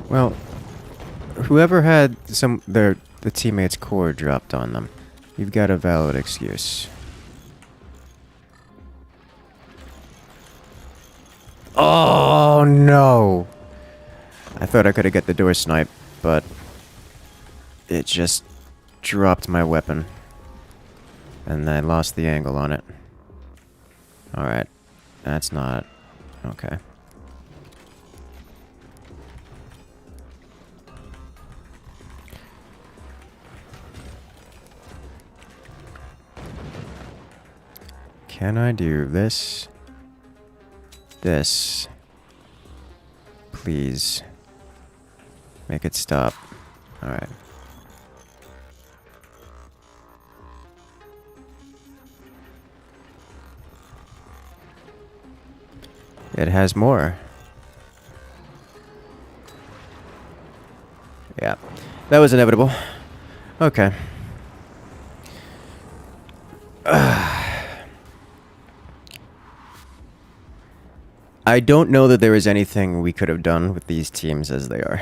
Well, whoever had the teammates' core dropped on them, you've got a valid excuse. Oh no! I thought I could have got the door snipe, but it just dropped my weapon. And I lost the angle on it. Alright. That's not... okay. Can I do this? This. Please. Make it stop. Alright. It has more. Yeah. That was inevitable. Okay. I don't know that there is anything we could have done with these teams as they are.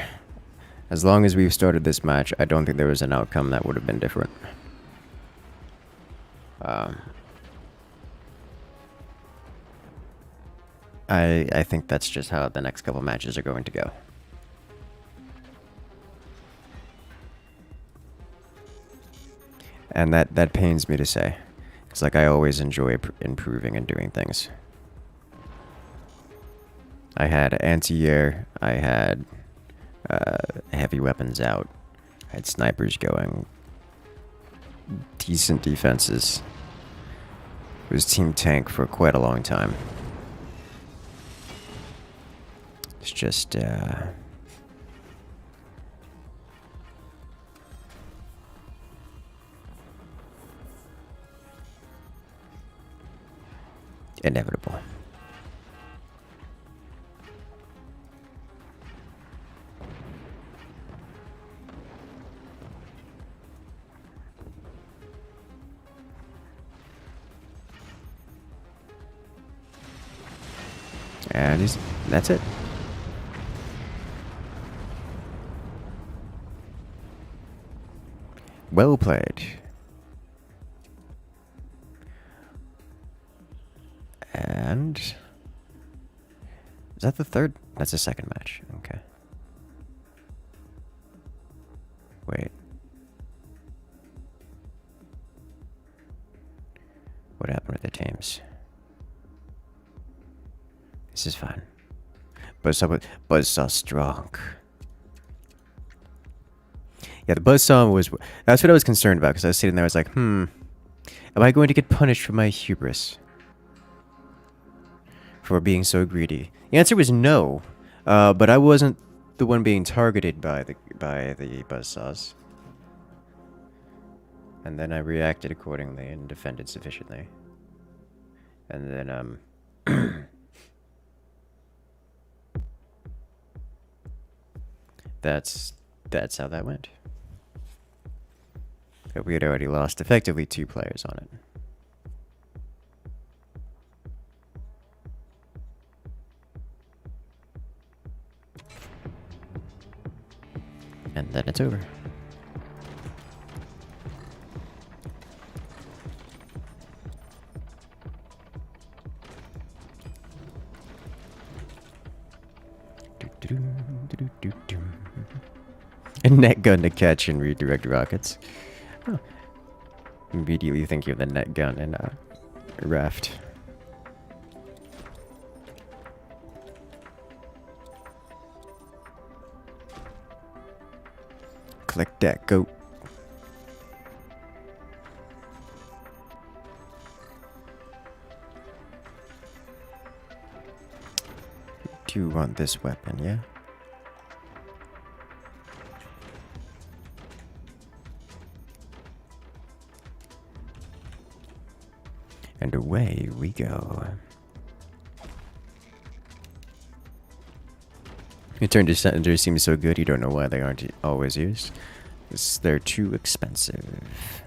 As long as we've started this match, I don't think there was an outcome that would have been different. I think that's just how the next couple matches are going to go. And that pains me to say. It's like I always enjoy improving and doing things. I had anti-air, I had heavy weapons out, I had snipers going, decent defenses. It was team tank for quite a long time. It's just inevitable. And that's it. Well played. And is that the third? That's the second match. Okay. Wait. What happened with the teams? This is fine. Buzzsaw strong. Yeah, the buzzsaw was... That's what I was concerned about, because I was sitting there, I was like, am I going to get punished for my hubris? For being so greedy? The answer was no. But I wasn't the one being targeted by the buzzsaws. And then I reacted accordingly and defended sufficiently. And then, That's how that went. But we had already lost effectively 2 players on it. And then it's over. A net gun to catch and redirect rockets. Huh. Immediately thinking of the net gun in Raft. Click that goat. Do you want this weapon, yeah? And away we go. Return to Center seems so good, you don't know why they aren't always used. They're too expensive.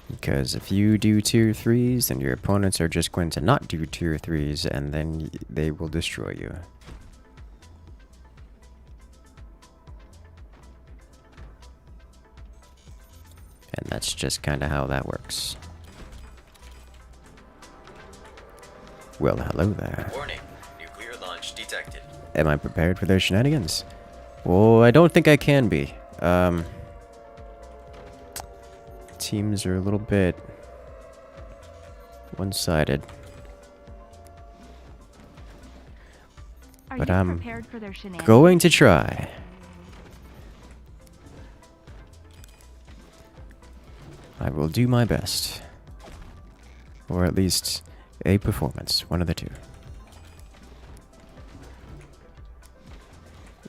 Because if you do tier 3s, then your opponents are just going to not do tier 3s, and then they will destroy you. And that's just kind of how that works. Well, hello there. Warning, nuclear launch detected. Am I prepared for their shenanigans? Well, I don't think I can be. Teams are a little bit one-sided. But I'm going to try. I will do my best. Or at least a performance, one of the two.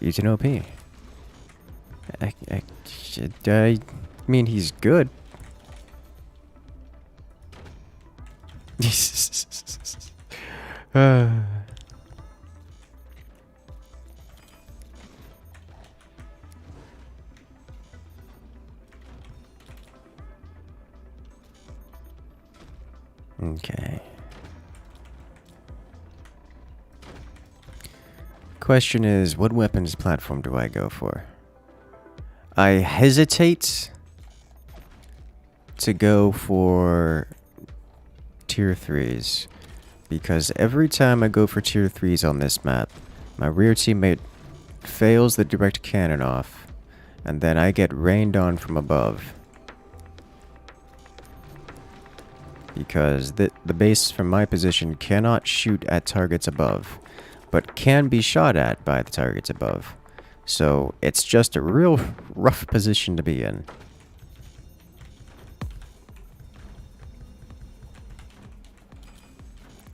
He's an OP. I mean, he's good. Okay. Question is, what weapons platform do I go for? I hesitate to go for tier 3s because every time I go for tier 3s on this map, my rear teammate fails the direct cannon off, and then I get rained on from above. Because the base from my position cannot shoot at targets above, but can be shot at by the targets above. So it's just a real rough position to be in.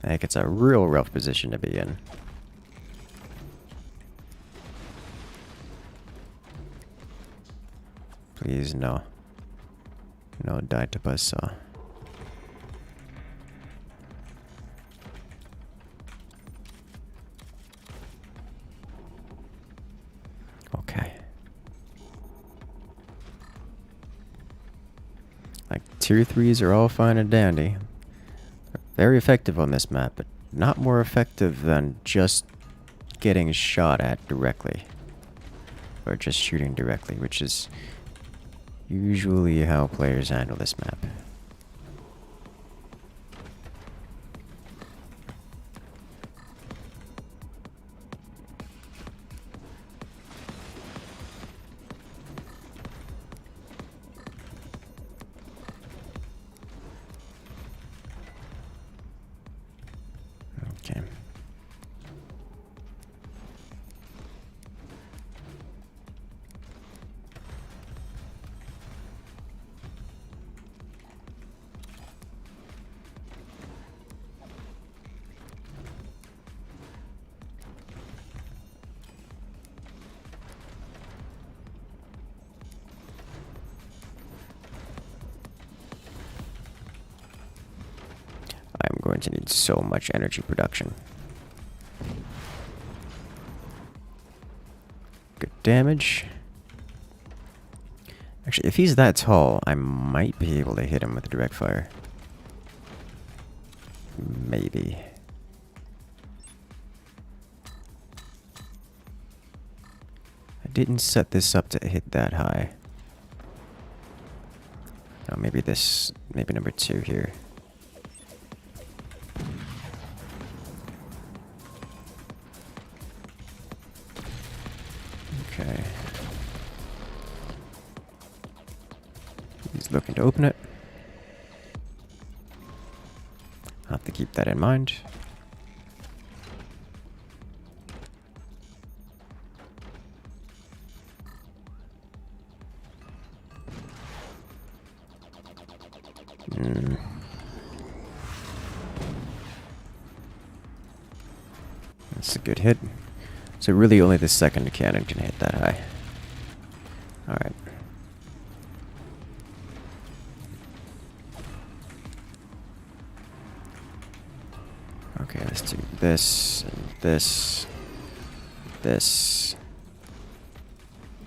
Like, it's a real rough position to be in. Please, no. No, die to buzzsaw. Okay. Like, tier 3s are all fine and dandy. Very effective on this map, but not more effective than just getting shot at directly. Or just shooting directly, which is usually how players handle this map. Okay. going to need so much energy production. Good damage. Actually, if he's that tall, I might be able to hit him with direct fire. Maybe. I didn't set this up to hit that high. Oh, maybe this, maybe number 2 here. Okay. He's looking to open it. I'll have to keep that in mind. That's a good hit. So really only the second cannon can hit that high. Alright. Okay, let's do this, and this, this.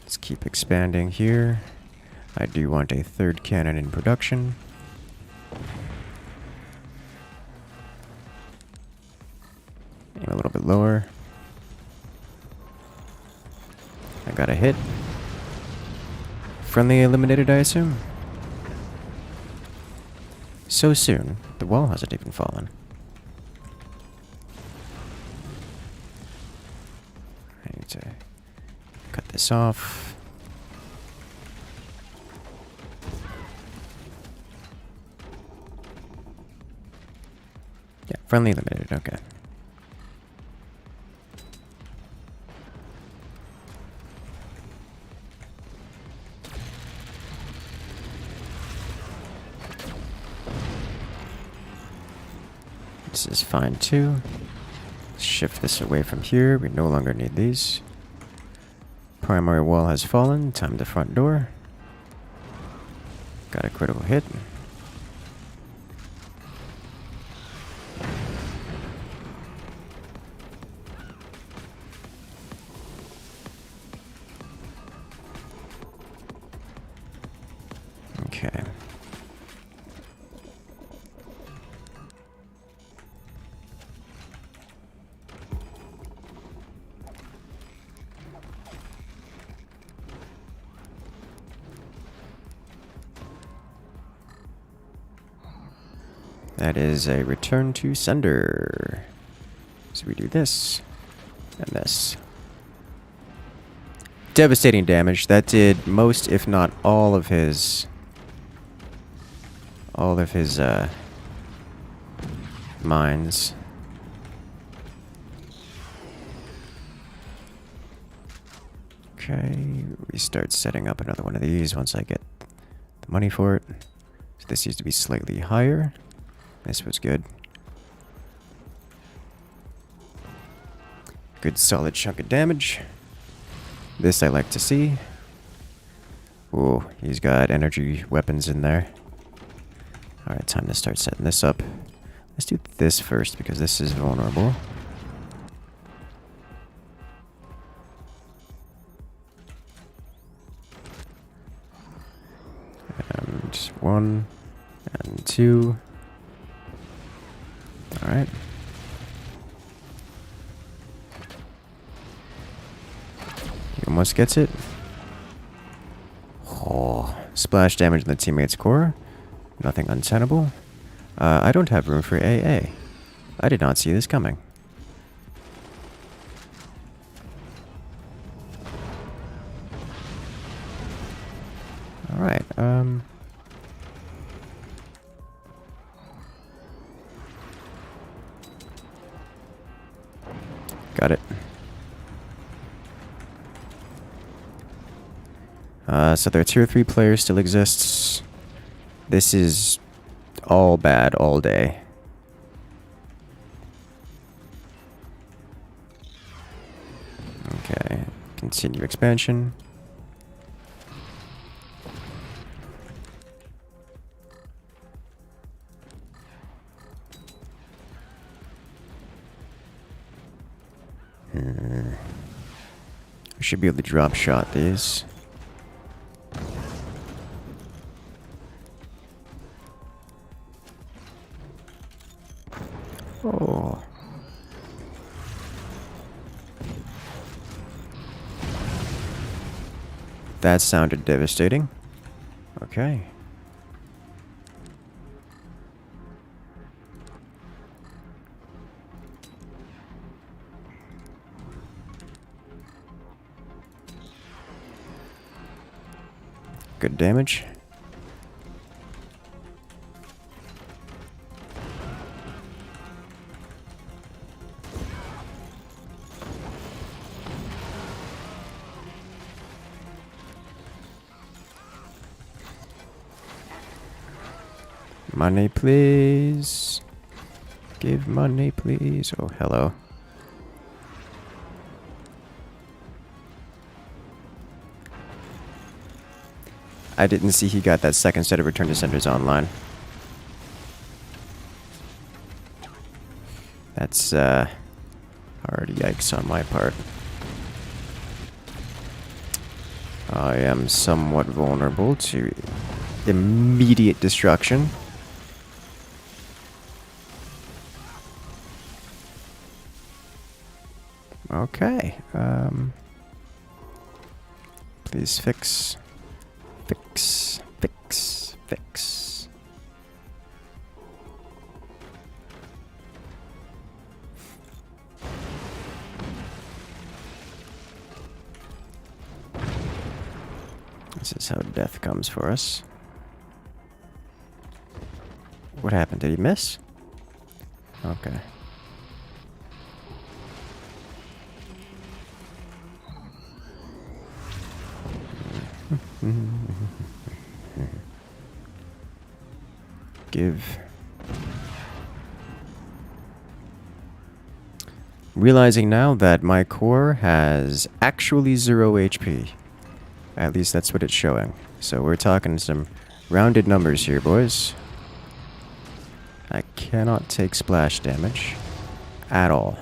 Let's keep expanding here. I do want a third cannon in production. Aim a little bit lower. I got a hit. Friendly eliminated, I assume? So soon, the wall hasn't even fallen. I need to cut this off. Yeah, friendly eliminated, okay. This is fine too. Shift this away from here. We no longer need these. Primary wall has fallen. Time the front door. Got a critical hit. Okay. That is a return to sender. So we do this and this. Devastating damage. That did most, if not all of his mines. Okay, we start setting up another one of these once I get the money for it. So this needs to be slightly higher. This was good. Good solid chunk of damage. This I like to see. Ooh, he's got energy weapons in there. Alright, time to start setting this up. Let's do this first because this is vulnerable. And 1 and 2. Alright. He almost gets it. Oh, splash damage in the teammate's core. Nothing untenable. I don't have room for AA. I did not see this coming. Alright, got it. So their tier 3 player still exists. This is all bad all day. Okay, continue expansion. I should be able to drop shot these. Oh. That sounded devastating. Okay. Good damage. Money, please. Give money, please. Oh, hello. I didn't see he got that second set of return to senders online. That's, hard yikes on my part. I am somewhat vulnerable to immediate destruction. Okay, please fix. Fix. This is how death comes for us. What happened? Did he miss? Okay. Give. Realizing now that my core has actually 0 HP. At least that's what it's showing. So we're talking some rounded numbers here, boys. I cannot take splash damage at all.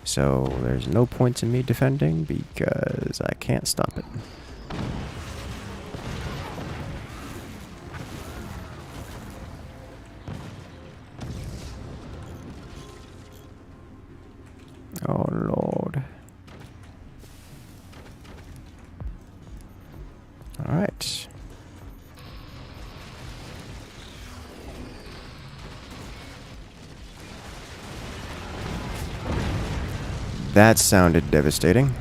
So there's no point in me defending because I can't stop it. Oh Lord. All right. That sounded devastating.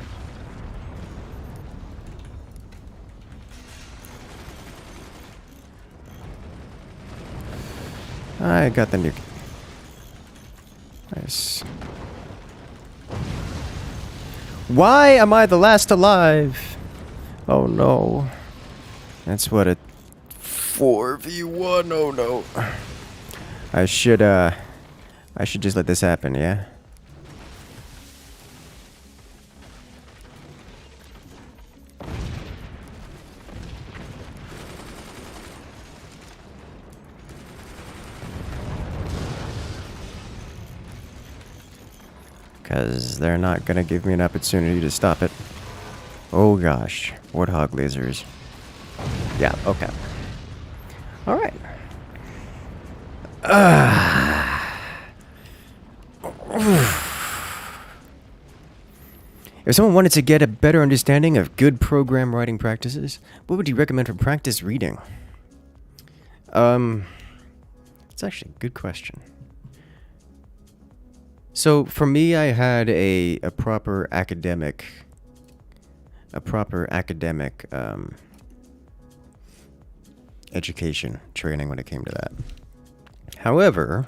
I got the nuke. Nice. Why am I the last alive? Oh no. That's what a 4v1. Oh no. I should just let this happen, yeah? Because they're not going to give me an opportunity to stop it. Oh gosh. Warthog lasers. Yeah, okay. Alright. If someone wanted to get a better understanding of good program writing practices, what would you recommend for practice reading? It's actually a good question. So for me, I had a proper academic education training when it came to that. However,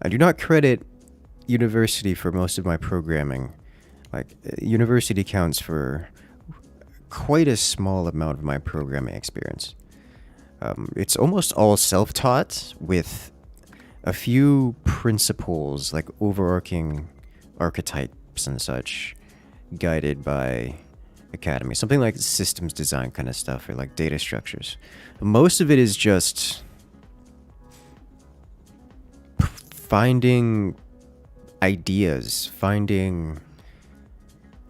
I do not credit university for most of my programming. Like, university counts for quite a small amount of my programming experience. It's almost all self-taught with a few principles, like overarching archetypes and such, guided by academy. Something like systems design kind of stuff, or like data structures. Most of it is just finding ideas, finding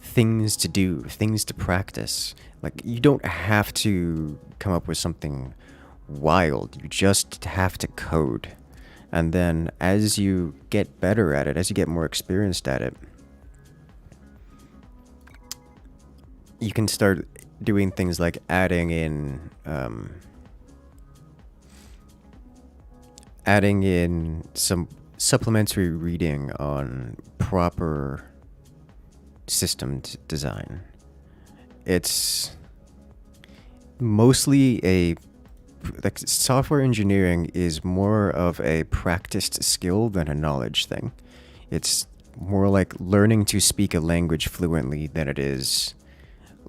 things to do, things to practice. Like, you don't have to come up with something wild. You just have to code. And then as you get better at it, as you get more experienced at it, you can start doing things like adding in some supplementary reading on proper system design. It's mostly like, software engineering is more of a practiced skill than a knowledge thing. It's more like learning to speak a language fluently than it is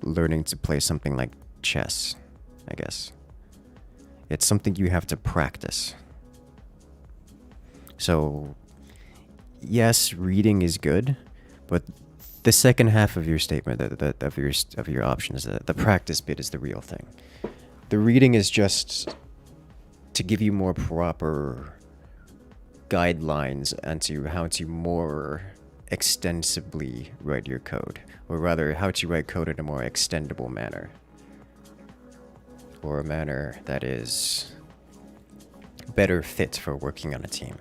learning to play something like chess, I guess. It's something you have to practice. So, yes, reading is good, but the second half of your statement, of your options, the practice bit is the real thing. The reading is just to give you more proper guidelines onto how to more extensively write your code, or rather, how to write code in a more extendable manner, or a manner that is better fit for working on a team.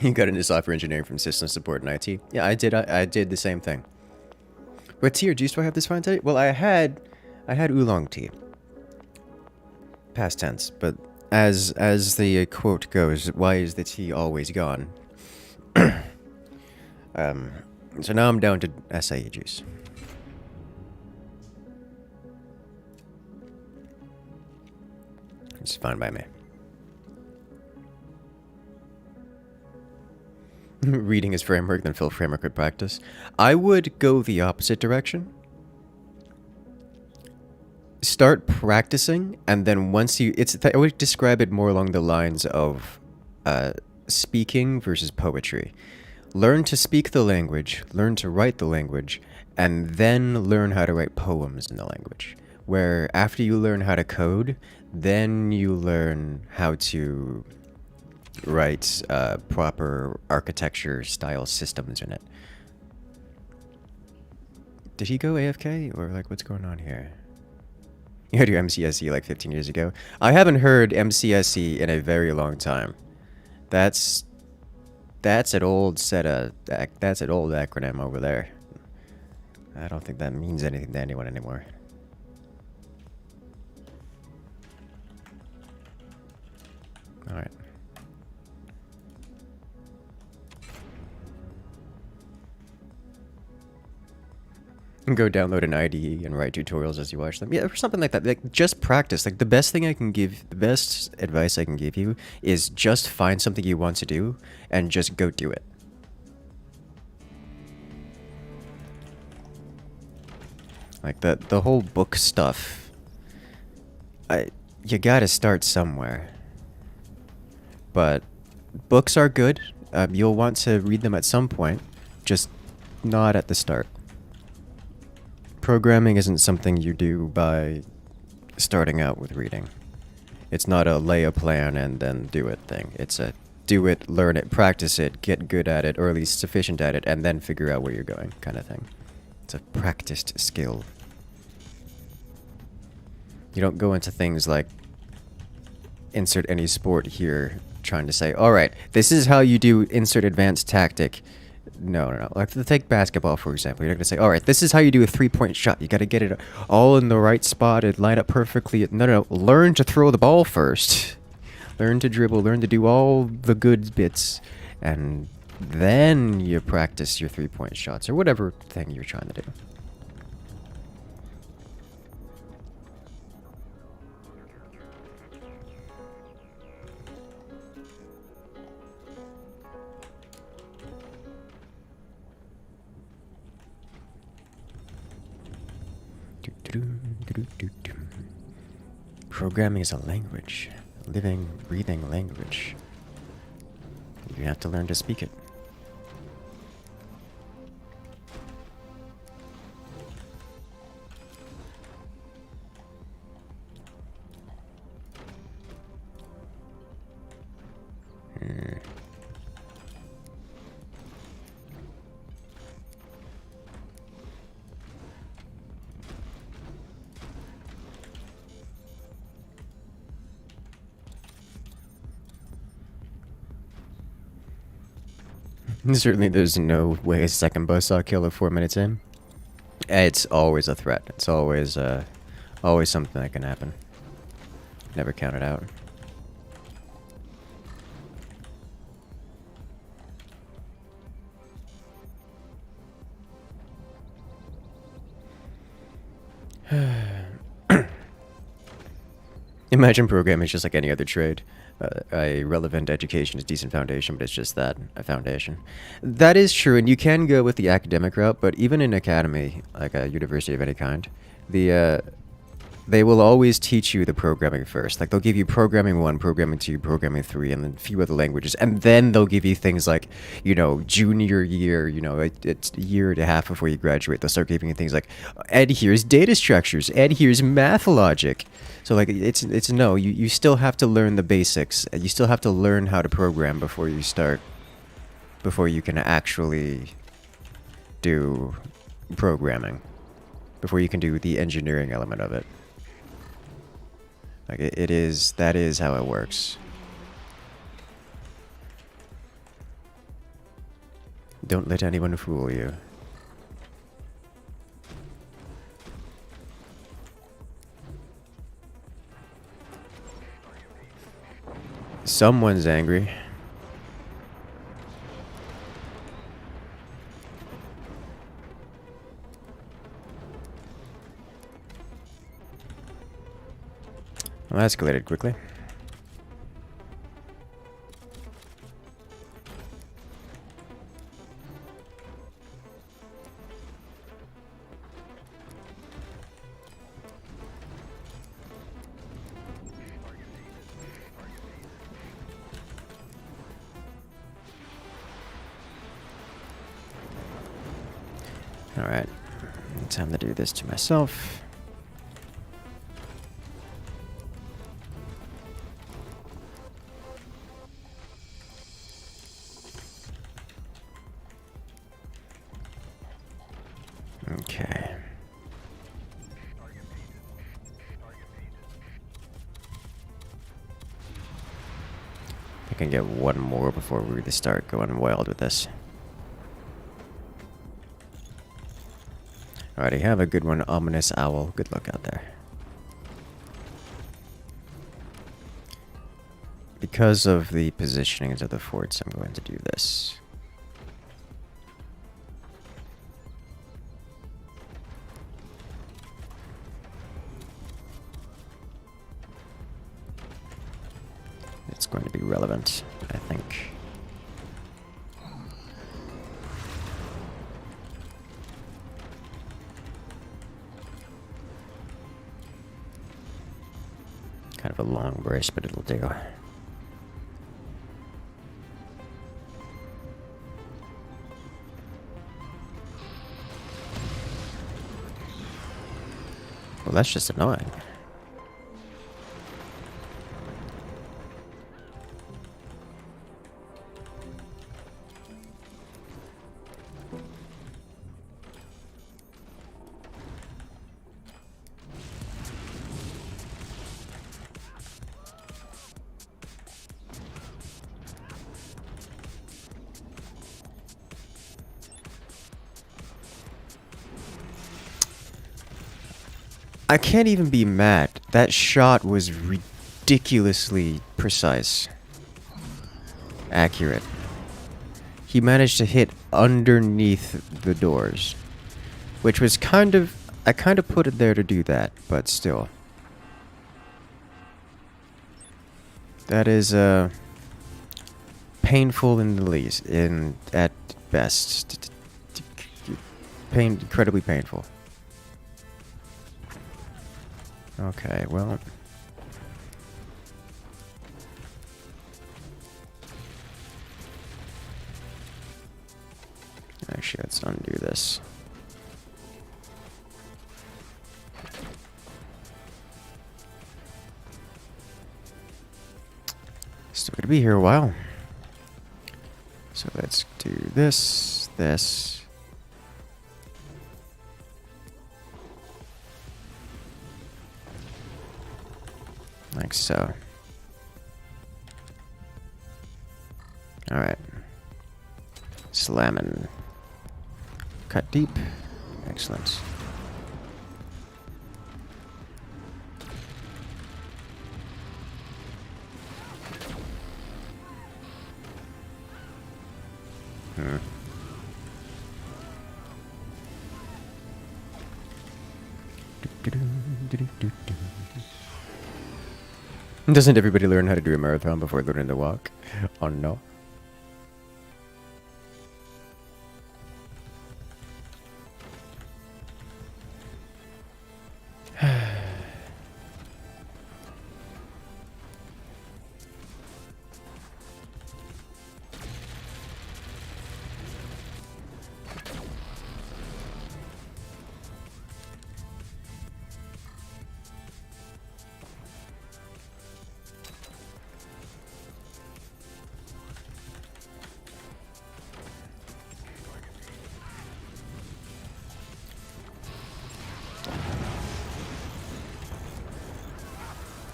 You got into software engineering from system support and IT? Yeah, I did. I did the same thing. What tea or juice do I have this fine today? Well, I had oolong tea. Past tense, but as the quote goes, why is the tea always gone? So now I'm down to acai juice. It's fine by me. Reading is framework, then fill framework with practice. I would go the opposite direction. Start practicing, and then once you... I would describe it more along the lines of speaking versus poetry. Learn to speak the language, learn to write the language, and then learn how to write poems in the language. Where after you learn how to code, then you learn how to write proper architecture style systems in it. Did he go AFK? Or like, what's going on here? You had your MCSE like 15 years ago. I haven't heard MCSE in a very long time. That's an old that's an old acronym over there. I don't think that means anything to anyone anymore. Alright. Go download an IDE and write tutorials as you watch them. Yeah, or something like that. Like, just practice. Like, the best advice I can give you is just find something you want to do and just go do it. Like, the whole book stuff, you gotta start somewhere. But books are good. You'll want to read them at some point, just not at the start. Programming isn't something you do by starting out with reading. It's not a lay a plan and then do it thing. It's a do it, learn it, practice it, get good at it, or at least sufficient at it, and then figure out where you're going, kind of thing. It's a practiced skill. You don't go into things like insert any sport here trying to say, alright, this is how you do insert advanced tactic. No. Like, take basketball, for example. You're not going to say, alright, this is how you do a three-point shot. You got to get it all in the right spot and line up perfectly. No. Learn to throw the ball first. Learn to dribble. Learn to do all the good bits. And then you practice your three-point shots or whatever thing you're trying to do. Programming is a language, a living, breathing language. You have to learn to speak it. Certainly there's no way a second buzzsaw kill at 4 minutes in. It's always a threat. It's always always something that can happen. Never count it out. Imagine programming is just like any other trade. A relevant education is decent foundation, but it's just that, a foundation. That is true, and you can go with the academic route, but even in academy, like a university of any kind, they will always teach you the programming first. Like, they'll give you programming 1, programming 2, programming 3, and then a few other languages. And then they'll give you things like, you know, junior year, you know, it's a year and a half before you graduate. They'll start giving you things like, and here's data structures, and here's math logic. So, like, it's no, you still have to learn the basics. You still have to learn how to program before you can actually do programming. Before you can do the engineering element of it. Like, that is how it works. Don't let anyone fool you. Someone's angry. Well, that escalated quickly. Alright, time to do this to myself. Okay. I can get one more before we really start going wild with this. Alrighty, have a good one, Ominous Owl. Good luck out there. Because of the positionings of the forts, I'm going to do this. It's going to be relevant, I think. Kind of a long brace, but it'll do. Well, that's just annoying. I can't even be mad. That shot was ridiculously precise. Accurate. He managed to hit underneath the doors. Which was kind of... I kind of put it there to do that, but still. That is, painful in the least. At best. Incredibly painful. Okay, well... Actually, let's undo this. Still gonna be here a while. So let's do this, this. Like so. Alright. Slamming. Cut deep. Excellent. Doesn't everybody learn how to do a marathon before learning to walk? Oh no.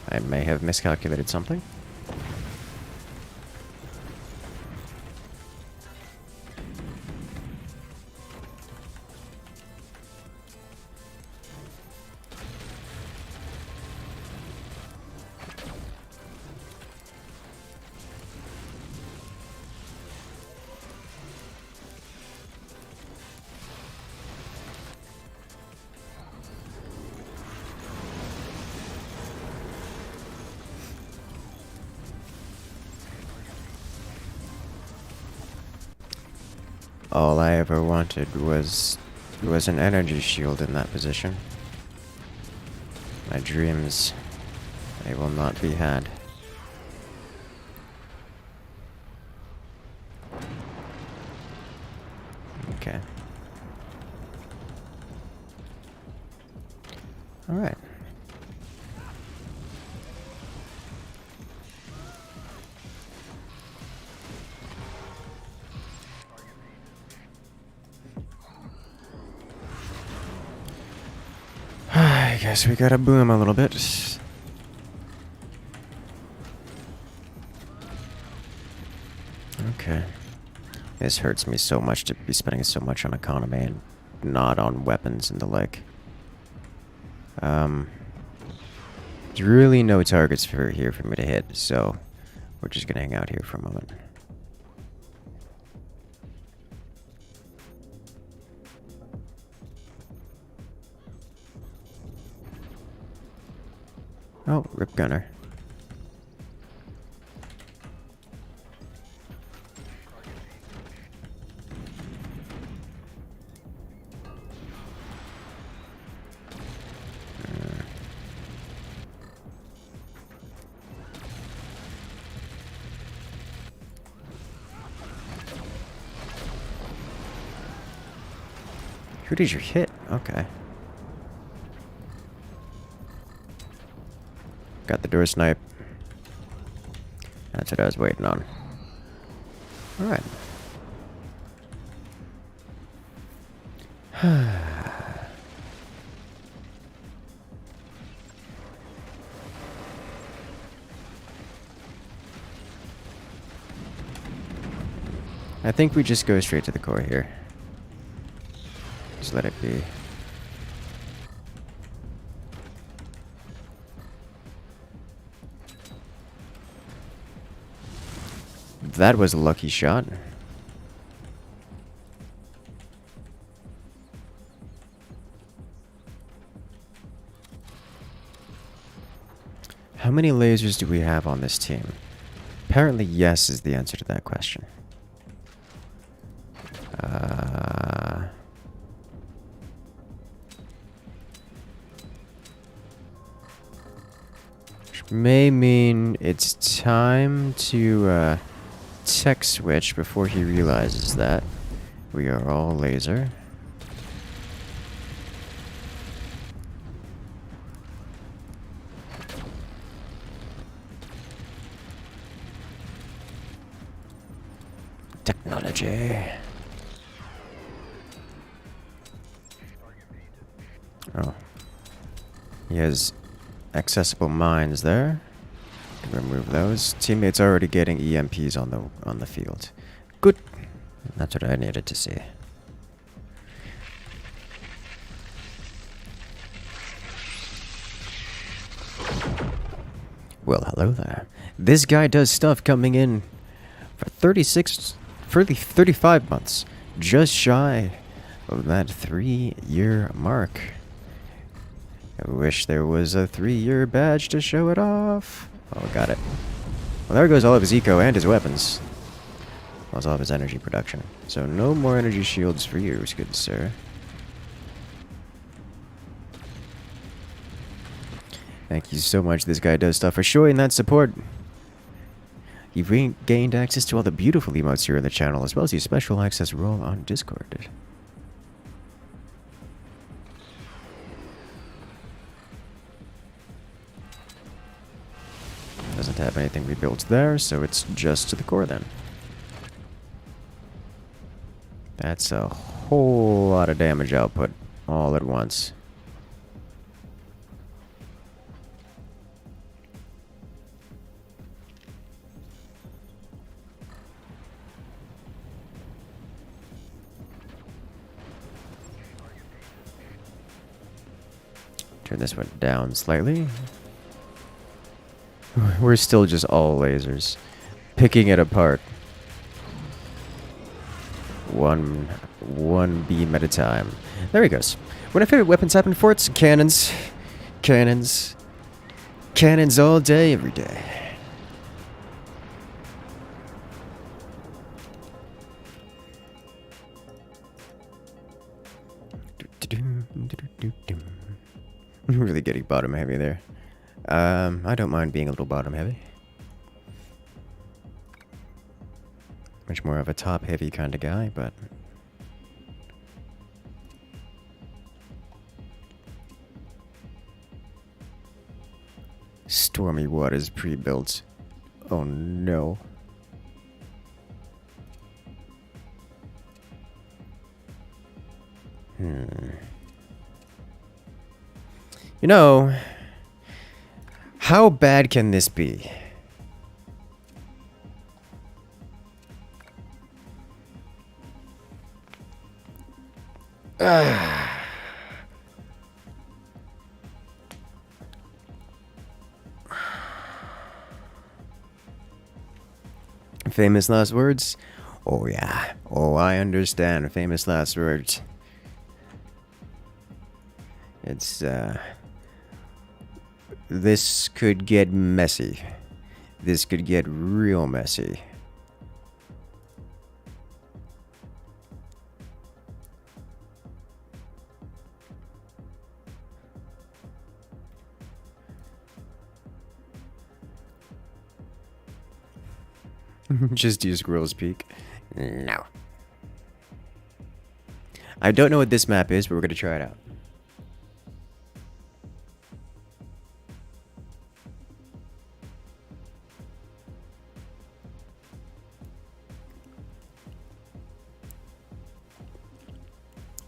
I may have miscalculated something. All I ever wanted was an energy shield in that position. My dreams, they will not be had. Okay. All right. I guess we gotta boom a little bit. Okay. This hurts me so much to be spending so much on economy and not on weapons and the like. There's really no targets for here for me to hit, so we're just gonna hang out here for a moment. Oh, rip gunner. Who did you hit? Okay. Got the door snipe. That's what I was waiting on. Alright. I think we just go straight to the core here. Just let it be. That was a lucky shot. How many lasers do we have on this team? Apparently yes is the answer to that question. Which may mean it's time to tech switch before he realizes that we are all laser. Technology. Oh. He has accessible mines there. Can remove those. Teammates already getting EMPs on the field. Good. That's what I needed to see. Well, hello there. This guy does stuff coming in for 35 months. Just shy of that 3-year mark. I wish there was a 3-year badge to show it off. Oh, got it. Well, there goes all of his eco and his weapons. Plus all of his energy production. So no more energy shields for you, good sir. Thank you so much. This guy does stuff for showing that support. You've gained access to all the beautiful emotes here in the channel, as well as your special access role on Discord. Doesn't have anything rebuilt there, so it's just to the core then. That's a whole lot of damage output all at once. Turn this one down slightly. We're still just all lasers. Picking it apart. One beam at a time. There he goes. One of my favorite weapons happen for it's cannons. Cannons. Cannons all day, every day. I'm really getting bottom heavy there. I don't mind being a little bottom heavy. Much more of a top heavy kind of guy, but Stormy Waters pre-built. Oh no. You know, how bad can this be? Famous last words? Oh yeah. Oh, I understand. Famous last words. It's, this could get messy. This could get real messy. Just use Squirrel's Peak. No. I don't know what this map is, but we're gonna try it out.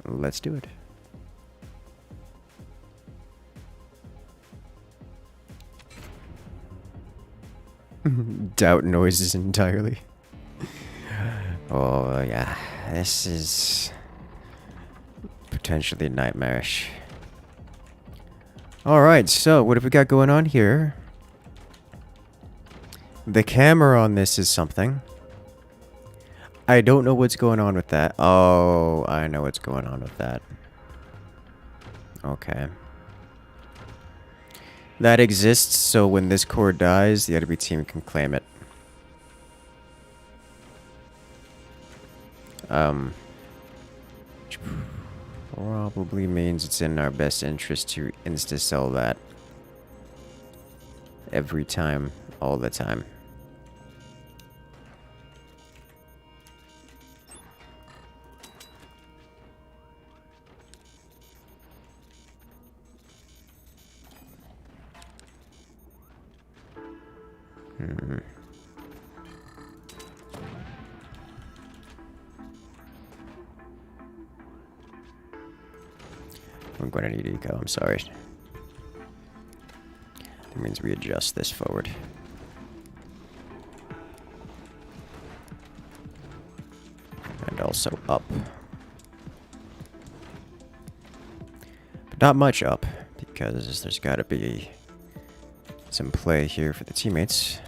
Let's do it. Doubt noises entirely. Oh yeah, this is potentially nightmarish. Alright, so what have we got going on here? The camera on this is something. I don't know what's going on with that. Oh, I know what's going on with that. Okay. That exists, so when this core dies, the enemy team can claim it. Which probably means it's in our best interest to insta-sell that. Every time, all the time. I'm going to need eco, I'm sorry. That means we adjust this forward. And also up. But not much up, because there's got to be some play here for the teammates.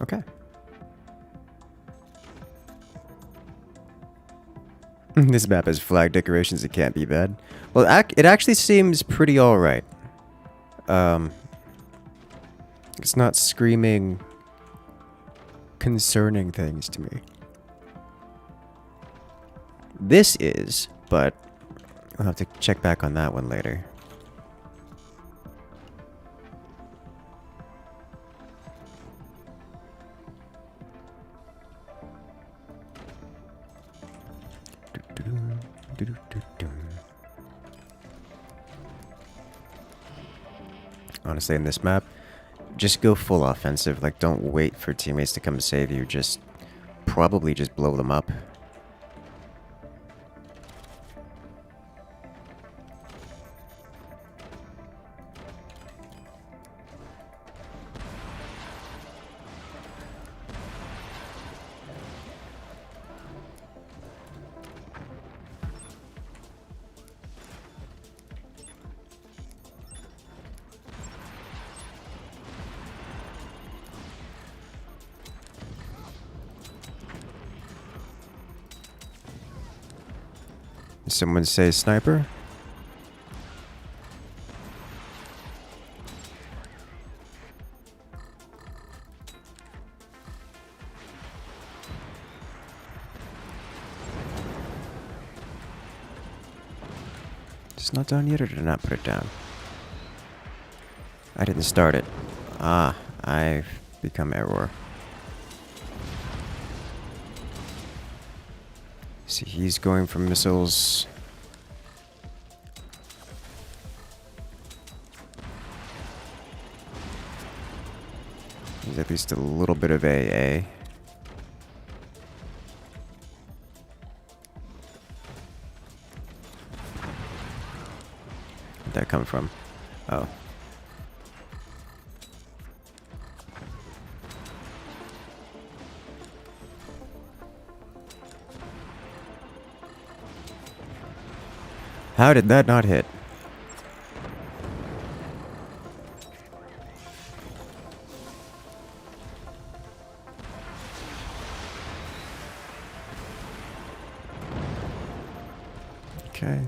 Okay. This map has flag decorations, it can't be bad. Well, it actually seems pretty alright. It's not screaming concerning things to me. This is, but I'll have to check back on that one later. Honestly, in this map, just go full offensive. Like, don't wait for teammates to come save you. Just probably just blow them up. Did someone say sniper? It's not done yet, or did I not put it down? I didn't start it. Ah, I've become error. See, he's going for missiles. He's at least a little bit of AA. Where'd that come from? Oh. How did that not hit? Okay.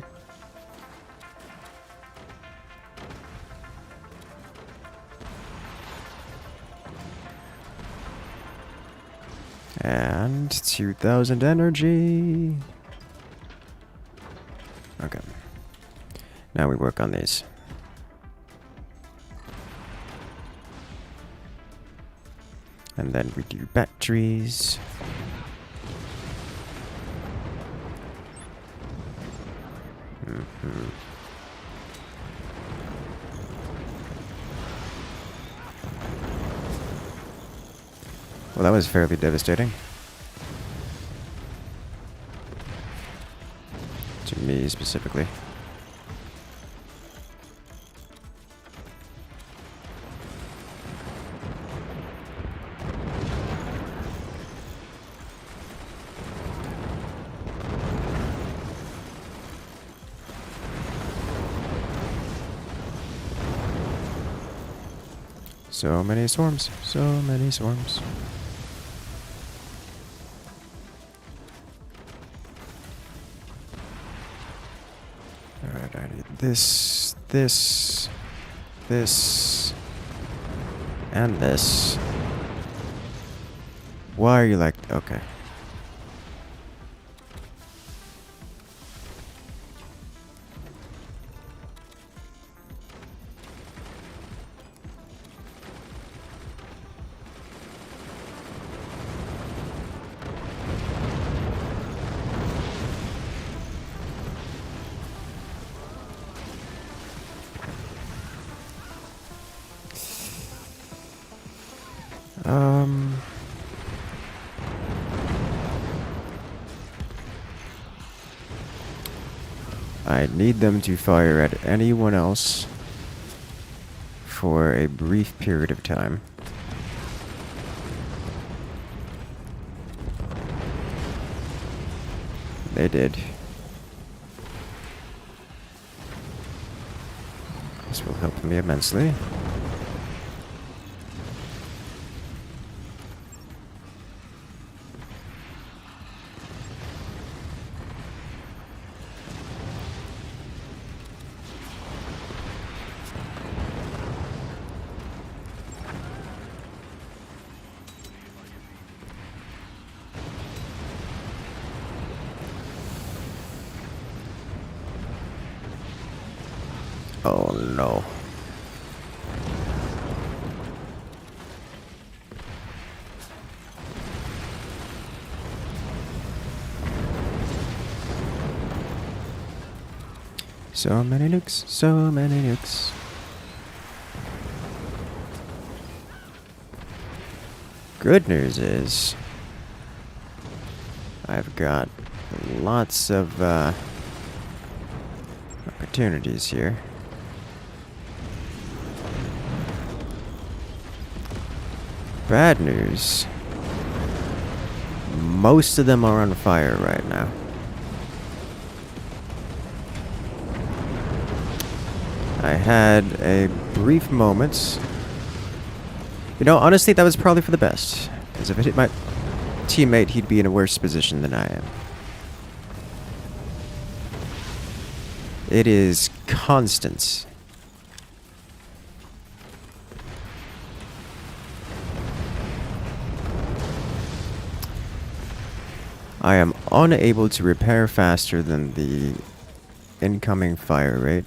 And 2,000 energy. Okay. Now we work on these. And then we do batteries. Well, that was fairly devastating. To me specifically. So many swarms, so many swarms. Alright, I need this, and this. Why are you like, okay. I need them to fire at anyone else for a brief period of time. They did. This will help me immensely. Oh no. So many nukes, so many nukes. Good news is I've got lots of opportunities here. Bad news. Most of them are on fire right now. I had a brief moment. You know, honestly, that was probably for the best. Because if it hit my teammate, he'd be in a worse position than I am. It is constant. I am unable to repair faster than the incoming fire rate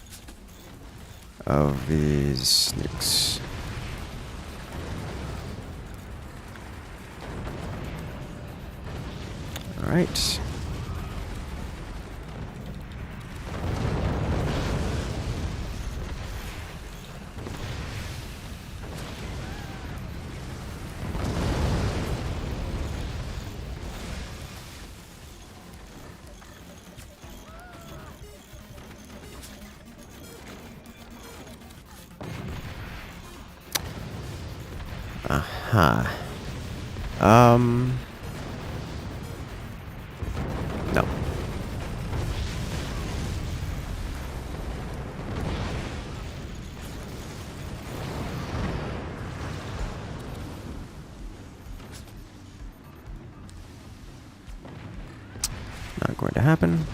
of these nukes. Alright. Aha. No. Not going to happen.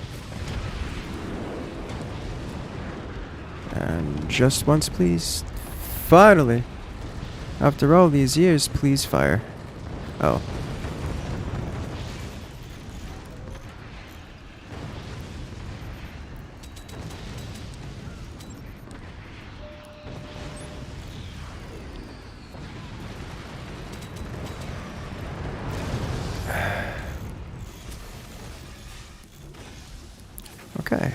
And just once, please. Finally! After all these years, please fire. Oh. Okay.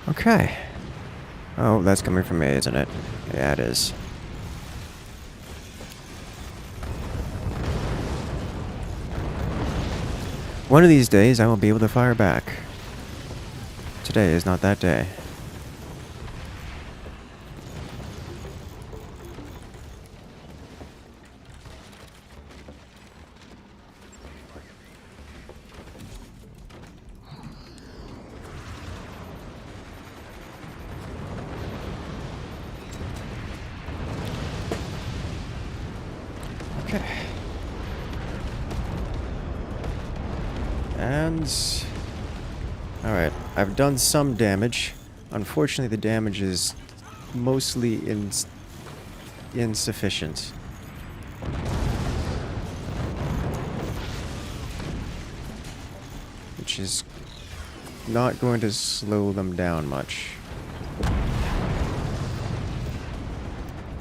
Okay. Oh, that's coming from me, isn't it? Yeah, it is. One of these days, I will be able to fire back. Today is not that day. Okay. And... Alright, I've done some damage. Unfortunately, the damage is mostly insufficient. Which is not going to slow them down much.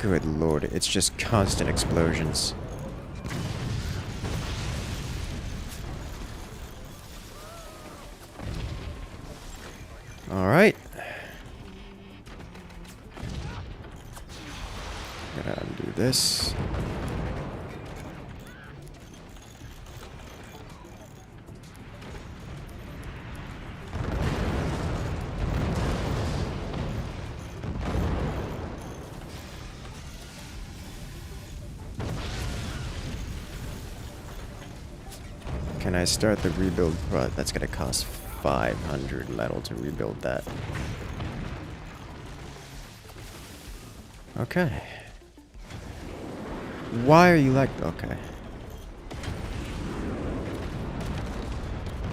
Good lord, it's just constant explosions. Alright. Gotta undo this. Can I start the rebuild? Well, that's gonna cost 500 metal to rebuild that. Okay. Why are you like... Okay.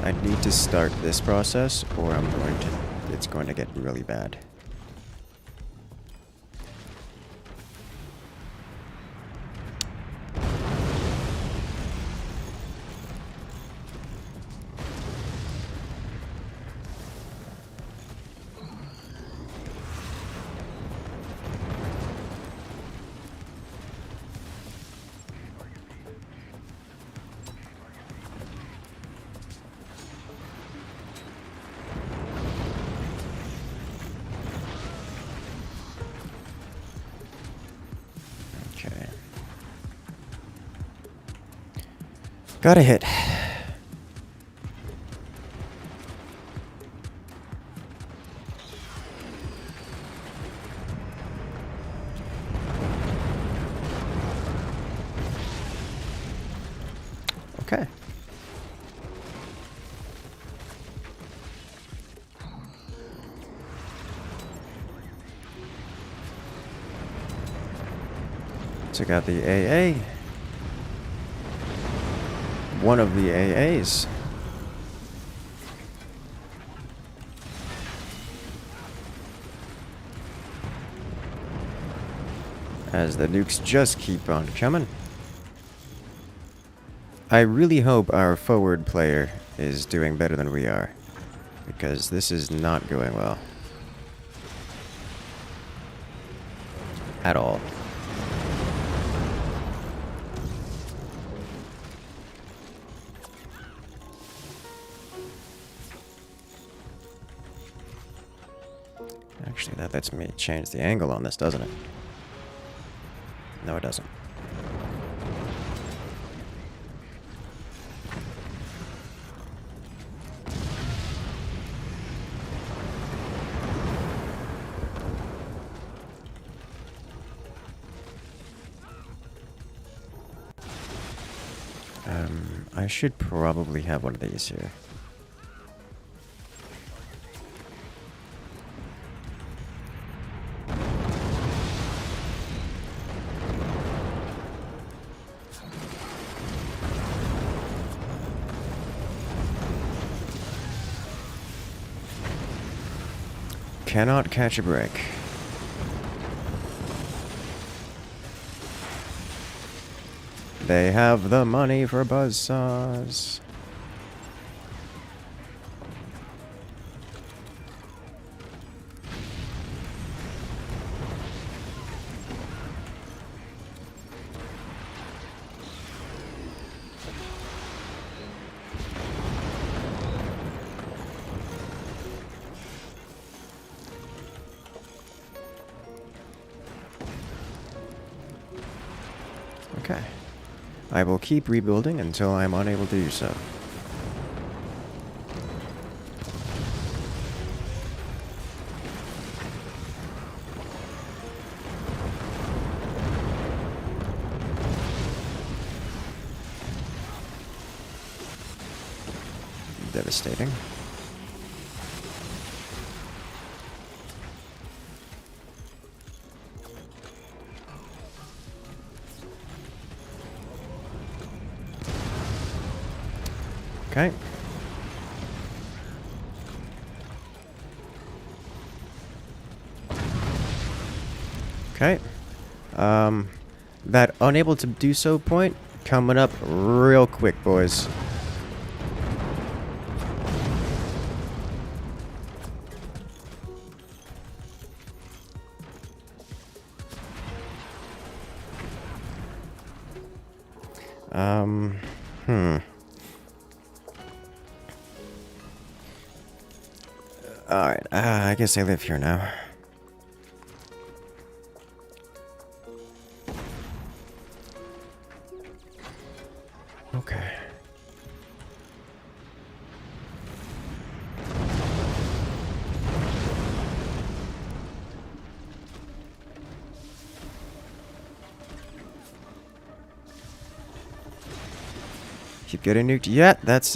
I need to start this process, or I'm going to... It's going to get really bad. Okay. Got a hit. Okay. Took out the AA. One of the AAs. As the nukes just keep on coming. I really hope our forward player is doing better than we are, because this is not going well. At all. Actually, that lets me change the angle on this, doesn't it? No, it doesn't. I should probably have one of these here. Cannot catch a break. They have the money for buzzsaws. Okay. I will keep rebuilding until I'm unable to do so. Devastating. Okay. Okay. That unable to do so point coming up real quick, boys. Hmm. Alright, I guess I live here now. Okay. Keep getting nuked. Yeah, that's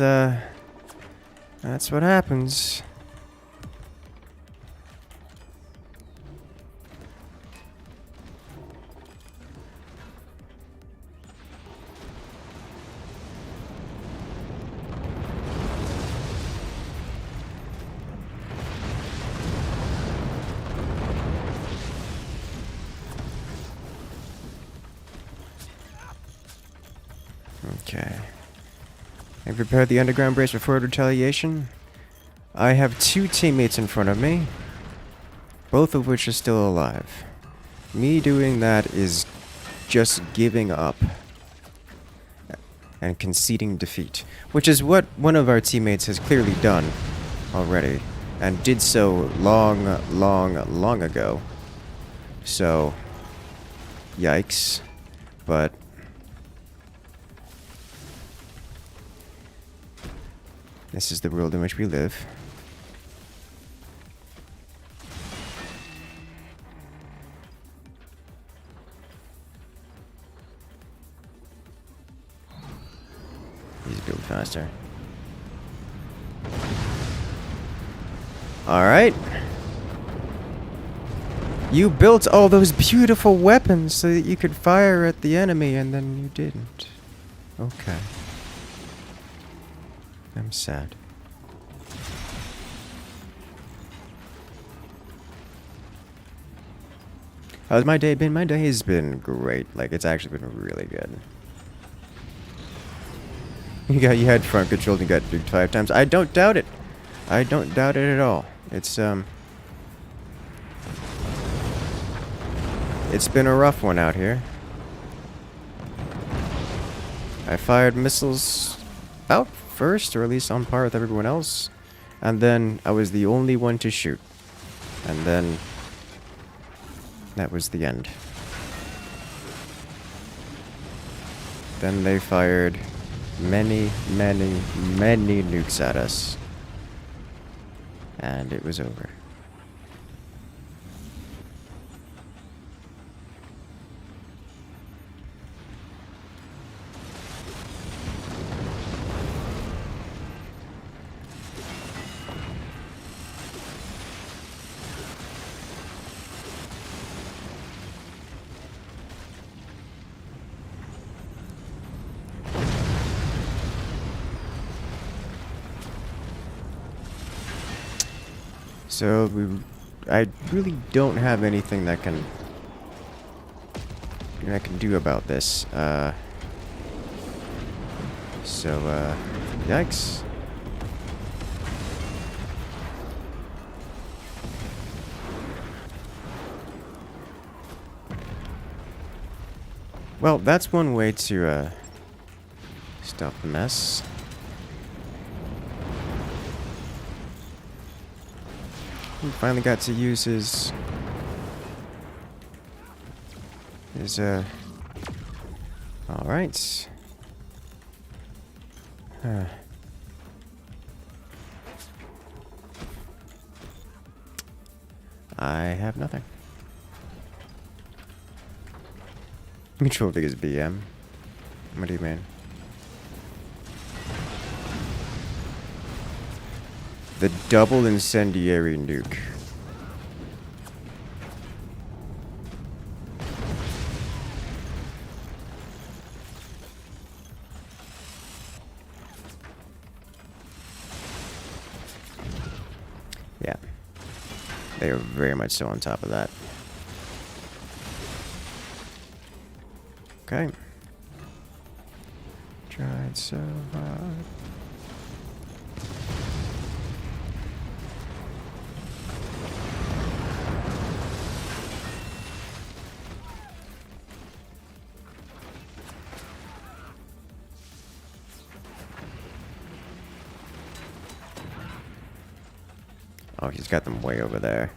what happens. Okay. I prepared the underground brace for forward retaliation. I have 2 teammates in front of me, both of which are still alive. Me doing that is just giving up and conceding defeat, which is what one of our teammates has clearly done already, and did so long ago. So, yikes. But this is the world in which we live. He's built faster. Alright. You built all those beautiful weapons so that you could fire at the enemy, and then you didn't. Okay. I'm sad. How's my day been? My day has been great. Like, it's actually been really good. You had front control and you got duped 5 times. I don't doubt it. I don't doubt it at all. It's been a rough one out here. I fired missiles out first, or at least on par with everyone else. And then I was the only one to shoot. And then that was the end. Then they fired many nukes at us. And it was over. So I really don't have anything that can do about this. Yikes. Well, that's one way to stop the mess. He finally got to use his all right. I have nothing. Mutual thing is BM. What do you mean? The double incendiary nuke. Yeah. They are very much so on top of that. Okay. Tried so hard. Oh, he's got them way over there.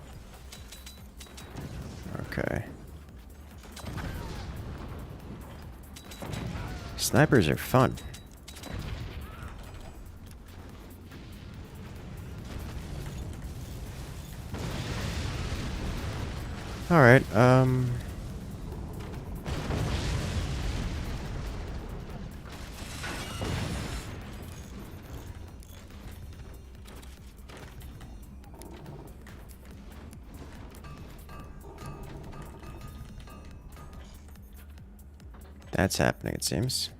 Okay. Snipers are fun. Alright, that's happening, it seems.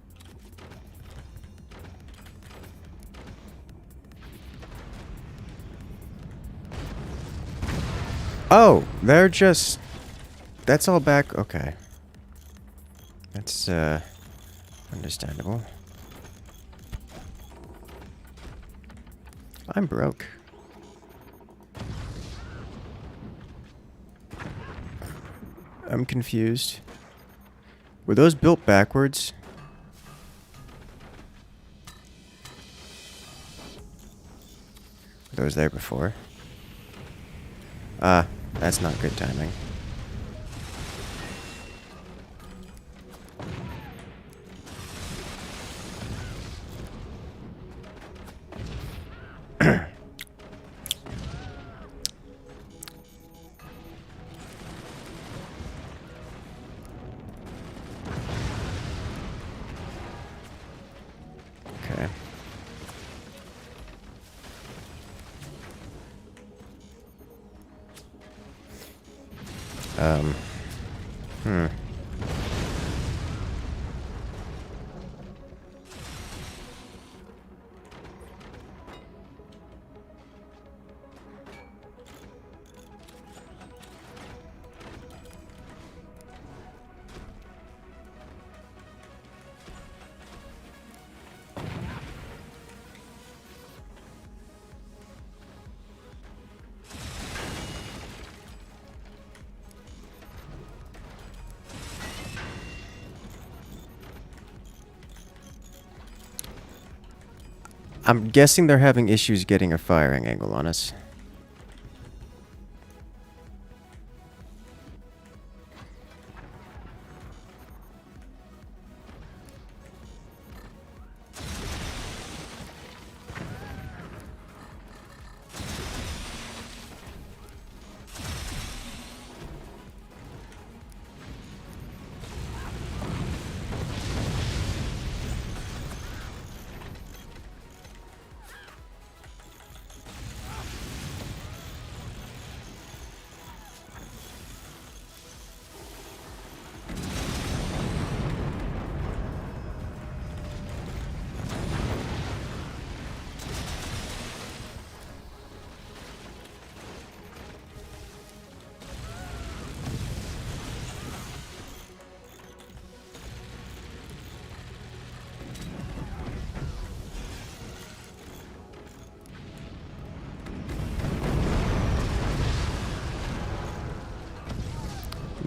Oh, they're just... That's all back... Okay. That's, understandable. I'm broke. I'm confused. Were those built backwards? Were those there before? Ah, that's not good timing. Okay. Hmm. I'm guessing they're having issues getting a firing angle on us.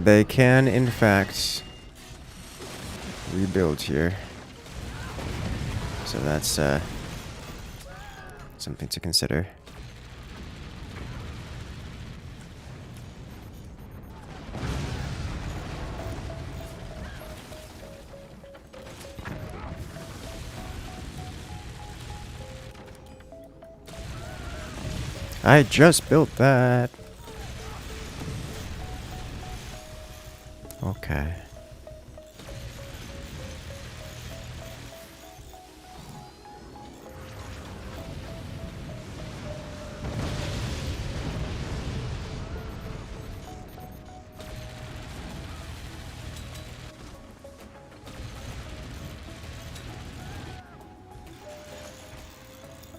They can, in fact, rebuild here. So that's something to consider. I just built that. Okay.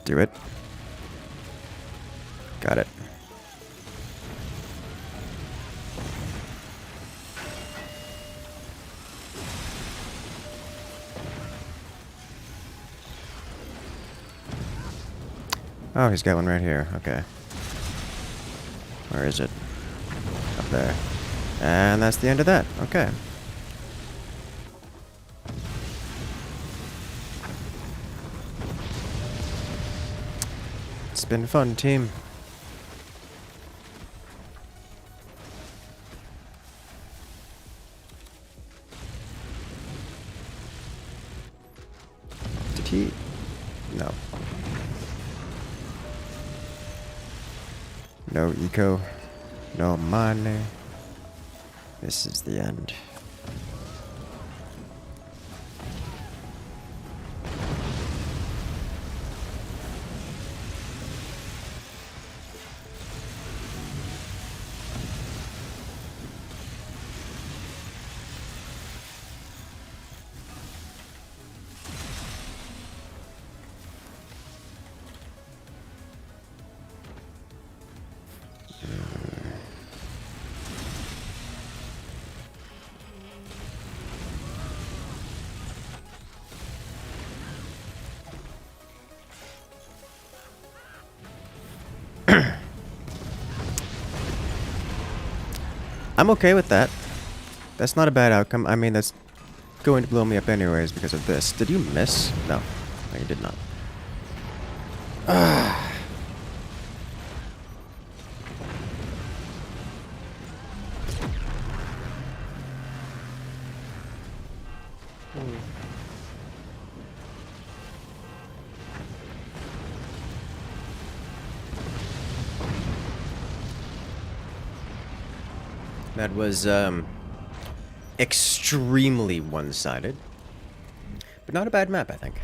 Do it. Got it. Oh, he's got one right here. Okay. Where is it? Up there. And that's the end of that. Okay. It's been fun, team. He... No. No eco. No money. This is the end. I'm okay with that. That's not a bad outcome. I mean, that's going to blow me up anyways because of this. Did you miss? No. No, you did not. That was, extremely one-sided. But not a bad map, I think.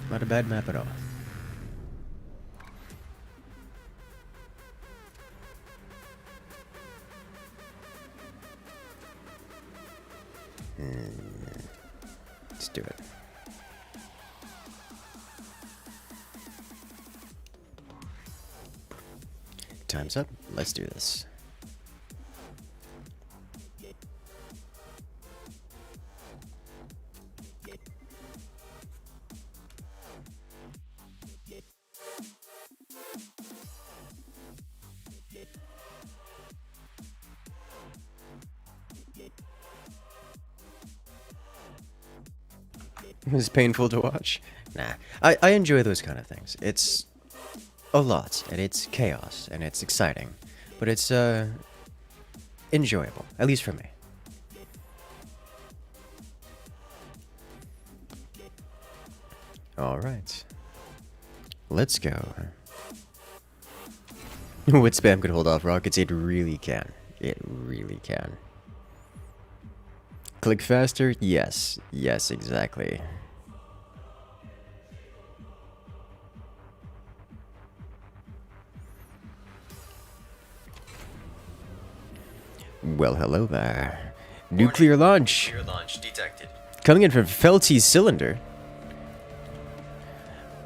Not a bad map at all. Let's do it. Time's up. Let's do this. It's painful to watch. Nah, I enjoy those kind of things. It's a lot, and it's chaos, and it's exciting, but it's enjoyable, at least for me. All right, let's go. What spam could hold off rockets? It really can. It really can. Click faster? Yes. Yes, exactly. Well, hello there. Nuclear launch. Nuclear launch detected. Coming in from Felty's cylinder.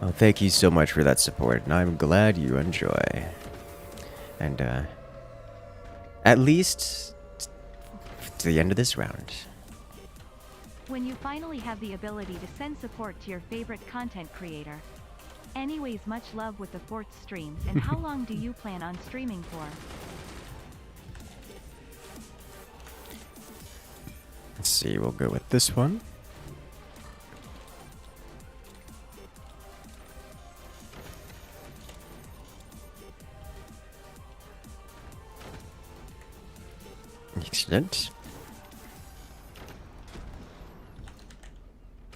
Oh, thank you so much for that support, and I'm glad you enjoy. And, at least to the end of this round. When you finally have the ability to send support to your favorite content creator. Anyways, much love with the 4th streams, and how long do you plan on streaming for? Let's see, we'll go with this one. Excellent.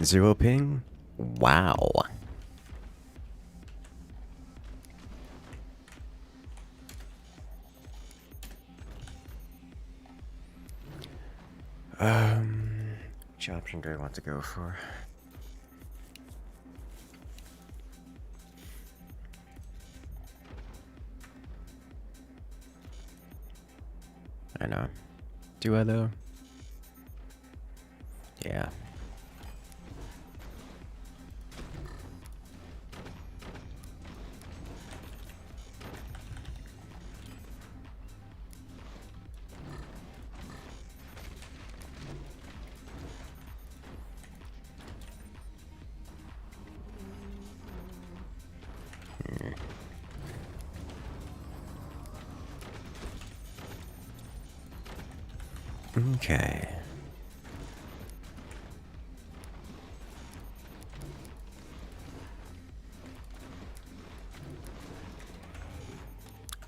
0 ping? Wow. Which option do I want to go for? I know. Do I though? Yeah. Okay.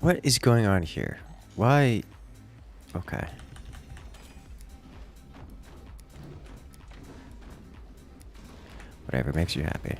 What is going on here? Why? Okay. Whatever makes you happy.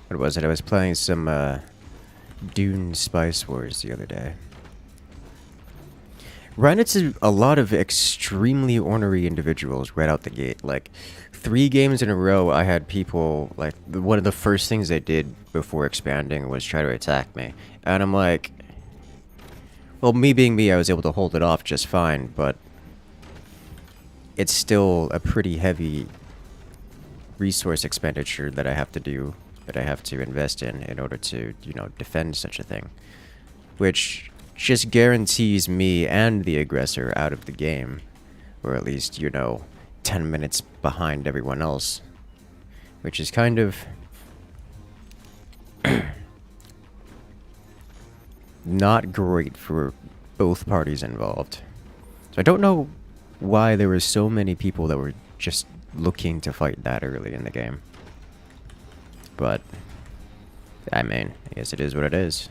What was it? I was playing some Dune Spice Wars the other day. Ran into a lot of extremely ornery individuals right out the gate. Like, 3 games in a row, I had people, like, one of the first things they did before expanding was try to attack me. And I'm like, well, me being me, I was able to hold it off just fine, but it's still a pretty heavy resource expenditure that I have to do, that I have to invest in order to, you know, defend such a thing. Which just guarantees me and the aggressor out of the game. Or at least, you know, 10 minutes behind everyone else. Which is kind of not great for both parties involved. So I don't know why there were so many people that were just looking to fight that early in the game. But, I mean, I guess it is what it is.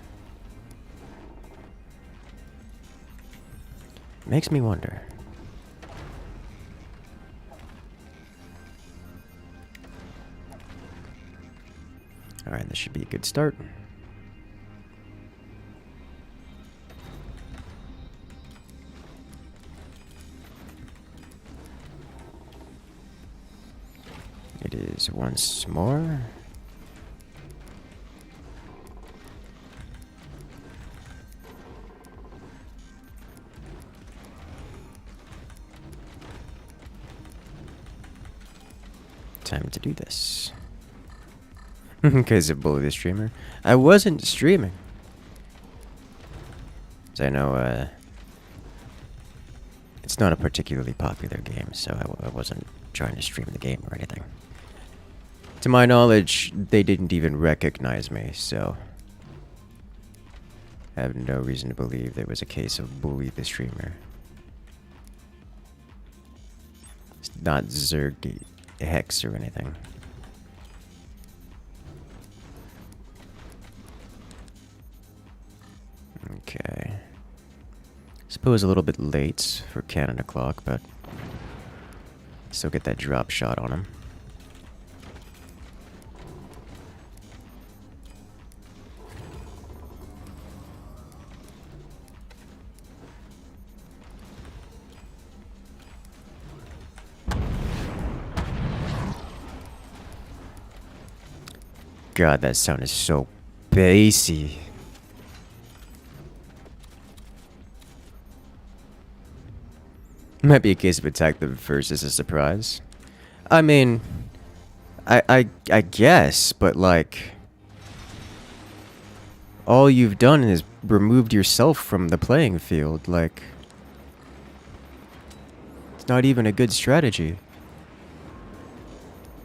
Makes me wonder. Alright, this should be a good start. It is once more. Time to do this. Because of Bully the Streamer. I wasn't streaming. As I know, it's not a particularly popular game, so I wasn't trying to stream the game or anything. To my knowledge, they didn't even recognize me, so I have no reason to believe there was a case of Bully the Streamer. It's not Zerg Hex or anything. Okay. Suppose a little bit late for Canada clock, but still get that drop shot on him. God, that sound is so bassy. Might be a case of attack them first as a surprise. I mean, I guess, but like, all you've done is removed yourself from the playing field. Like, it's not even a good strategy.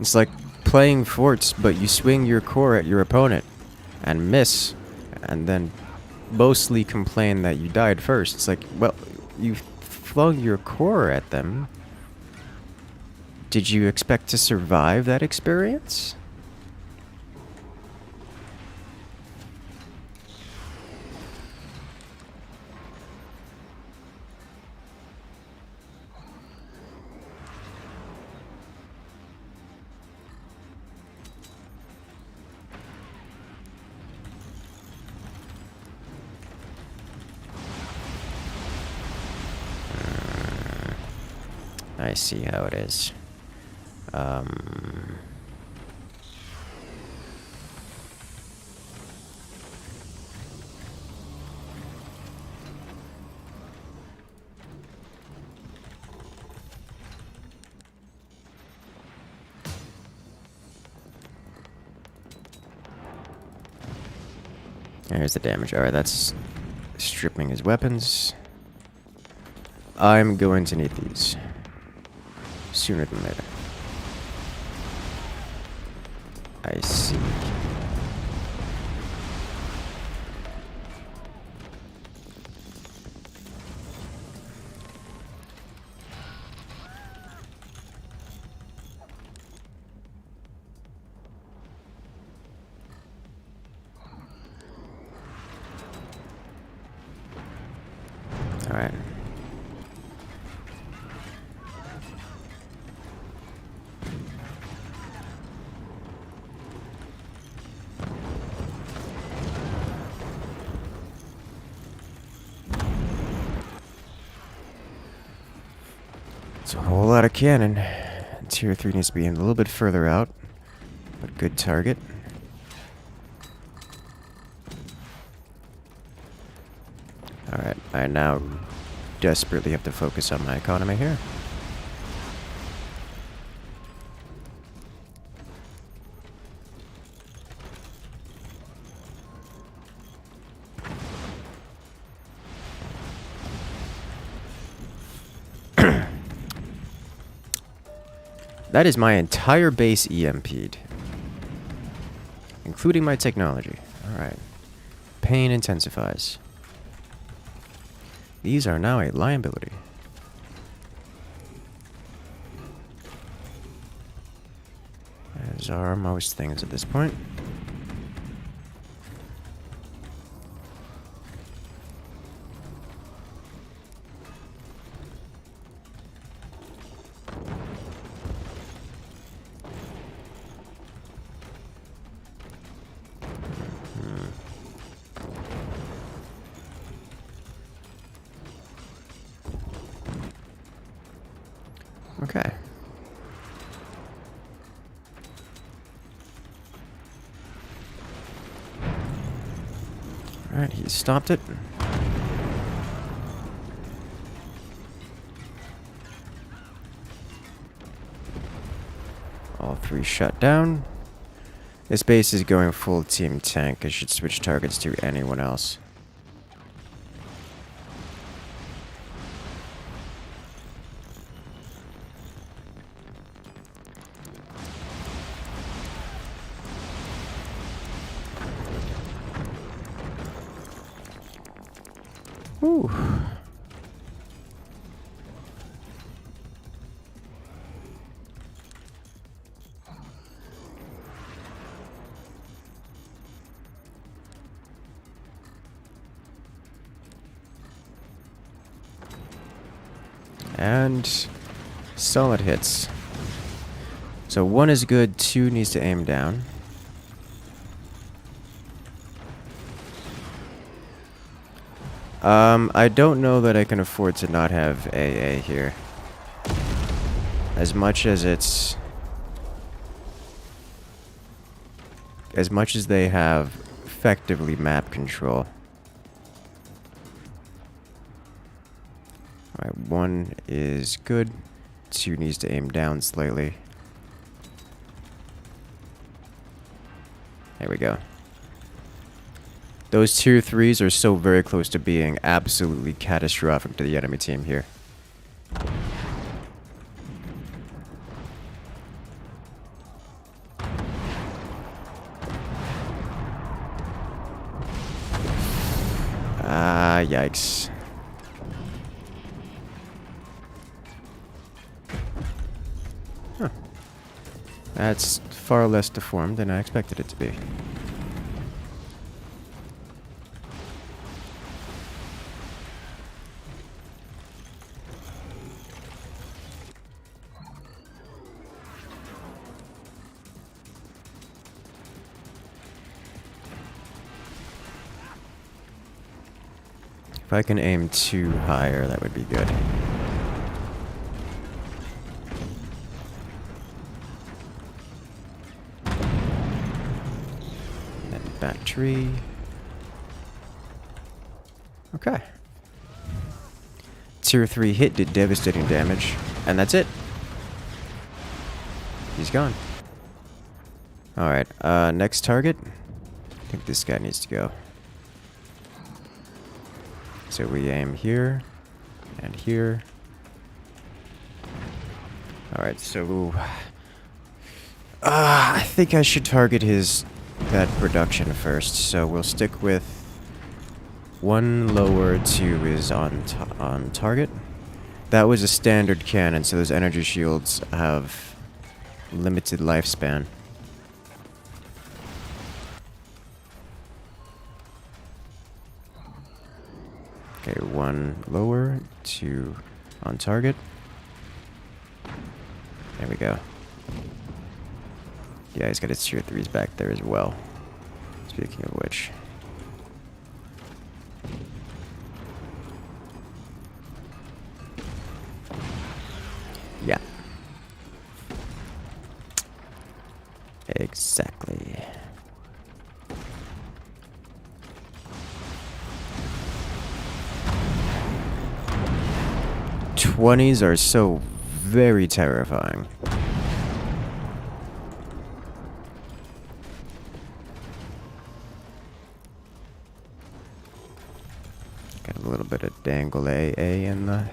It's like playing forts, but you swing your core at your opponent and miss, and then mostly complain that you died first. It's like, well, you flung your core at them. Did you expect to survive that experience? I see how it is. There's the damage. Alright, that's stripping his weapons. I'm going to need these. Sooner than later. I see. Alright. It's a whole lot of cannon. Tier 3 needs to be a little bit further out, but good target. Alright, I now desperately have to focus on my economy here. That is my entire base EMP'd. Including my technology. Alright. Pain intensifies. These are now a liability. As are most things at this point. Okay. Alright, he stopped it. All three shut down. This base is going full team tank. I should switch targets to anyone else. Ooh. And solid hits. So 1 is good, 2 needs to aim down. I don't know that I can afford to not have AA here. As much as they have effectively map control. Alright, 1 is good. 2 needs to aim down slightly. There we go. Those tier 3s are so very close to being absolutely catastrophic to the enemy team here. Ah, yikes. Huh. That's far less deformed than I expected it to be. If I can aim 2 higher, that would be good. Then battery. Okay. Tier 3 hit did devastating damage, and that's it. He's gone. Alright, next target. I think this guy needs to go. So we aim here and here. Alright, so I think I should target that production first. So we'll stick with one lower, two is on target. That was a standard cannon, so those energy shields have limited lifespan. Okay, one lower, two on target. There we go. Yeah, he's got his tier 3s back there as well. Speaking of which. Yeah. Exactly. '20s are so very terrifying. Got a little bit of dangle AA on the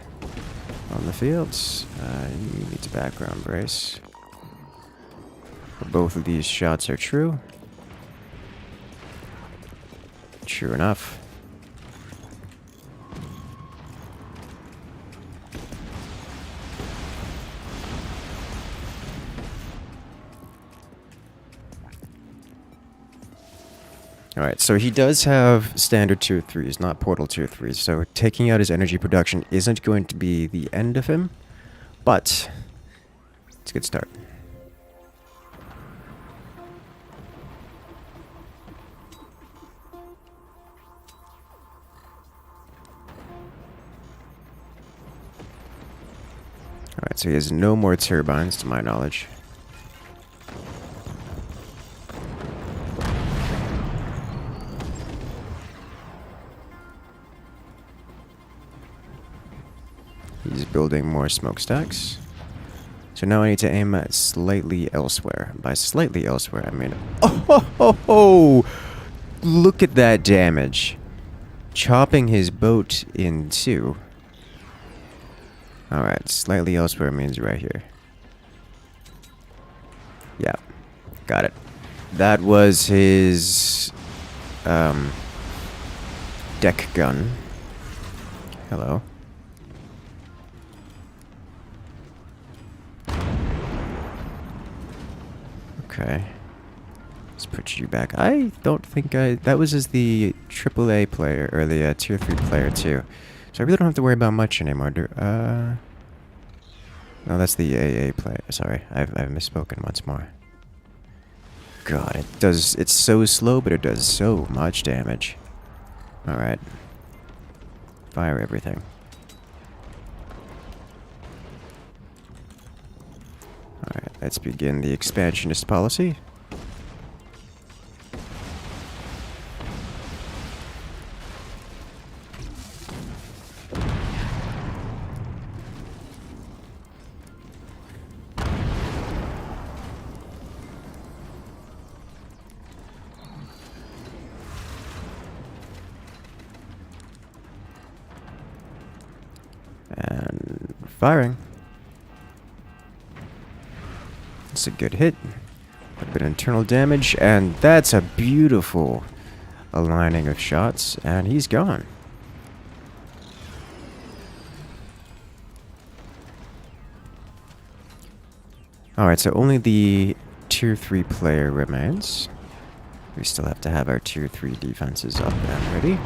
fields. You need a background brace. Both of these shots are true. True enough. Alright, so he does have standard tier 3s, not portal tier 3s, so taking out his energy production isn't going to be the end of him, but it's a good start. Alright, so he has no more turbines, to my knowledge. He's building more smokestacks. So now I need to aim at slightly elsewhere. By slightly elsewhere, I mean... Oh! Look at that damage. Chopping his boat in two. Alright, slightly elsewhere means right here. Yeah, got it. That was his... deck gun. Hello. Okay. Let's put you back. I don't think that was as the AAA player, or the tier 3 player too. So I really don't have to worry about much anymore. No, that's the AA player. Sorry, I've misspoken once more. God, it's so slow, but it does so much damage. Alright. Fire everything. Alright, let's begin the expansionist policy. And firing. That's a good hit. A bit of internal damage, and that's a beautiful aligning of shots, and he's gone. Alright, so only the tier 3 player remains. We still have to have our tier 3 defenses up and ready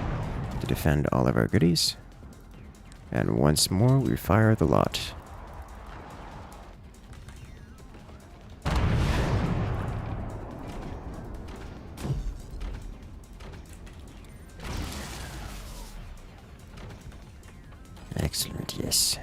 to defend all of our goodies. And once more, we fire the lot. Excellent, yes.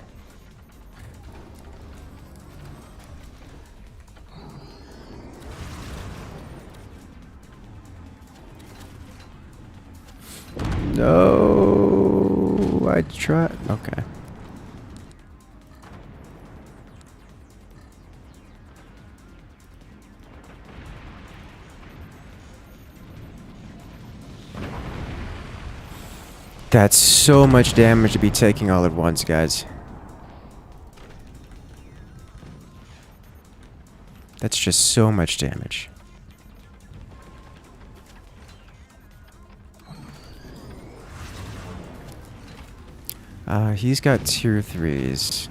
No, I tried. Okay. That's so much damage to be taking all at once, guys. That's just so much damage. He's got tier 3s.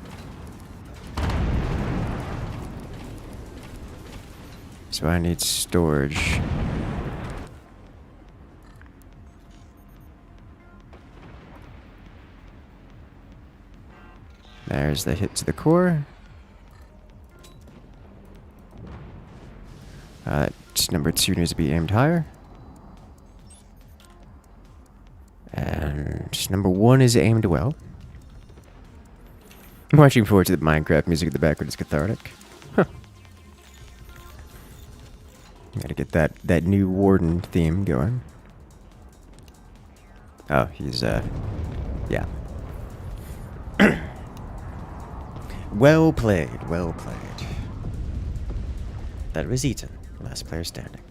So I need storage. There's the hit to the core. Number 2 needs to be aimed higher. And number 1 is aimed well. I'm watching forward to the Minecraft music in the background. It's cathartic. Huh. Gotta get that new Warden theme going. Oh, he's, yeah. Well played, well played. That was Eaton, last player standing.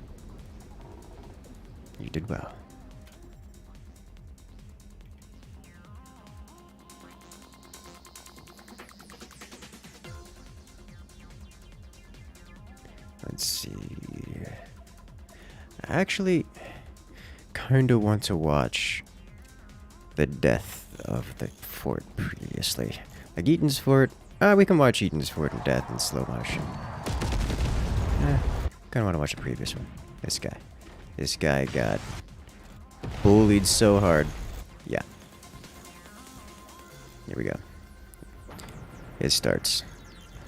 You did well. Let's see. I actually kinda want to watch the death of the fort previously. Like Eaton's fort. We can watch Eaton's fort and death in slow motion. Kinda wanna watch the previous one. This guy. This guy got bullied so hard. Yeah. Here we go. It starts.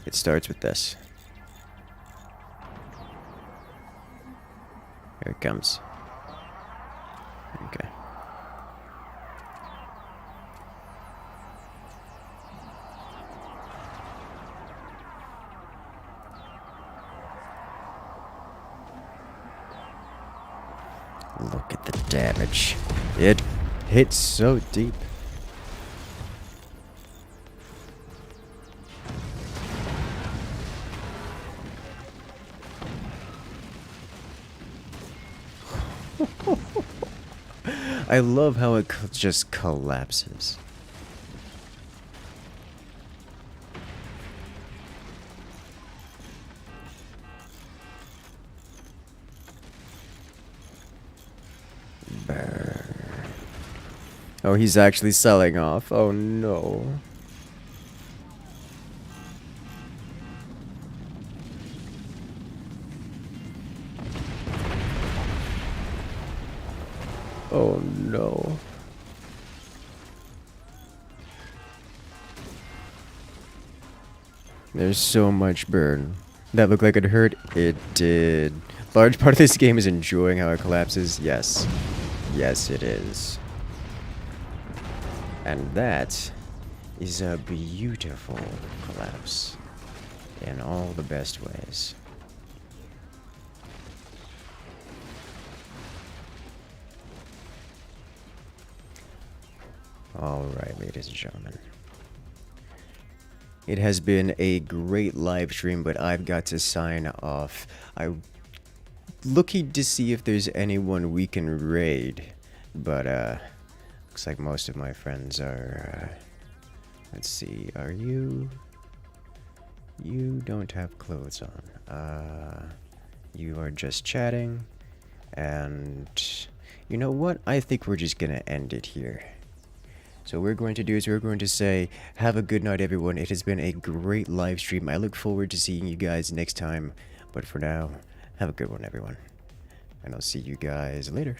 It starts with this. Here it comes. Okay. Look at the damage. It hits so deep. I love how it just collapses. Burn. Oh, he's actually selling off. Oh no. Oh no. There's so much burn. That looked like it hurt. It did. Large part of this game is enjoying how it collapses. Yes. Yes, it is. And that is a beautiful collapse in all the best ways. Alright, ladies and gentlemen. It has been a great live stream, but I've got to sign off. I'm looking to see if there's anyone we can raid, but looks like most of my friends are, let's see, are you? You don't have clothes on. You are just chatting, and you know what? I think we're just gonna end it here. So what we're going to do is we're going to say, have a good night, everyone. It has been a great live stream. I look forward to seeing you guys next time. But for now, have a good one, everyone. And I'll see you guys later.